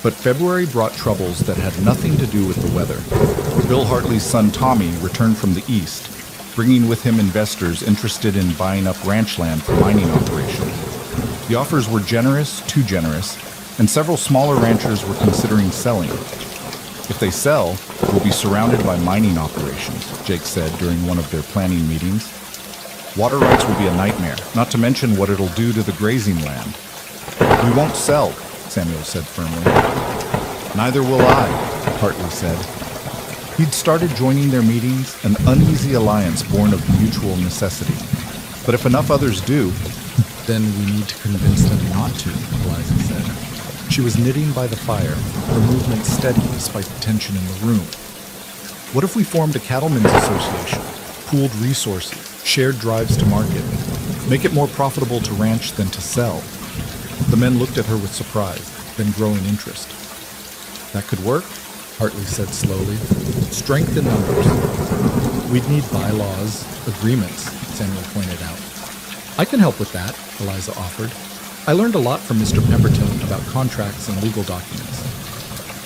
But February brought troubles that had nothing to do with the weather. Bill Hartley's son Tommy returned from the east, bringing with him investors interested in buying up ranch land for mining operations. The offers were generous, too generous, and several smaller ranchers were considering selling. If they sell, we'll be surrounded by mining operations, Jake said during one of their planning meetings. Water rights will be a nightmare, not to mention what it'll do to the grazing land. We won't sell, Samuel said firmly. Neither will I, Hartley said. He'd started joining their meetings, an uneasy alliance born of mutual necessity. But if enough others do, then we need to convince them not to, Eliza said. She was knitting by the fire, her movement steady despite the tension in the room. What if we formed a cattlemen's association, pooled resources, shared drives to market, make it more profitable to ranch than to sell? The men looked at her with surprise, then growing interest. That could work, Hartley said slowly. Strength in numbers. We'd need bylaws, agreements, Samuel pointed out. I can help with that, Eliza offered. I learned a lot from Mr. Pemberton about contracts and legal documents.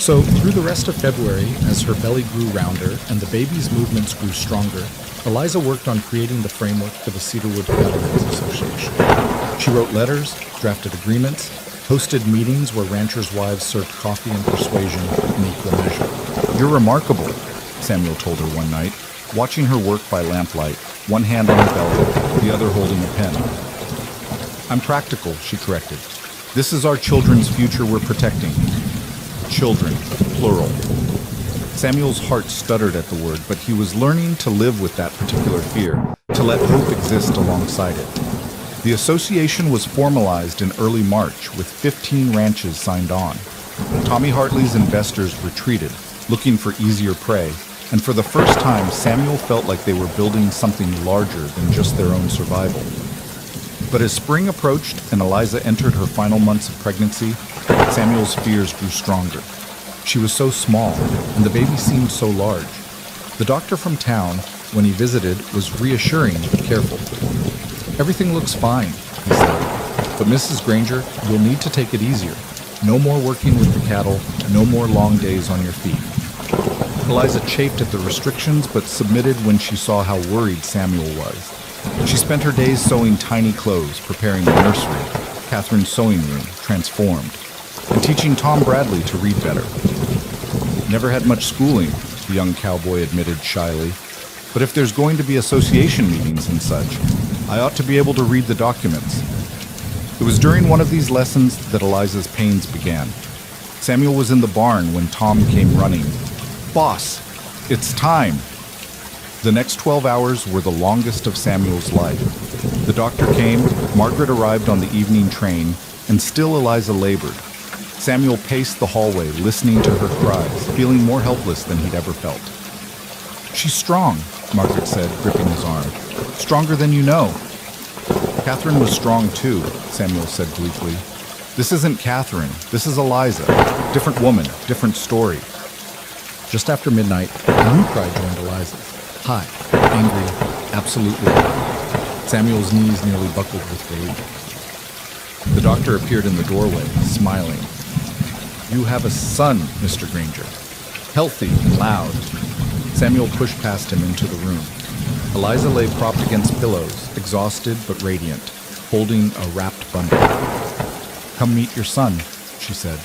So, through the rest of February, as her belly grew rounder and the baby's movements grew stronger, Eliza worked on creating the framework for the Cedarwood Cattlemen's Association. She wrote letters, drafted agreements, hosted meetings where ranchers' wives served coffee and persuasion in equal measure. You're remarkable, Samuel told her one night, watching her work by lamplight, one hand on her belly, the other holding a pen. I'm practical, she corrected. This is our children's future we're protecting. Children, plural. Samuel's heart stuttered at the word, but he was learning to live with that particular fear, to let hope exist alongside it. The association was formalized in early March with 15 ranches signed on. Tommy Hartley's investors retreated, looking for easier prey, and for the first time, Samuel felt like they were building something larger than just their own survival. But as spring approached and Eliza entered her final months of pregnancy, Samuel's fears grew stronger. She was so small, and the baby seemed so large. The doctor from town, when he visited, was reassuring but careful. Everything looks fine, he said, but Mrs. Granger, you'll need to take it easier. No more working with the cattle, no more long days on your feet. Eliza chafed at the restrictions, but submitted when she saw how worried Samuel was. She spent her days sewing tiny clothes, preparing the nursery, Catherine's sewing room, transformed, and teaching Tom Bradley to read better. Never had much schooling, the young cowboy admitted shyly, but if there's going to be association meetings and such, I ought to be able to read the documents. It was during one of these lessons that Eliza's pains began. Samuel was in the barn when Tom came running. Boss, it's time! The next 12 hours were the longest of Samuel's life. The doctor came, Margaret arrived on the evening train, and still Eliza labored. Samuel paced the hallway, listening to her cries, feeling more helpless than he'd ever felt. She's strong, Margaret said, gripping his arm. Stronger than you know. Catherine was strong too, Samuel said bleakly. This isn't Catherine, this is Eliza. Different woman, different story. Just after midnight, a new cry joined Eliza's. High, angry, absolutely loud. Samuel's knees nearly buckled with rage. The doctor appeared in the doorway, smiling. You have a son, Mr. Granger. Healthy and loud. Samuel pushed past him into the room. Eliza lay propped against pillows, exhausted but radiant, holding a wrapped bundle. Come meet your son, she said.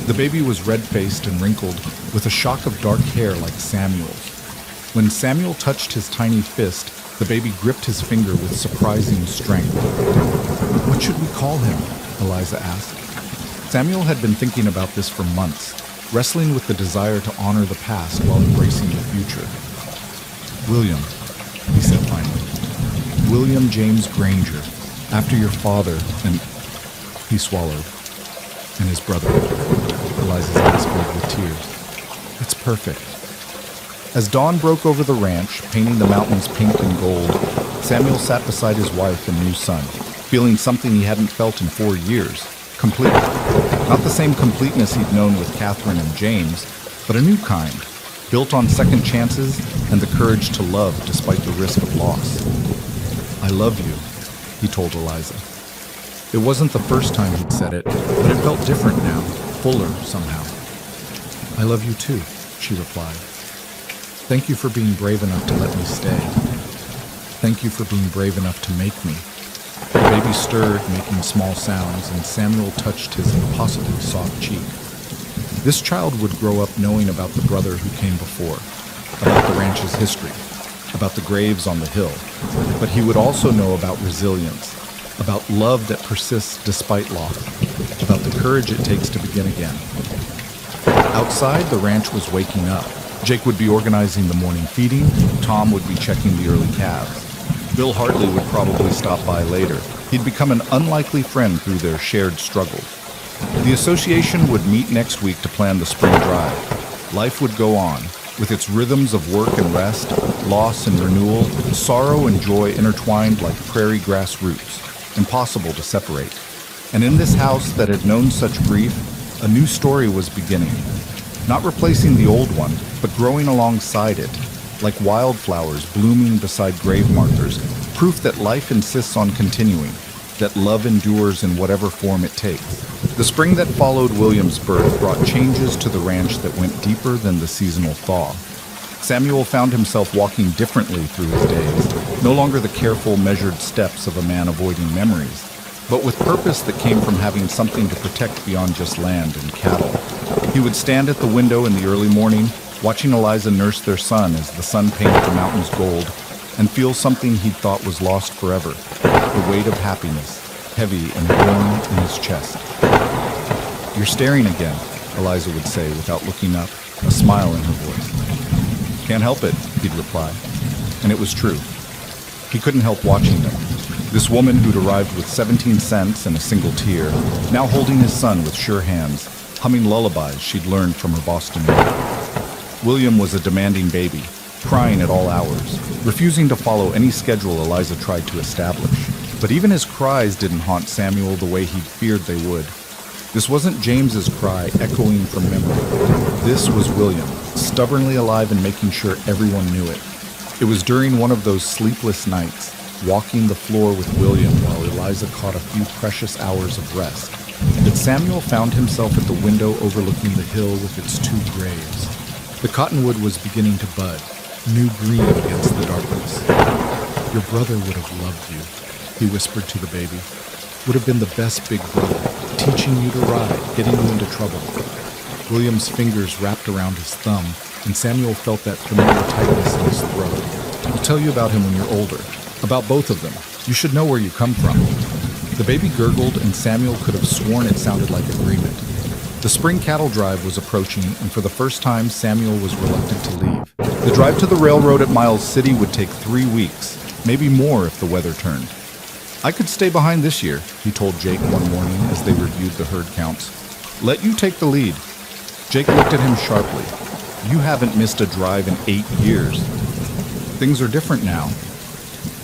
The baby was red-faced and wrinkled, with a shock of dark hair like Samuel's. When Samuel touched his tiny fist, the baby gripped his finger with surprising strength. What should we call him? Eliza asked. Samuel had been thinking about this for months, wrestling with the desire to honor the past while embracing the future. William, he said finally. William James Granger, after your father and... He swallowed. And his brother. Eliza's eyes filled with tears. It's perfect. As dawn broke over the ranch, painting the mountains pink and gold, Samuel sat beside his wife and new son, feeling something he hadn't felt in 4 years. Complete. Not the same completeness he'd known with Catherine and James, but a new kind, built on second chances and the courage to love despite the risk of loss. I love you, he told Eliza. It wasn't the first time he'd said it, but it felt different now, fuller somehow. I love you too, she replied. Thank you for being brave enough to let me stay. Thank you for being brave enough to make me. The baby stirred, making small sounds, and Samuel touched his impossibly soft cheek. This child would grow up knowing about the brother who came before, about the ranch's history, about the graves on the hill. But he would also know about resilience, about love that persists despite loss, about the courage it takes to begin again. Outside, the ranch was waking up. Jake would be organizing the morning feeding, Tom would be checking the early calves. Bill Hartley would probably stop by later. He'd become an unlikely friend through their shared struggles. The association would meet next week to plan the spring drive. Life would go on, with its rhythms of work and rest, loss and renewal, sorrow and joy intertwined like prairie grass roots, impossible to separate. And in this house that had known such grief, a new story was beginning. Not replacing the old one, but growing alongside it, like wildflowers blooming beside grave markers, proof that life insists on continuing, that love endures in whatever form it takes. The spring that followed William's birth brought changes to the ranch that went deeper than the seasonal thaw. Samuel found himself walking differently through his days, no longer the careful, measured steps of a man avoiding memories, but with purpose that came from having something to protect beyond just land and cattle. He would stand at the window in the early morning, watching Eliza nurse their son as the sun painted the mountains gold, and feel something he'd thought was lost forever, the weight of happiness, heavy and warm in his chest. "You're staring again," Eliza would say without looking up, a smile in her voice. "Can't help it," he'd reply. And it was true. He couldn't help watching them. This woman who'd arrived with 17 cents and a single tear, now holding his son with sure hands, humming lullabies she'd learned from her Boston mother. William was a demanding baby, crying at all hours, refusing to follow any schedule Eliza tried to establish. But even his cries didn't haunt Samuel the way he'd feared they would. This wasn't James's cry echoing from memory. This was William, stubbornly alive and making sure everyone knew it. It was during one of those sleepless nights, walking the floor with William while Eliza caught a few precious hours of rest, that Samuel found himself at the window overlooking the hill with its two graves. The cottonwood was beginning to bud, new green against the darkness. "Your brother would have loved you," he whispered to the baby. "Would have been the best big brother, teaching you to ride, getting you into trouble." William's fingers wrapped around his thumb, and Samuel felt that familiar tightness in his throat. "I'll tell you about him when you're older. About both of them. You should know where you come from." The baby gurgled, and Samuel could have sworn it sounded like agreement. The spring cattle drive was approaching, and for the first time, Samuel was reluctant to leave. The drive to the railroad at Miles City would take 3 weeks, maybe more if the weather turned. "I could stay behind this year," he told Jake one morning as they reviewed the herd counts. "Let you take the lead." Jake looked at him sharply. "You haven't missed a drive in 8 years. Things are different now."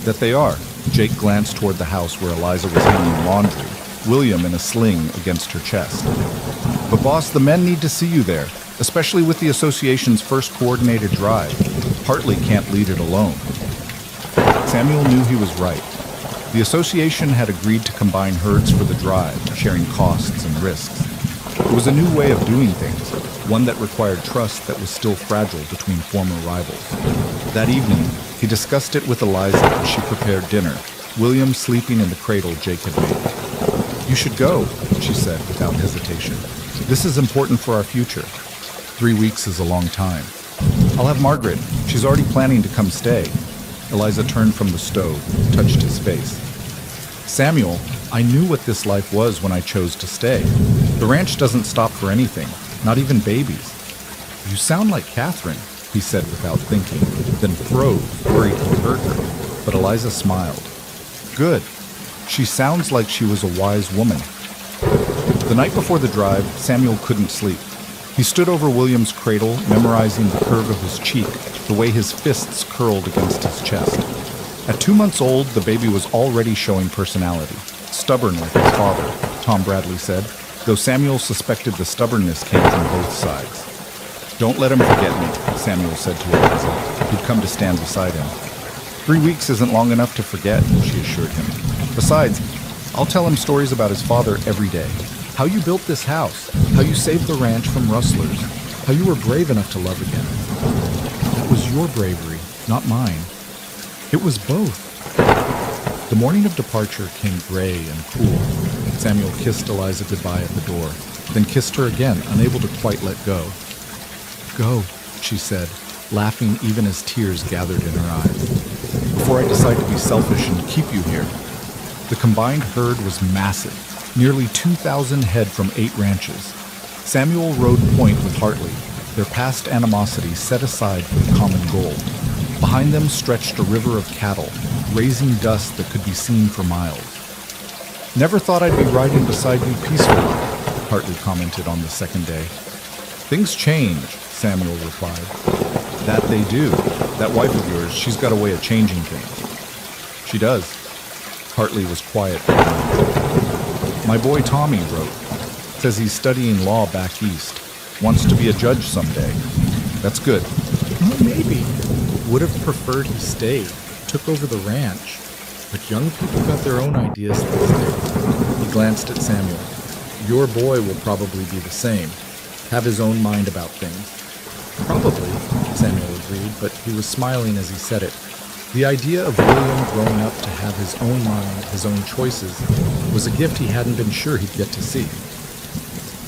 "That they are." Jake glanced toward the house where Eliza was hanging laundry, William in a sling against her chest. "But boss, the men need to see you there, especially with the association's first coordinated drive. Hartley can't lead it alone." Samuel knew he was right. The association had agreed to combine herds for the drive, sharing costs and risks. It was a new way of doing things, one that required trust that was still fragile between former rivals. That evening, he discussed it with Eliza as she prepared dinner, William sleeping in the cradle Jake had made. "You should go," she said without hesitation. "This is important for our future. 3 weeks is a long time. I'll have Margaret. She's already planning to come stay." Eliza turned from the stove, touched his face. "Samuel, I knew what this life was when I chose to stay. The ranch doesn't stop for anything, not even babies." "You sound like Catherine," he said without thinking, then froze, worried he hurt her. But Eliza smiled. "Good. She sounds like she was a wise woman." The night before the drive, Samuel couldn't sleep. He stood over William's cradle, memorizing the curve of his cheek, the way his fists curled against his chest. At 2 months old, the baby was already showing personality. Stubborn like his father, Tom Bradley said, though Samuel suspected the stubbornness came from both sides. "Don't let him forget me," Samuel said to Eliza, who'd come to stand beside him. 3 weeks isn't long enough to forget," she assured him. "Besides, I'll tell him stories about his father every day. How you built this house, how you saved the ranch from rustlers, how you were brave enough to love again." "That was your bravery, not mine." "It was both." The morning of departure came gray and cool. Samuel kissed Eliza goodbye at the door. then kissed her again, unable to quite let go. "Go," she said, laughing even as tears gathered in her eyes. "Before I decide to be selfish and keep you here." The combined herd was massive, nearly 2,000 head from 8 ranches. Samuel rode point with Hartley, their past animosity set aside for the common goal. Behind them stretched a river of cattle, raising dust that could be seen for miles. "Never thought I'd be riding beside you peacefully," Hartley commented on the second day. "Things change," Samuel replied. "That they do. That wife of yours, she's got a way of changing things." "She does." Hartley was quiet for a moment. "My boy Tommy wrote. Says he's studying law back east. Wants to be a judge someday. That's good." "Well, maybe. Would have preferred he stayed. Took over the ranch. But young people got their own ideas these days." He glanced at Samuel. "Your boy will probably be the same. Have his own mind about things." "Probably," Samuel agreed, but he was smiling as he said it. The idea of William growing up to have his own mind, his own choices, was a gift he hadn't been sure he'd get to see.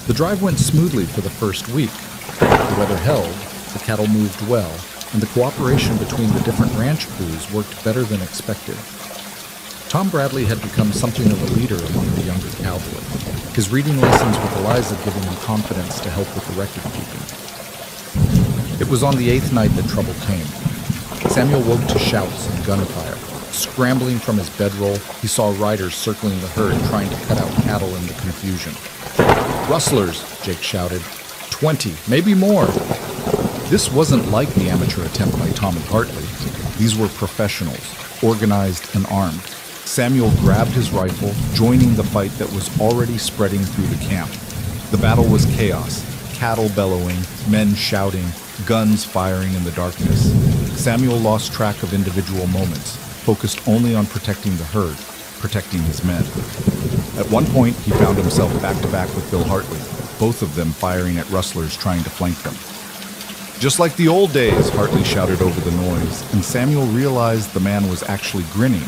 The drive went smoothly for the first week. The weather held, the cattle moved well, and the cooperation between the different ranch crews worked better than expected. Tom Bradley had become something of a leader among the younger cowboys, his reading lessons with Eliza giving him confidence to help with the record keeping. It was on the 8th night that trouble came. Samuel woke to shouts and gunfire. Scrambling from his bedroll, he saw riders circling the herd trying to cut out cattle in the confusion. "Rustlers," Jake shouted. 20, maybe more. This wasn't like the amateur attempt by Tom and Hartley. These were professionals, organized and armed. Samuel grabbed his rifle, joining the fight that was already spreading through the camp. The battle was chaos, cattle bellowing, men shouting, guns firing in the darkness. Samuel lost track of individual moments, focused only on protecting the herd, protecting his men. At one point, he found himself back-to-back with Bill Hartley, both of them firing at rustlers trying to flank them. "Just like the old days," Hartley shouted over the noise, and Samuel realized the man was actually grinning.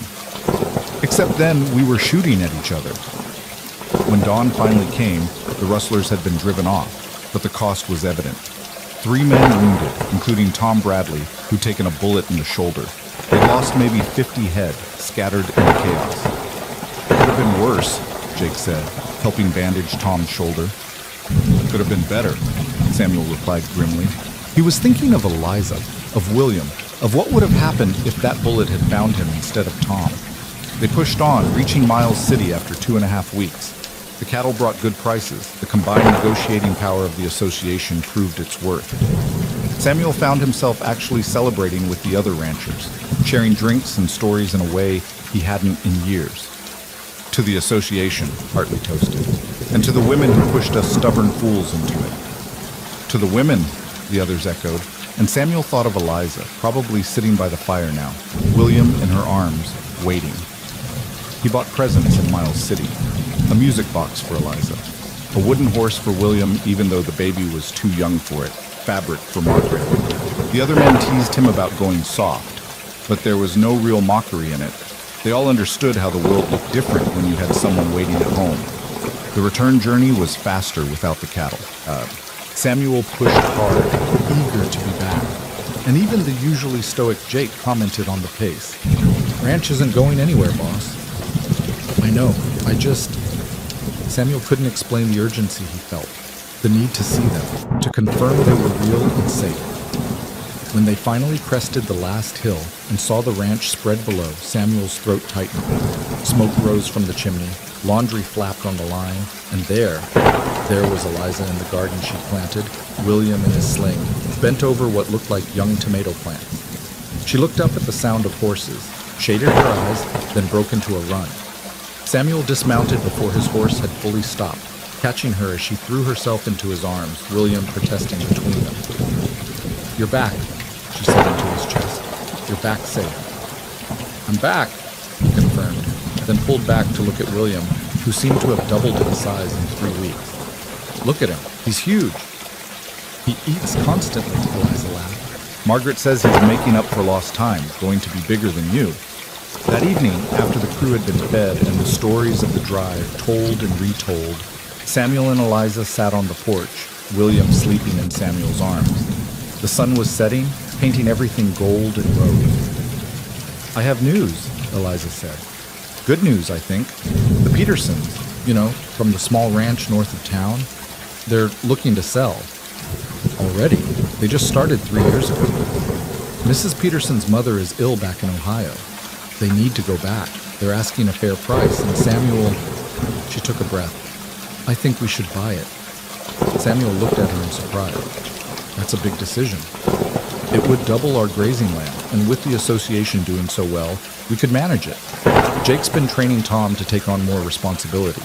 Except then, we were shooting at each other. When dawn finally came, the rustlers had been driven off, but the cost was evident. 3 men wounded, including Tom Bradley, who'd taken a bullet in the shoulder. They lost maybe 50 head, scattered in the chaos. "Could have been worse," Jake said, helping bandage Tom's shoulder. "Could have been better," Samuel replied grimly. He was thinking of Eliza, of William, of what would have happened if that bullet had found him instead of Tom. They pushed on, reaching Miles City after 2.5 weeks. The cattle brought good prices. The combined negotiating power of the association proved its worth. Samuel found himself actually celebrating with the other ranchers, sharing drinks and stories in a way he hadn't in years. "To the association," Hartley toasted, "and to the women who pushed us stubborn fools into it." "To the women," the others echoed, and Samuel thought of Eliza, probably sitting by the fire now, William in her arms, waiting. He bought presents in Miles City, a music box for Eliza, a wooden horse for William even though the baby was too young for it, fabric for Margaret. The other men teased him about going soft, but there was no real mockery in it. They all understood how the world looked different when you had someone waiting at home. The return journey was faster without the cattle. Samuel pushed hard, eager to be back, and even the usually stoic Jake commented on the pace. "Ranch isn't going anywhere, boss." "I know, Samuel couldn't explain the urgency he felt, the need to see them, to confirm they were real and safe. When they finally crested the last hill and saw the ranch spread below, Samuel's throat tightened. Smoke rose from the chimney, laundry flapped on the line, and there was Eliza in the garden she'd planted, William in his sling, bent over what looked like young tomato plants. She looked up at the sound of horses, shaded her eyes, then broke into a run. Samuel dismounted before his horse had fully stopped, catching her as she threw herself into his arms, William protesting between them. "You're back," she said into his chest. "You're back safe." "I'm back," he confirmed, then pulled back to look at William, who seemed to have doubled in size in 3 weeks. "Look at him. He's huge." "He eats constantly," Eliza laughed. "Margaret says he's making up for lost time, going to be bigger than you." That evening, after the crew had been fed and the stories of the drive told and retold, Samuel and Eliza sat on the porch, William sleeping in Samuel's arms. The sun was setting, painting everything gold and rose. "I have news," Eliza said. "Good news, I think. The Petersons, from the small ranch north of town, they're looking to sell. Already? They just started 3 years ago. Mrs. Peterson's mother is ill back in Ohio. They need to go back. They're asking a fair price, and Samuel..." She took a breath. "I think we should buy it." Samuel looked at her in surprise. "That's a big decision. It would double our grazing land, and with the association doing so well, we could manage it. Jake's been training Tom to take on more responsibility.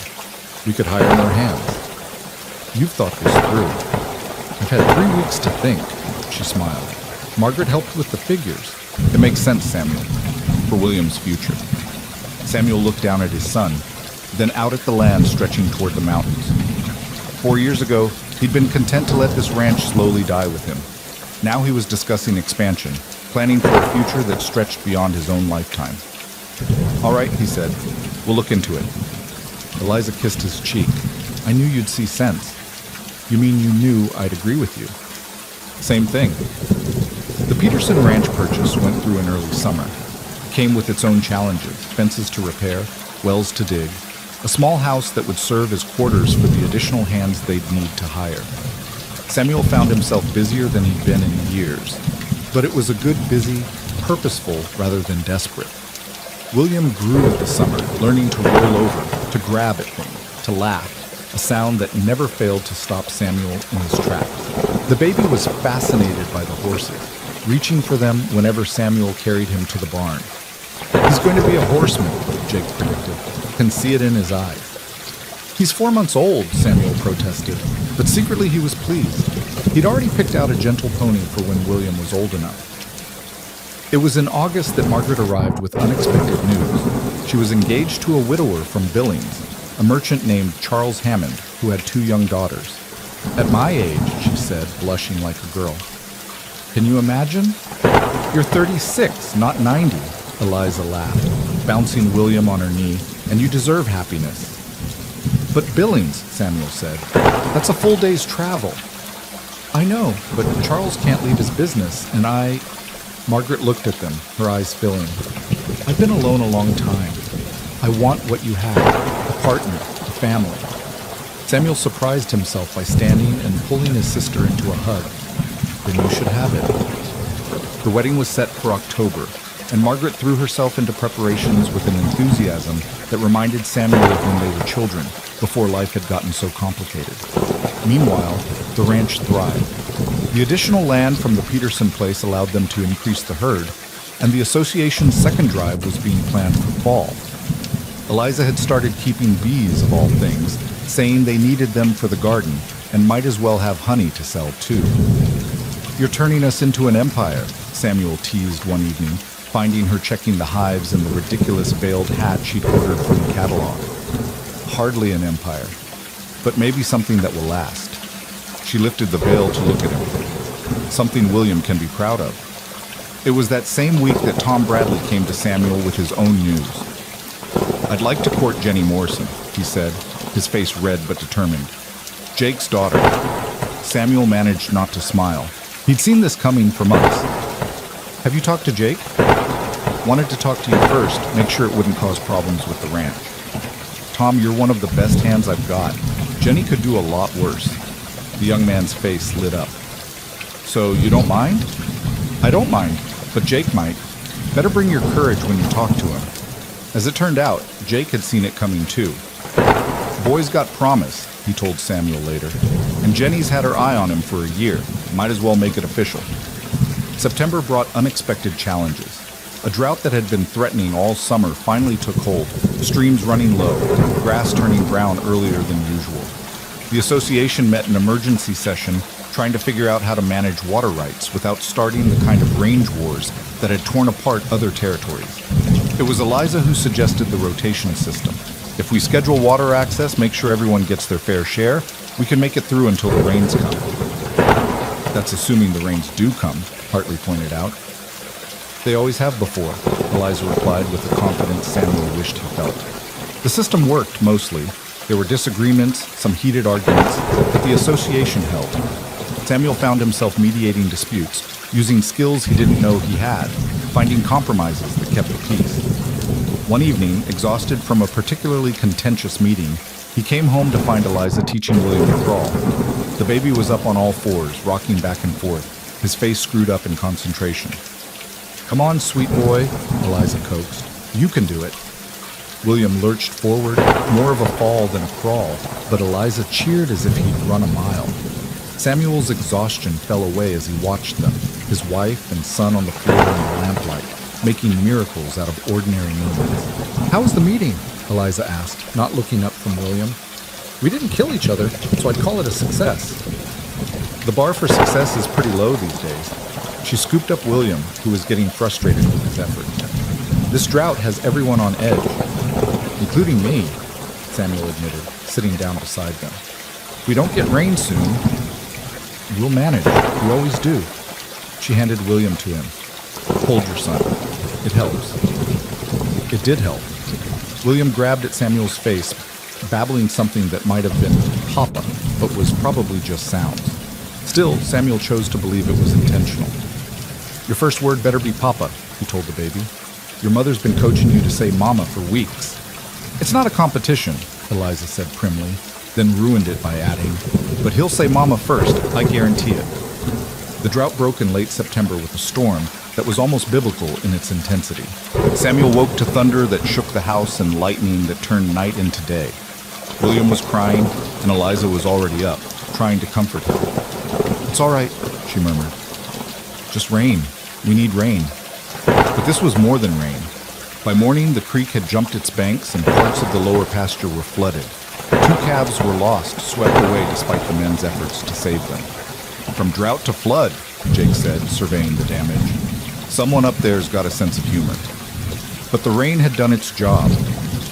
We could hire more hands. You've thought this through." "I've had 3 weeks to think," she smiled. "Margaret helped with the figures." "It makes sense, Samuel, for William's future." Samuel looked down at his son, then out at the land stretching toward the mountains. 4 years ago, he'd been content to let this ranch slowly die with him. Now he was discussing expansion, planning for a future that stretched beyond his own lifetime. "All right," he said. "We'll look into it." Eliza kissed his cheek. "I knew you'd see sense." "You mean you knew I'd agree with you?" "Same thing." The Peterson ranch purchase went through in early summer. It came with its own challenges: fences to repair, wells to dig, a small house that would serve as quarters for the additional hands they'd need to hire. Samuel found himself busier than he'd been in years, but it was a good busy, purposeful rather than desperate. William grew the summer, learning to roll over, to grab at things, to laugh, a sound that never failed to stop Samuel in his tracks. The baby was fascinated by the horses, reaching for them whenever Samuel carried him to the barn. "He's going to be a horseman," Jake predicted. "Can see it in his eyes." "He's 4 months old," Samuel protested, but secretly he was pleased. He'd already picked out a gentle pony for when William was old enough. It was in August that Margaret arrived with unexpected news. She was engaged to a widower from Billings, a merchant named Charles Hammond, who had 2 young daughters. "At my age," she said, blushing like a girl. "Can you imagine? You're 36, not 90, Eliza laughed, bouncing William on her knee. "And you deserve happiness." "But Billings," Samuel said, "that's a full day's travel." "I know, but Charles can't leave his business, and I..." Margaret looked at them, her eyes filling. "I've been alone a long time. I want what you have, a partner, a family." Samuel surprised himself by standing and pulling his sister into a hug. "Then you should have it." The wedding was set for October, and Margaret threw herself into preparations with an enthusiasm that reminded Samuel of when they were children, before life had gotten so complicated. Meanwhile, the ranch thrived. The additional land from the Peterson place allowed them to increase the herd, and the association's second drive was being planned for fall. Eliza had started keeping bees, of all things, saying they needed them for the garden and might as well have honey to sell too. "You're turning us into an empire," Samuel teased one evening, finding her checking the hives and the ridiculous veiled hat she'd ordered from the catalog. "Hardly an empire, but maybe something that will last." She lifted the veil to look at him. "Something William can be proud of." It was that same week that Tom Bradley came to Samuel with his own news. "I'd like to court Jenny Morrison," he said, his face red but determined. "Jake's daughter." Samuel managed not to smile. He'd seen this coming for months. "Have you talked to Jake?" "Wanted to talk to you first, make sure it wouldn't cause problems with the ranch." "Tom, you're one of the best hands I've got. Jenny could do a lot worse." The young man's face lit up. "So you don't mind?" "I don't mind, but Jake might. Better bring your courage when you talk to him." As it turned out, Jake had seen it coming too. "Boy's got promise," he told Samuel later, "and Jenny's had her eye on him for a year. Might as well make it official." September brought unexpected challenges. A drought that had been threatening all summer finally took hold, streams running low, grass turning brown earlier than usual. The association met an emergency session trying to figure out how to manage water rights without starting the kind of range wars that had torn apart other territories. It was Eliza who suggested the rotation system. If we schedule water access, make sure everyone gets their fair share, we can make it through until the rains come. "That's assuming the rains do come," Hartley pointed out. "They always have before," Eliza replied with the confidence Samuel wished he felt. The system worked, mostly. There were disagreements, some heated arguments, but the association held. Samuel found himself mediating disputes, using skills he didn't know he had, finding compromises that kept the peace. One evening, exhausted from a particularly contentious meeting, he came home to find Eliza teaching William to crawl. The baby was up on all fours, rocking back and forth, his face screwed up in concentration. "Come on, sweet boy," Eliza coaxed. "You can do it." William lurched forward, more of a fall than a crawl, but Eliza cheered as if he'd run a mile. Samuel's exhaustion fell away as he watched them, his wife and son on the floor in the lamplight, making miracles out of ordinary moments. "How was the meeting?" Eliza asked, not looking up from William. "We didn't kill each other, so I'd call it a success." The bar for success is pretty low these days. She scooped up William, who was getting frustrated with his effort. "This drought has everyone on edge, including me," Samuel admitted, sitting down beside them. "If we don't get rain soon, we'll manage. We always do." She handed William to him. "Hold your son. It helps." It did help. William grabbed at Samuel's face, babbling something that might have been Papa, but was probably just sounds. Still, Samuel chose to believe it was intentional. "Your first word better be Papa," he told the baby. "Your mother's been coaching you to say Mama for weeks." "It's not a competition," Eliza said primly, then ruined it by adding, "But he'll say Mama first, I guarantee it." The drought broke in late September with a storm that was almost biblical in its intensity. Samuel woke to thunder that shook the house and lightning that turned night into day. William was crying, and Eliza was already up, trying to comfort him. "It's all right," she murmured. "Just rain. We need rain." But this was more than rain. By morning, the creek had jumped its banks and parts of the lower pasture were flooded. 2 calves were lost, swept away despite the men's efforts to save them. "From drought to flood," Jake said, surveying the damage. "Someone up there's got a sense of humor." But the rain had done its job.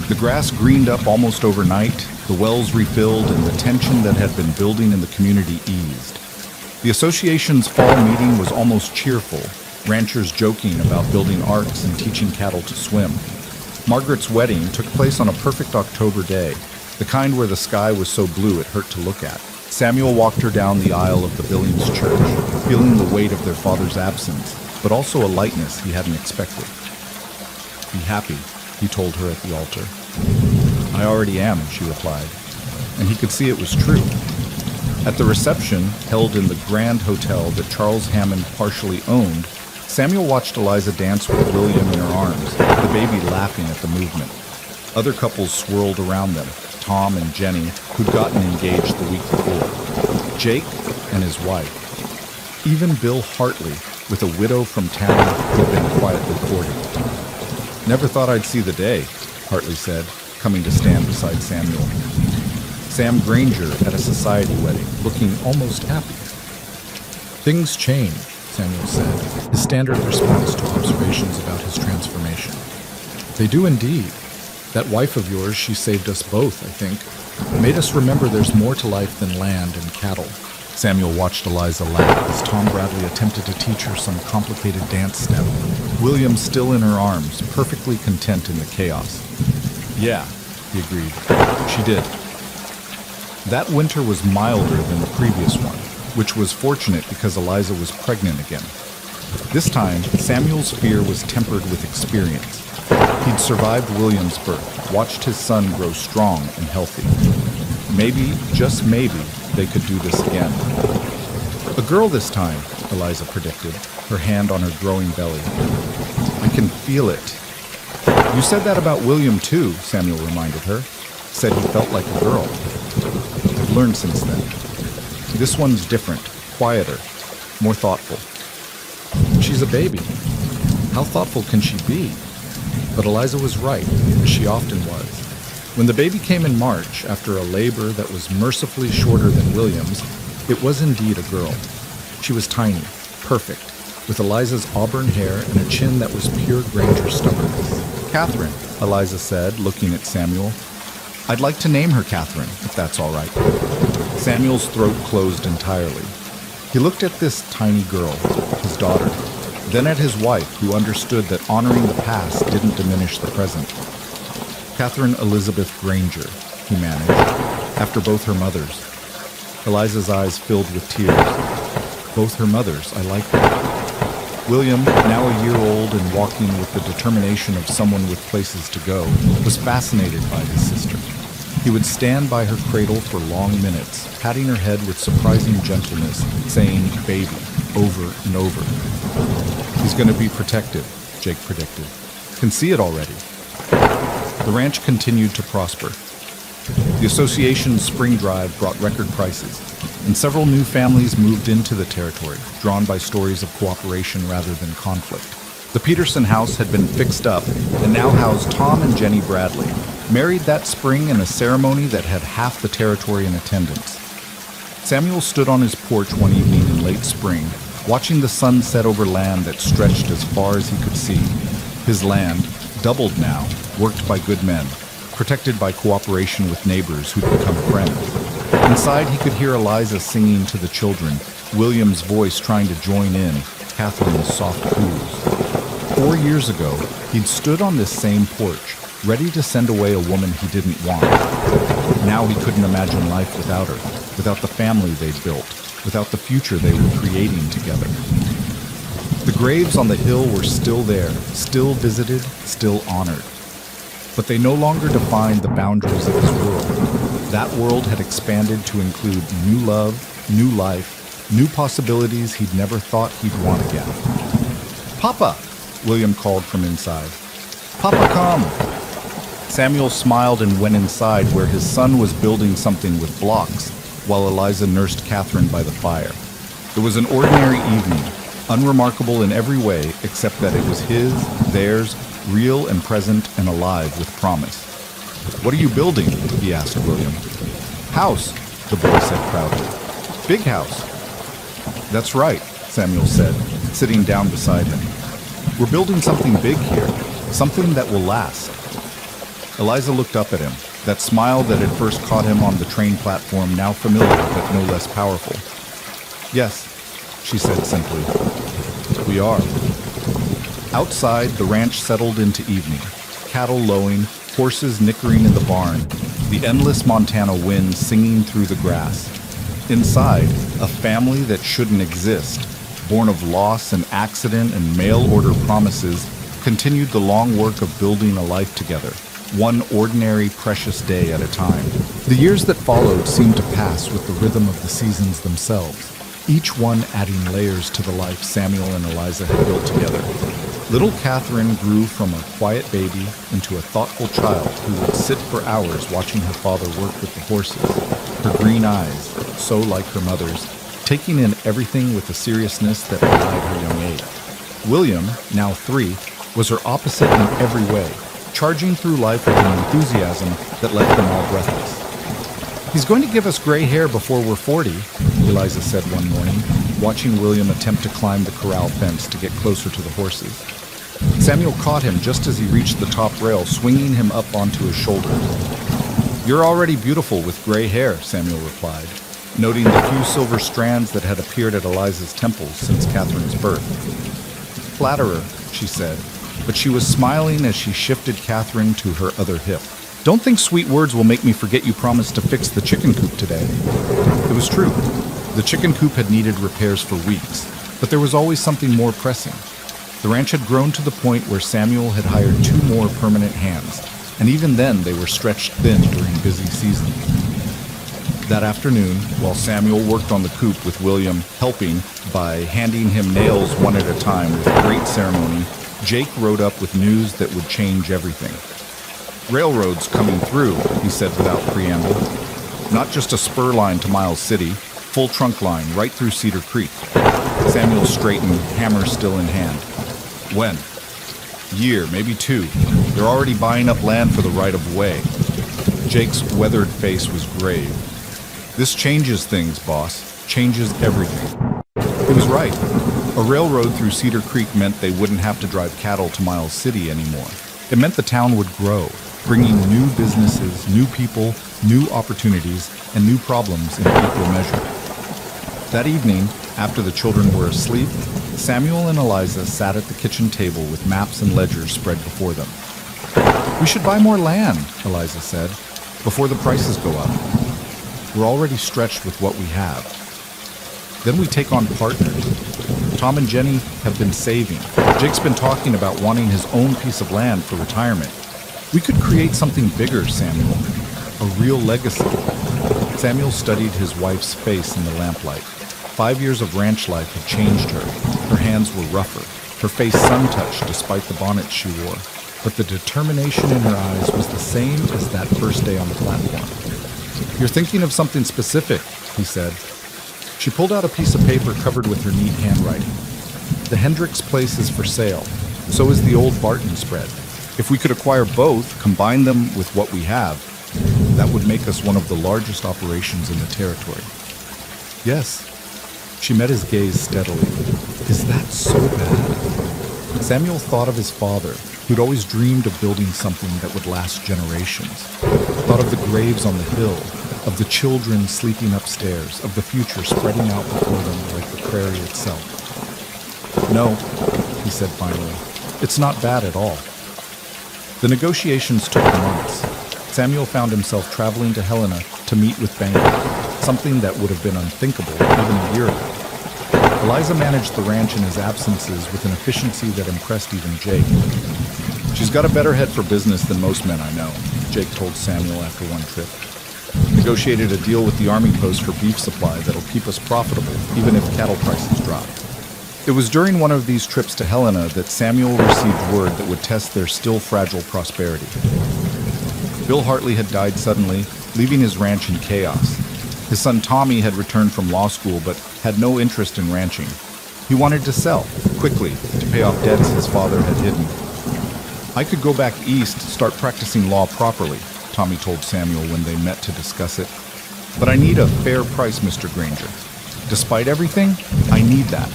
The grass greened up almost overnight, the wells refilled, and the tension that had been building in the community eased. The association's fall meeting was almost cheerful, ranchers joking about building arks and teaching cattle to swim. Margaret's wedding took place on a perfect October day, the kind where the sky was so blue it hurt to look at. Samuel walked her down the aisle of the Billings church, feeling the weight of their father's absence, but also a lightness he hadn't expected. "Be happy," he told her at the altar. "I already am," she replied, and he could see it was true. At the reception, held in the Grand Hotel that Charles Hammond partially owned, Samuel watched Eliza dance with William in her arms, the baby laughing at the movement. Other couples swirled around them, Tom and Jenny, who'd gotten engaged the week before, Jake and his wife, even Bill Hartley with a widow from town who'd been quietly courting. "Never thought I'd see the day," Hartley said, coming to stand beside Samuel. Sam Granger at a society wedding, looking almost happy. "Things change," Samuel said, his standard response to observations about his transformation. "They do indeed. That wife of yours, she saved us both, I think. Made us remember there's more to life than land and cattle." Samuel watched Eliza laugh as Tom Bradley attempted to teach her some complicated dance step. William still in her arms, perfectly content in the chaos. "Yeah," he agreed. "She did." That winter was milder than the previous one, which was fortunate because Eliza was pregnant again. This time, Samuel's fear was tempered with experience. He'd survived William's birth, watched his son grow strong and healthy. Maybe, just maybe, they could do this again. "A girl this time," Eliza predicted, her hand on her growing belly. "I can feel it." "You said that about William too," Samuel reminded her. "Said he felt like a girl." "I've learned since then. This one's different, quieter, more thoughtful." "She's a baby. How thoughtful can she be?" But Eliza was right, as she often was. When the baby came in March, after a labor that was mercifully shorter than William's, it was indeed a girl. She was tiny, perfect, with Eliza's auburn hair and a chin that was pure Granger stubbornness. "Catherine," Eliza said, looking at Samuel. "I'd like to name her Catherine, if that's all right." Samuel's throat closed entirely. He looked at this tiny girl, his daughter, then at his wife, who understood that honoring the past didn't diminish the present. "Catherine Elizabeth Granger," he managed, after both her mothers. Eliza's eyes filled with tears. Both her mothers, I like that. William, now a year old and walking with the determination of someone with places to go, was fascinated by his sister. He would stand by her cradle for long minutes, patting her head with surprising gentleness, saying, "Baby," over and over. He's going to be protective, Jake predicted. Can see it already. The ranch continued to prosper. The association's spring drive brought record prices, and several new families moved into the territory, drawn by stories of cooperation rather than conflict. The Peterson house had been fixed up and now housed Tom and Jenny Bradley, married that spring in a ceremony that had half the territory in attendance. Samuel stood on his porch one evening in late spring, watching the sun set over land that stretched as far as he could see. His land, doubled now, worked by good men, protected by cooperation with neighbors who'd become friends. Inside, he could hear Eliza singing to the children, William's voice trying to join in, Catherine's soft coos. 4 years ago, he'd stood on this same porch, ready to send away a woman he didn't want. Now he couldn't imagine life without her, without the family they'd built, without the future they were creating together. The graves on the hill were still there, still visited, still honored. But they no longer defined the boundaries of his world. That world had expanded to include new love, new life, new possibilities he'd never thought he'd want again. "Papa!" William called from inside. "Papa, come!" Samuel smiled and went inside where his son was building something with blocks, while Eliza nursed Catherine by the fire. It was an ordinary evening, unremarkable in every way except that it was his, theirs, real and present and alive with promise. "What are you building?" he asked William. "House," the boy said proudly. "Big house." "That's right," Samuel said, sitting down beside him. "We're building something big here, something that will last." Eliza looked up at him, that smile that had first caught him on the train platform, now familiar but no less powerful. "Yes," she said simply. "We are." Outside, the ranch settled into evening, cattle lowing, horses nickering in the barn, the endless Montana wind singing through the grass. Inside, a family that shouldn't exist, born of loss and accident and mail-order promises, continued the long work of building a life together, one ordinary, precious day at a time. The years that followed seemed to pass with the rhythm of the seasons themselves, each one adding layers to the life Samuel and Eliza had built together. Little Catherine grew from a quiet baby into a thoughtful child who would sit for hours watching her father work with the horses, her green eyes, so like her mother's, taking in everything with the seriousness that belied her young age. William, now 3, was her opposite in every way, charging through life with an enthusiasm that left them all breathless. "He's going to give us gray hair before we're 40, Eliza said one morning, watching William attempt to climb the corral fence to get closer to the horses. Samuel caught him just as he reached the top rail, swinging him up onto his shoulder. "You're already beautiful with gray hair," Samuel replied, noting the few silver strands that had appeared at Eliza's temples since Catherine's birth. "Flatterer," she said, but she was smiling as she shifted Catherine to her other hip. "Don't think sweet words will make me forget you promised to fix the chicken coop today." It was true. The chicken coop had needed repairs for weeks, but there was always something more pressing. The ranch had grown to the point where Samuel had hired 2 more permanent hands, and even then they were stretched thin during busy seasons. That afternoon, while Samuel worked on the coop with William helping by handing him nails one at a time with great ceremony, Jake rode up with news that would change everything. "Railroads coming through," he said without preamble. "Not just a spur line to Miles City, full trunk line right through Cedar Creek." Samuel straightened, hammer still in hand. "When?" "Year, maybe 2. They're already buying up land for the right-of-way." Jake's weathered face was grave. "This changes things, boss. Changes everything." He was right. A railroad through Cedar Creek meant they wouldn't have to drive cattle to Miles City anymore. It meant the town would grow, bringing new businesses, new people, new opportunities, and new problems in equal measure. That evening, after the children were asleep, Samuel and Eliza sat at the kitchen table with maps and ledgers spread before them. "We should buy more land," Eliza said. before the prices go up. We're already stretched with what we have. Then we take on partners. Tom and Jenny have been saving. Jake's been talking about wanting his own piece of land for retirement. We could create something bigger, Samuel. A real legacy. Samuel studied his wife's face in the lamplight. 5 years of ranch life had changed her. Her hands were rougher, her face sun-touched despite the bonnet she wore. But the determination in her eyes was the same as that first day on the platform. "You're thinking of something specific," he said. She pulled out a piece of paper covered with her neat handwriting. "The Hendricks place is for sale. So is the old Barton spread. If we could acquire both, combine them with what we have, that would make us one of the largest operations in the territory." "Yes." She met his gaze steadily. "Is that so bad?" Samuel thought of his father, who'd always dreamed of building something that would last generations. Thought of the graves on the hill, of the children sleeping upstairs, of the future spreading out before them like the prairie itself. "No," he said finally, "it's not bad at all." The negotiations took months. Samuel found himself traveling to Helena to meet with bankers, something that would have been unthinkable even a year ago. Eliza managed the ranch in his absences with an efficiency that impressed even Jake. "She's got a better head for business than most men I know," Jake told Samuel after one trip. "Negotiated a deal with the Army Post for beef supply that'll keep us profitable, even if cattle prices drop." It was during one of these trips to Helena that Samuel received word that would test their still fragile prosperity. Bill Hartley had died suddenly, leaving his ranch in chaos. His son Tommy had returned from law school but had no interest in ranching. He wanted to sell, quickly, to pay off debts his father had hidden. "I could go back east, start practicing law properly," Tommy told Samuel when they met to discuss it. "But I need a fair price, Mr. Granger. Despite everything, I need that."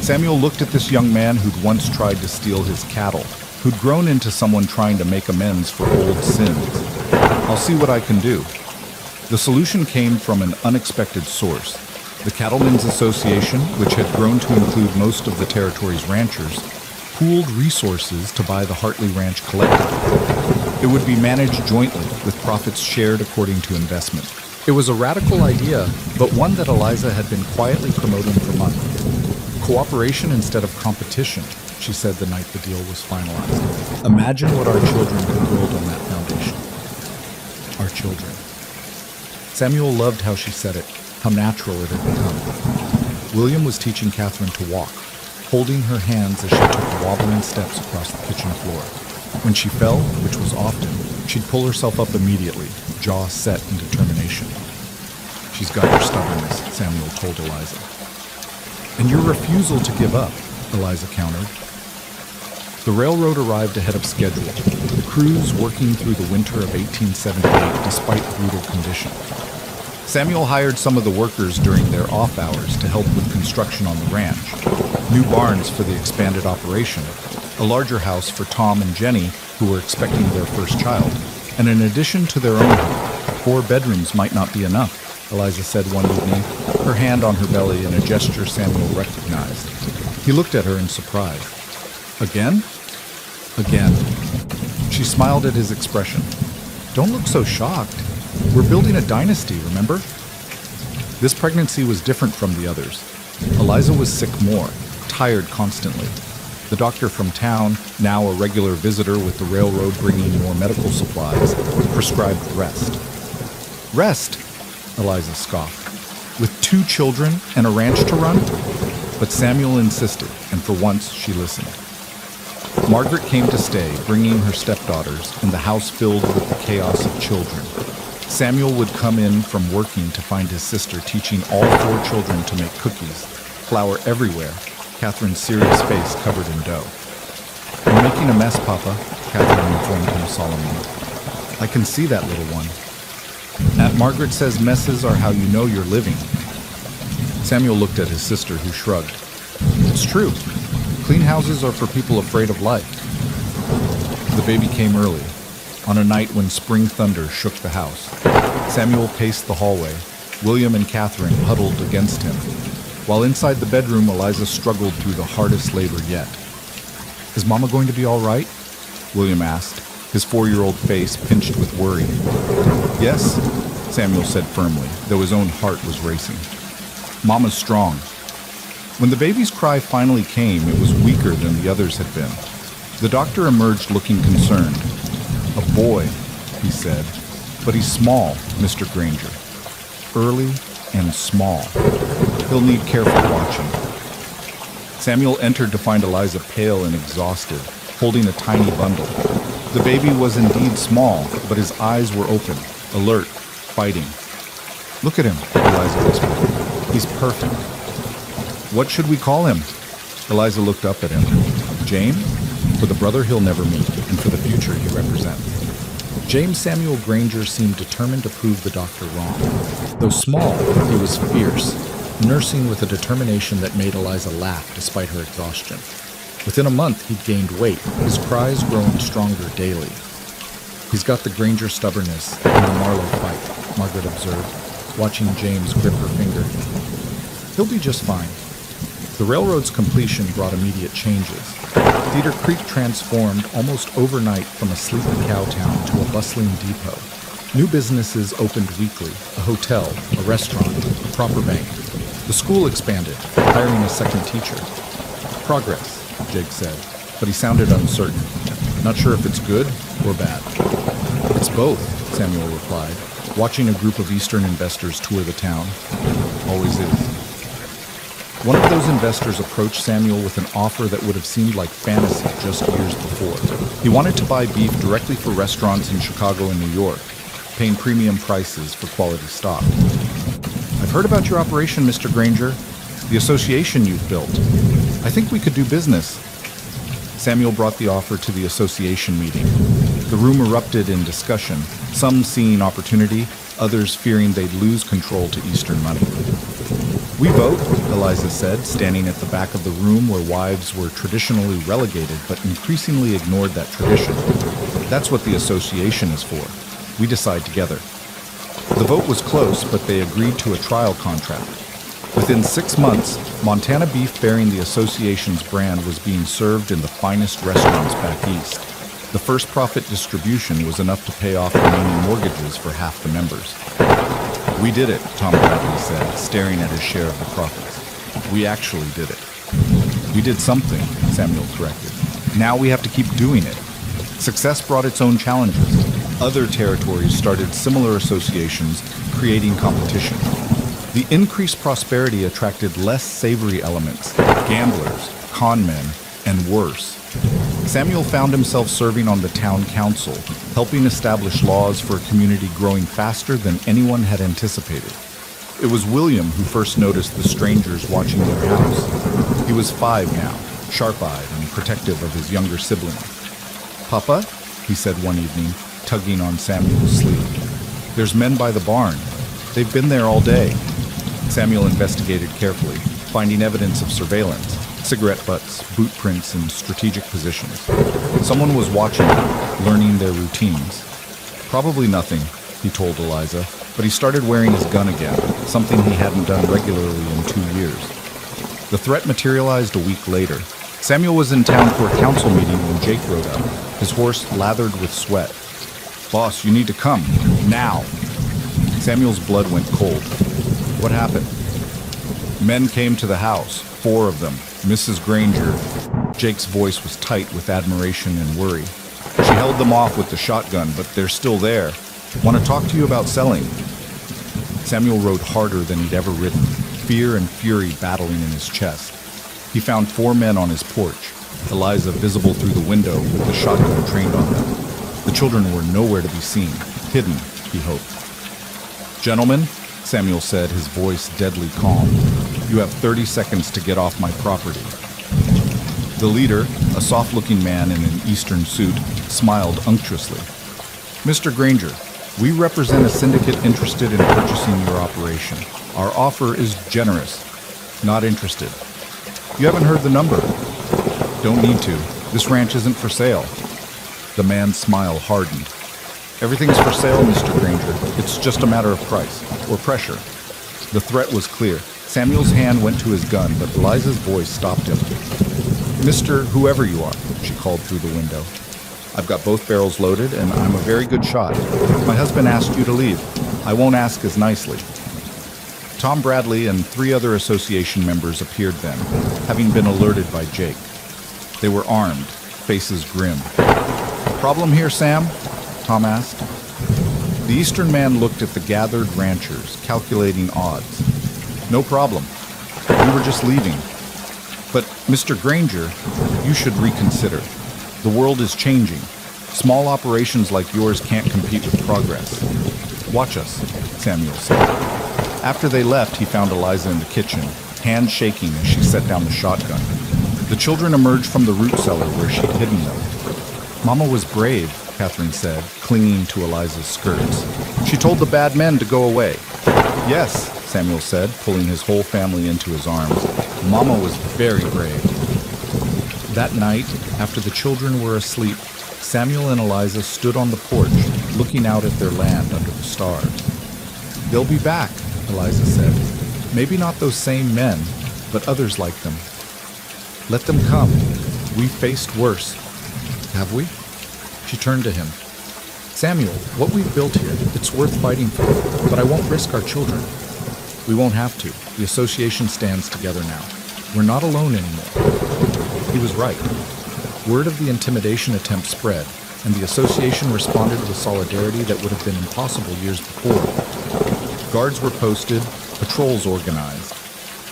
Samuel looked at this young man who'd once tried to steal his cattle, who'd grown into someone trying to make amends for old sins. "I'll see what I can do." The solution came from an unexpected source. The Cattlemen's Association, which had grown to include most of the territory's ranchers, pooled resources to buy the Hartley Ranch collectively. It would be managed jointly, with profits shared according to investment. It was a radical idea, but one that Eliza had been quietly promoting for months. "Cooperation instead of competition," she said the night the deal was finalized. "Imagine what our children could build on that foundation." Our children. Samuel loved how she said it, how natural it had become. William was teaching Catherine to walk, holding her hands as she took wobbling steps across the kitchen floor. When she fell, which was often, she'd pull herself up immediately, jaw set in determination. "She's got your stubbornness," Samuel told Eliza. "And your refusal to give up," Eliza countered. The railroad arrived ahead of schedule, the crews working through the winter of 1878 despite brutal conditions. Samuel hired some of the workers during their off hours to help with construction on the ranch. New barns for the expanded operation, a larger house for Tom and Jenny, who were expecting their first child, and an addition to their own home. 4 bedrooms might not be enough, Eliza said one evening, her hand on her belly in a gesture Samuel recognized. He looked at her in surprise. "Again?" "Again." She smiled at his expression. "Don't look so shocked. We're building a dynasty, remember?" This pregnancy was different from the others. Eliza was sick more, tired constantly. The doctor from town, now a regular visitor with the railroad bringing more medical supplies, prescribed rest. "Rest?" Eliza scoffed. "With 2 children and a ranch to run?" But Samuel insisted, and for once she listened. Margaret came to stay, bringing her stepdaughters, and the house filled with the chaos of children. Samuel would come in from working to find his sister teaching all 4 children to make cookies, flour everywhere, Catherine's serious face covered in dough. "You're making a mess, Papa," Catherine informed him solemnly. "I can see that, little one. Aunt Margaret says messes are how you know you're living." Samuel looked at his sister, who shrugged. "It's true. Clean houses are for people afraid of life." The baby came early, on a night when spring thunder shook the house. Samuel paced the hallway, William and Catherine huddled against him, while inside the bedroom Eliza struggled through the hardest labor yet. "Is Mama going to be all right?" William asked, his 4-year-old face pinched with worry. "Yes," Samuel said firmly, though his own heart was racing. "Mama's strong." When the baby's cry finally came, it was weaker than the others had been. The doctor emerged looking concerned. "A boy," he said, "but he's small, Mr. Granger. Early and small. He'll need careful watching." Samuel entered to find Eliza pale and exhausted, holding a tiny bundle. The baby was indeed small, but his eyes were open, alert, fighting. "Look at him," Eliza whispered. "He's perfect." "What should we call him?" Eliza looked up at him. "James? For the brother he'll never meet, and for the future he represents." James Samuel Granger seemed determined to prove the doctor wrong. Though small, he was fierce, nursing with a determination that made Eliza laugh despite her exhaustion. Within a month, he'd gained weight, his cries growing stronger daily. "He's got the Granger stubbornness and the Marlowe fight," Margaret observed, watching James grip her finger. "He'll be just fine." The railroad's completion brought immediate changes. Cedar Creek transformed almost overnight from a sleepy cow town to a bustling depot. New businesses opened weekly: a hotel, a restaurant, a proper bank. The school expanded, hiring a second teacher. "Progress," Jake said, but he sounded uncertain. "Not sure if it's good or bad." "It's both," Samuel replied, watching a group of Eastern investors tour the town. "Always is." One of those investors approached Samuel with an offer that would have seemed like fantasy just years before. He wanted to buy beef directly for restaurants in Chicago and New York, paying premium prices for quality stock. "I've heard about your operation, Mr. Granger, the association you've built. I think we could do business." Samuel brought the offer to the association meeting. The room erupted in discussion, some seeing opportunity, others fearing they'd lose control to Eastern money. "We vote," Eliza said, standing at the back of the room where wives were traditionally relegated but increasingly ignored that tradition. "That's what the association is for. We decide together." The vote was close, but they agreed to a trial contract. Within 6 months, Montana beef bearing the association's brand was being served in the finest restaurants back east. The first profit distribution was enough to pay off remaining mortgages for half the members. "We did it," Tom Bradley said, staring at his share of the profits. "We actually did it." "We did something," Samuel corrected. "Now we have to keep doing it." Success brought its own challenges. Other territories started similar associations, creating competition. The increased prosperity attracted less savory elements, gamblers, con men, and worse. Samuel found himself serving on the town council, helping establish laws for a community growing faster than anyone had anticipated. It was William who first noticed the strangers watching their house. He was 5 now, sharp-eyed and protective of his younger sibling. "Papa," he said one evening, tugging on Samuel's sleeve. "There's men by the barn. They've been there all day." Samuel investigated carefully, finding evidence of surveillance, cigarette butts, boot prints in strategic positions. Someone was watching them, learning their routines. "Probably nothing," he told Eliza, but he started wearing his gun again, something he hadn't done regularly in 2 years. The threat materialized a week later. Samuel was in town for a council meeting when Jake rode up, his horse lathered with sweat. "Boss, you need to come, now." Samuel's blood went cold. "What happened?" "Men came to the house, 4 of them, Mrs. Granger." Jake's voice was tight with admiration and worry. "She held them off with the shotgun, but they're still there. Want to talk to you about selling." Samuel rode harder than he'd ever ridden, fear and fury battling in his chest. He found 4 men on his porch, Eliza visible through the window with the shotgun trained on them. The children were nowhere to be seen, hidden, he hoped. "Gentlemen," Samuel said, his voice deadly calm, "you have 30 seconds to get off my property." The leader, a soft-looking man in an Eastern suit, smiled unctuously. "Mr. Granger, we represent a syndicate interested in purchasing your operation. Our offer is generous. Not interested." "You haven't heard the number." "Don't need to. This ranch isn't for sale." The man's smile hardened. "Everything's for sale, Mr. Granger. It's just a matter of price, or pressure." The threat was clear. Samuel's hand went to his gun, but Eliza's voice stopped him. "Mr. Whoever you are," she called through the window, I've got both barrels loaded, and I'm a very good shot. My husband asked you to leave. I won't ask as nicely." Tom Bradley and 3 other association members appeared then, having been alerted by Jake. They were armed, faces grim. "Problem here, Sam?" Tom asked. The Eastern man looked at the gathered ranchers, calculating odds. "No problem. We were just leaving. But, Mr. Granger, you should reconsider. The world is changing. Small operations like yours can't compete with progress. Watch us," Samuel said. After they left, he found Eliza in the kitchen, hands shaking as she set down the shotgun. The children emerged from the root cellar where she'd hidden them. "Mama was brave," Catherine said, clinging to Eliza's skirts. "She told the bad men to go away." "Yes," Samuel said, pulling his whole family into his arms. "Mama was very brave." That night, after the children were asleep, Samuel and Eliza stood on the porch, looking out at their land under the stars. "They'll be back," Eliza said. "Maybe not those same men, but others like them. Let them come. We faced worse." "Have we?" She turned to him. "Samuel, what we've built here, it's worth fighting for, but I won't risk our children." "We won't have to. The association stands together now. We're not alone anymore." He was right. Word of the intimidation attempt spread, and the association responded with solidarity that would have been impossible years before. Guards were posted, patrols organized.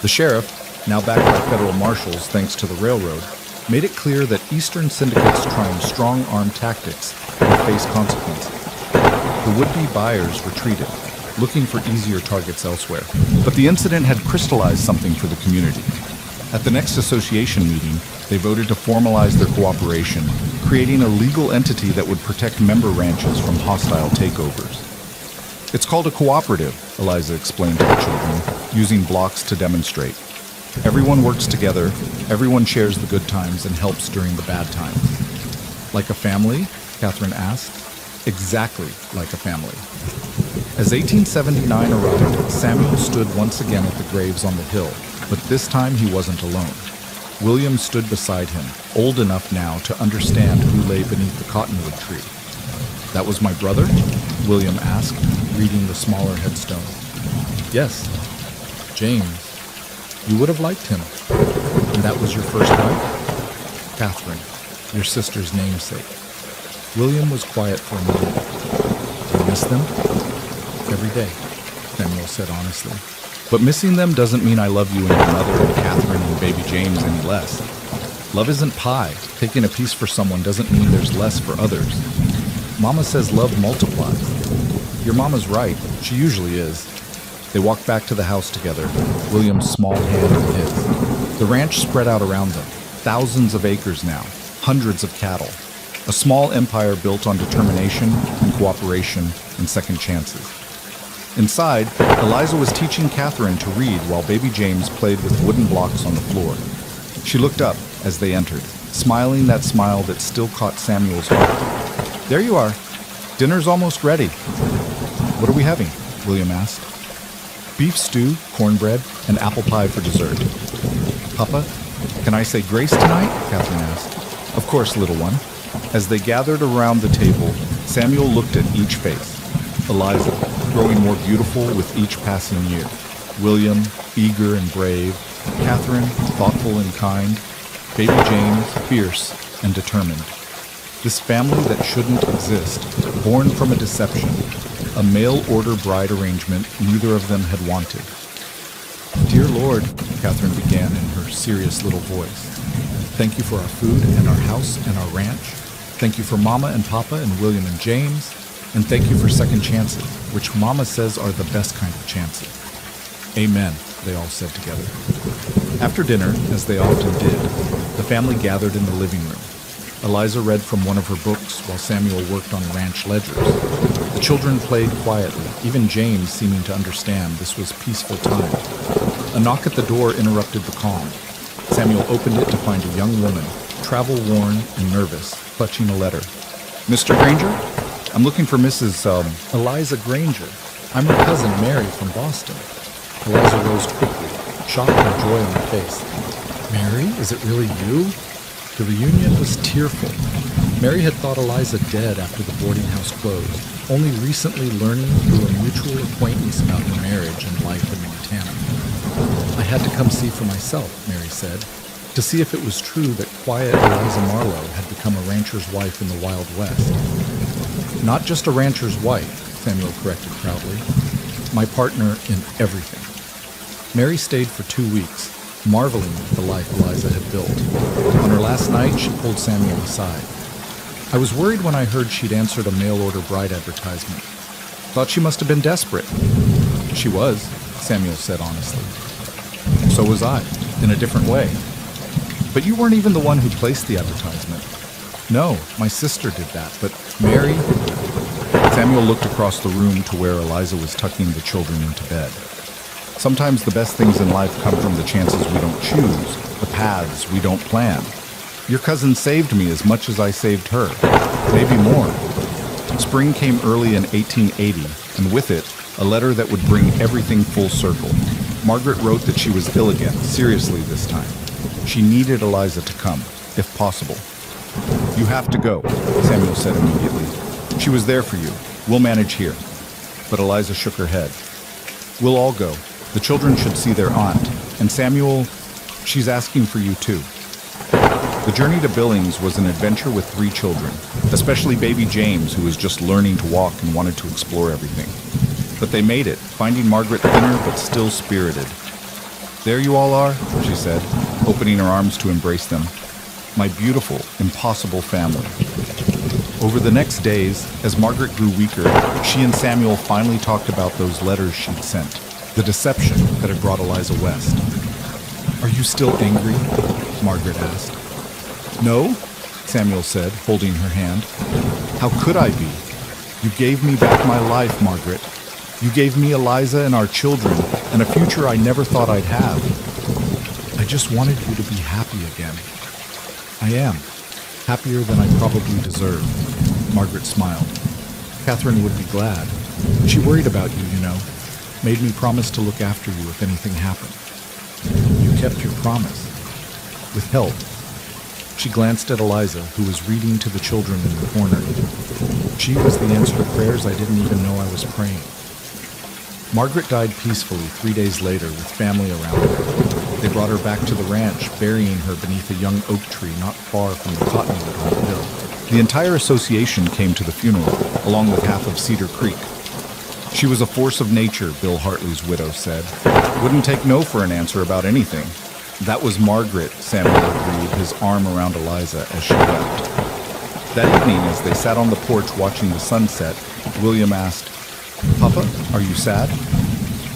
The sheriff, now backed by federal marshals thanks to the railroad, made it clear that Eastern syndicates trying strong-arm tactics would face consequences. The would-be buyers retreated, looking for easier targets elsewhere. But the incident had crystallized something for the community. At the next association meeting, they voted to formalize their cooperation, creating a legal entity that would protect member ranches from hostile takeovers. "It's called a cooperative," Eliza explained to the children, using blocks to demonstrate. "Everyone works together, everyone shares the good times and helps during the bad times." "Like a family?" Catherine asked. "Exactly like a family." As 1879 arrived, Samuel stood once again at the graves on the hill, but this time he wasn't alone. William stood beside him, old enough now to understand who lay beneath the cottonwood tree. "That was my brother?" William asked, reading the smaller headstone. "Yes, James. You would have liked him. And that was your first wife?" "Catherine, your sister's namesake." William was quiet for a moment. "Do you miss them?" "Every day," Samuel said honestly. "But missing them doesn't mean I love you and your mother and Catherine and baby James any less. Love isn't pie. Taking a piece for someone doesn't mean there's less for others. Mama says love multiplies. Your mama's right. She usually is." They walked back to the house together, William's small hand in his. The ranch spread out around them, thousands of acres now, hundreds of cattle. A small empire built on determination and cooperation and second chances. Inside, Eliza was teaching Catherine to read while baby James played with wooden blocks on the floor. She looked up as they entered, smiling that smile that still caught Samuel's heart. "There you are. Dinner's almost ready." "What are we having?" William asked. "Beef stew, cornbread, and apple pie for dessert." "Papa, can I say grace tonight?" Catherine asked. "Of course, little one." As they gathered around the table, Samuel looked at each face. Eliza, growing more beautiful with each passing year. William, eager and brave. Catherine, thoughtful and kind. Baby James, fierce and determined. This family that shouldn't exist, born from a deception, a mail-order bride arrangement neither of them had wanted. "Dear Lord," Catherine began in her serious little voice, "thank you for our food and our house and our ranch. Thank you for Mama and Papa and William and James. And thank you for second chances, which Mama says are the best kind of chances." "Amen," they all said together. After dinner, as they often did, the family gathered in the living room. Eliza read from one of her books while Samuel worked on ranch ledgers. The children played quietly, even James seeming to understand this was peaceful time. A knock at the door interrupted the calm. Samuel opened it to find a young woman, travel-worn and nervous, clutching a letter. "Mr. Granger? I'm looking for Mrs. Eliza Granger. I'm her cousin Mary from Boston." Eliza rose quickly, shock and joy on her face. "Mary, is it really you?" The reunion was tearful. Mary had thought Eliza dead after the boarding house closed, only recently learning through a mutual acquaintance about her marriage and life in Montana. I had to come see for myself, Mary said, to see if it was true that quiet Eliza Marlowe had become a rancher's wife in the Wild West. Not just a rancher's wife, Samuel corrected proudly. My partner in everything. Mary stayed for 2 weeks, marveling at the life Eliza had built. On her last night, she pulled Samuel aside. I was worried when I heard she'd answered a mail-order bride advertisement. Thought she must have been desperate. She was, Samuel said honestly. So was I, in a different way. But you weren't even the one who placed the advertisement. No, my sister did that, but Mary... Samuel looked across the room to where Eliza was tucking the children into bed. Sometimes the best things in life come from the chances we don't choose, the paths we don't plan. Your cousin saved me as much as I saved her, maybe more. Spring came early in 1880, and with it, a letter that would bring everything full circle. Margaret wrote that she was ill again, seriously this time. She needed Eliza to come, if possible. You have to go, Samuel said immediately. She was there for you. We'll manage here. But Eliza shook her head. We'll all go. The children should see their aunt. And Samuel, she's asking for you too. The journey to Billings was an adventure with 3 children, especially baby James, who was just learning to walk and wanted to explore everything. But they made it, finding Margaret thinner but still spirited. There you all are, she said, opening her arms to embrace them. My beautiful, impossible family. Over the next days, as Margaret grew weaker, she and Samuel finally talked about those letters she'd sent, the deception that had brought Eliza west. Are you still angry? Margaret asked. No, Samuel said, holding her hand. How could I be? You gave me back my life, Margaret. You gave me Eliza and our children, and a future I never thought I'd have. I just wanted you to be happy again. I am. Happier than I probably deserve. Margaret smiled. Catherine would be glad. She worried about you, you know. Made me promise to look after you if anything happened. You kept your promise. With help. She glanced at Eliza, who was reading to the children in the corner. She was the answer to prayers I didn't even know I was praying. Margaret died peacefully 3 days later with family around her. They brought her back to the ranch, burying her beneath a young oak tree not far from the cottonwood on the hill. The entire association came to the funeral, along with half of Cedar Creek. She was a force of nature, Bill Hartley's widow said. Wouldn't take no for an answer about anything. That was Margaret, Samuel agreed, his arm around Eliza as she wept. That evening, as they sat on the porch watching the sunset, William asked, Papa, are you sad?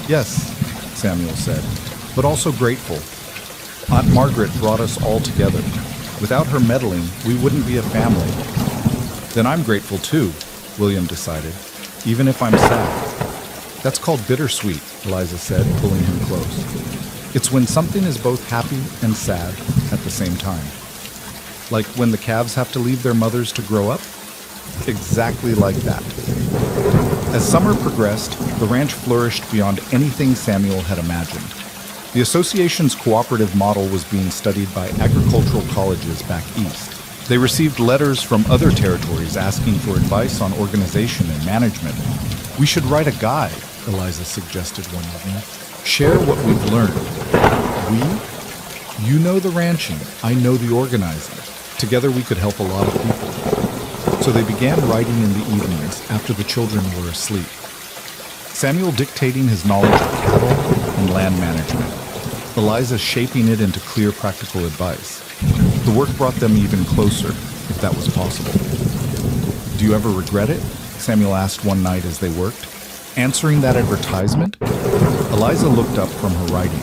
Yes, Samuel said, but also grateful. Aunt Margaret brought us all together. Without her meddling, we wouldn't be a family. Then I'm grateful too, William decided, even if I'm sad. That's called bittersweet, Eliza said, pulling him close. It's when something is both happy and sad at the same time. Like when the calves have to leave their mothers to grow up? Exactly like that. As summer progressed, the ranch flourished beyond anything Samuel had imagined. The association's cooperative model was being studied by agricultural colleges back east. They received letters from other territories asking for advice on organization and management. We should write a guide, Eliza suggested one evening. Share what we've learned. We? You know the ranching, I know the organizing. Together we could help a lot of people. So they began writing in the evenings after the children were asleep. Samuel dictating his knowledge of cattle and land management. Eliza shaping it into clear practical advice. The work brought them even closer, if that was possible. Do you ever regret it? Samuel asked one night as they worked. Answering that advertisement? Eliza looked up from her writing.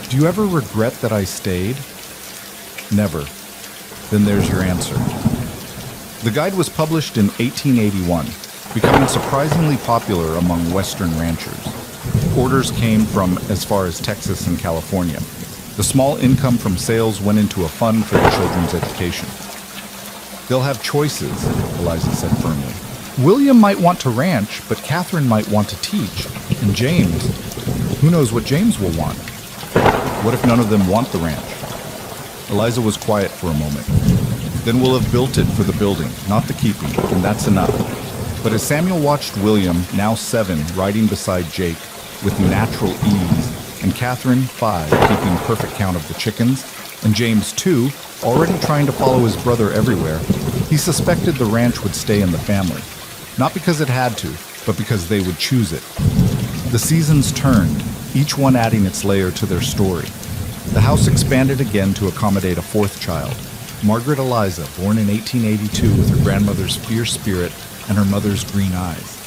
Do you ever regret that I stayed? Never. Then there's your answer. The guide was published in 1881, becoming surprisingly popular among Western ranchers. Orders came from as far as Texas and California. The small income from sales went into a fund for the children's education. They'll have choices, Eliza said firmly. William might want to ranch, but Catherine might want to teach. And James, who knows what James will want? What if none of them want the ranch? Eliza was quiet for a moment. Then we'll have built it for the building, not the keeping, and that's enough. But as Samuel watched William, now 7, riding beside Jake with natural ease, and Catherine, 5, keeping perfect count of the chickens, and James, 2, already trying to follow his brother everywhere, he suspected the ranch would stay in the family. Not because it had to, but because they would choose it. The seasons turned, each one adding its layer to their story. The house expanded again to accommodate a 4th child, Margaret Eliza, born in 1882 with her grandmother's fierce spirit and her mother's green eyes.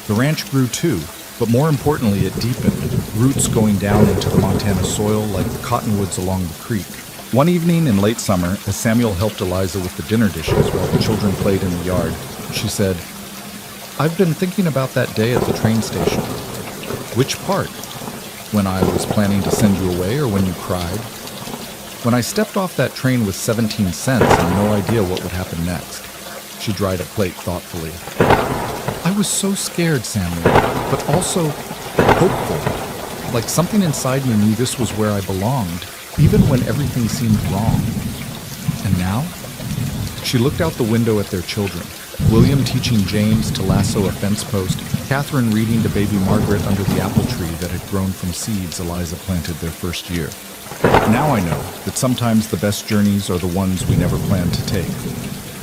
The ranch grew too, but more importantly it deepened, roots going down into the Montana soil like the cottonwoods along the creek. One evening in late summer, as Samuel helped Eliza with the dinner dishes while the children played in the yard, she said, "I've been thinking about that day at the train station." "Which part? When I was planning to send you away or when you cried?" "When I stepped off that train with 17 cents and no idea what would happen next." She dried a plate thoughtfully. "I was so scared, Samuel, but also hopeful. Like something inside me knew this was where I belonged, even when everything seemed wrong. And now?" She looked out the window at their children. William teaching James to lasso a fence post, Catherine reading to baby Margaret under the apple tree that had grown from seeds Eliza planted their first year. Now I know that sometimes the best journeys are the ones we never planned to take.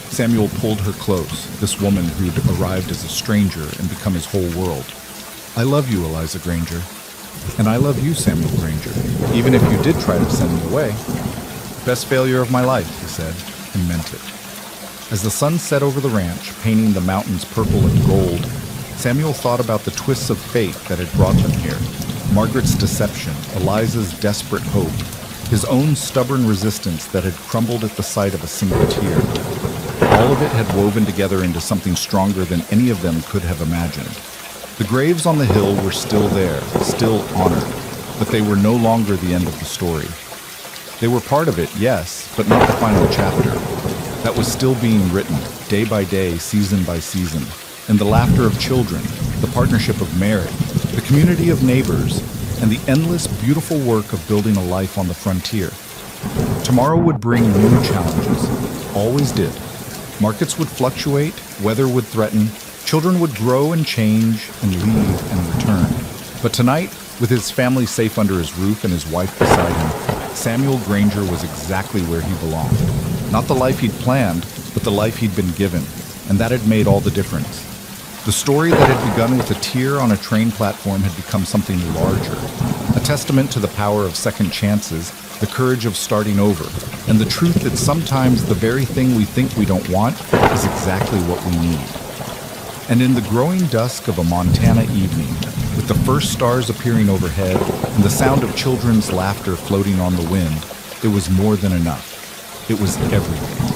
Samuel pulled her close, this woman who'd arrived as a stranger and become his whole world. "I love you, Eliza Granger. And I love you, Samuel Granger, even if you did try to send me away." "Best failure of my life," he said, and meant it. As the sun set over the ranch, painting the mountains purple and gold, Samuel thought about the twists of fate that had brought them here. Margaret's deception, Eliza's desperate hope, his own stubborn resistance that had crumbled at the sight of a single tear. All of it had woven together into something stronger than any of them could have imagined. The graves on the hill were still there, still honored, but they were no longer the end of the story. They were part of it, yes, but not the final chapter. That was still being written, day by day, season by season. And the laughter of children, the partnership of Mary, the community of neighbors, and the endless, beautiful work of building a life on the frontier. Tomorrow would bring new challenges, always did. Markets would fluctuate, weather would threaten, children would grow and change and leave and return. But tonight, with his family safe under his roof and his wife beside him, Samuel Granger was exactly where he belonged. Not the life he'd planned, but the life he'd been given, and that had made all the difference. The story that had begun with a tear on a train platform had become something larger, a testament to the power of second chances, the courage of starting over, and the truth that sometimes the very thing we think we don't want is exactly what we need. And in the growing dusk of a Montana evening, with the first stars appearing overhead and the sound of children's laughter floating on the wind, it was more than enough. It was everything.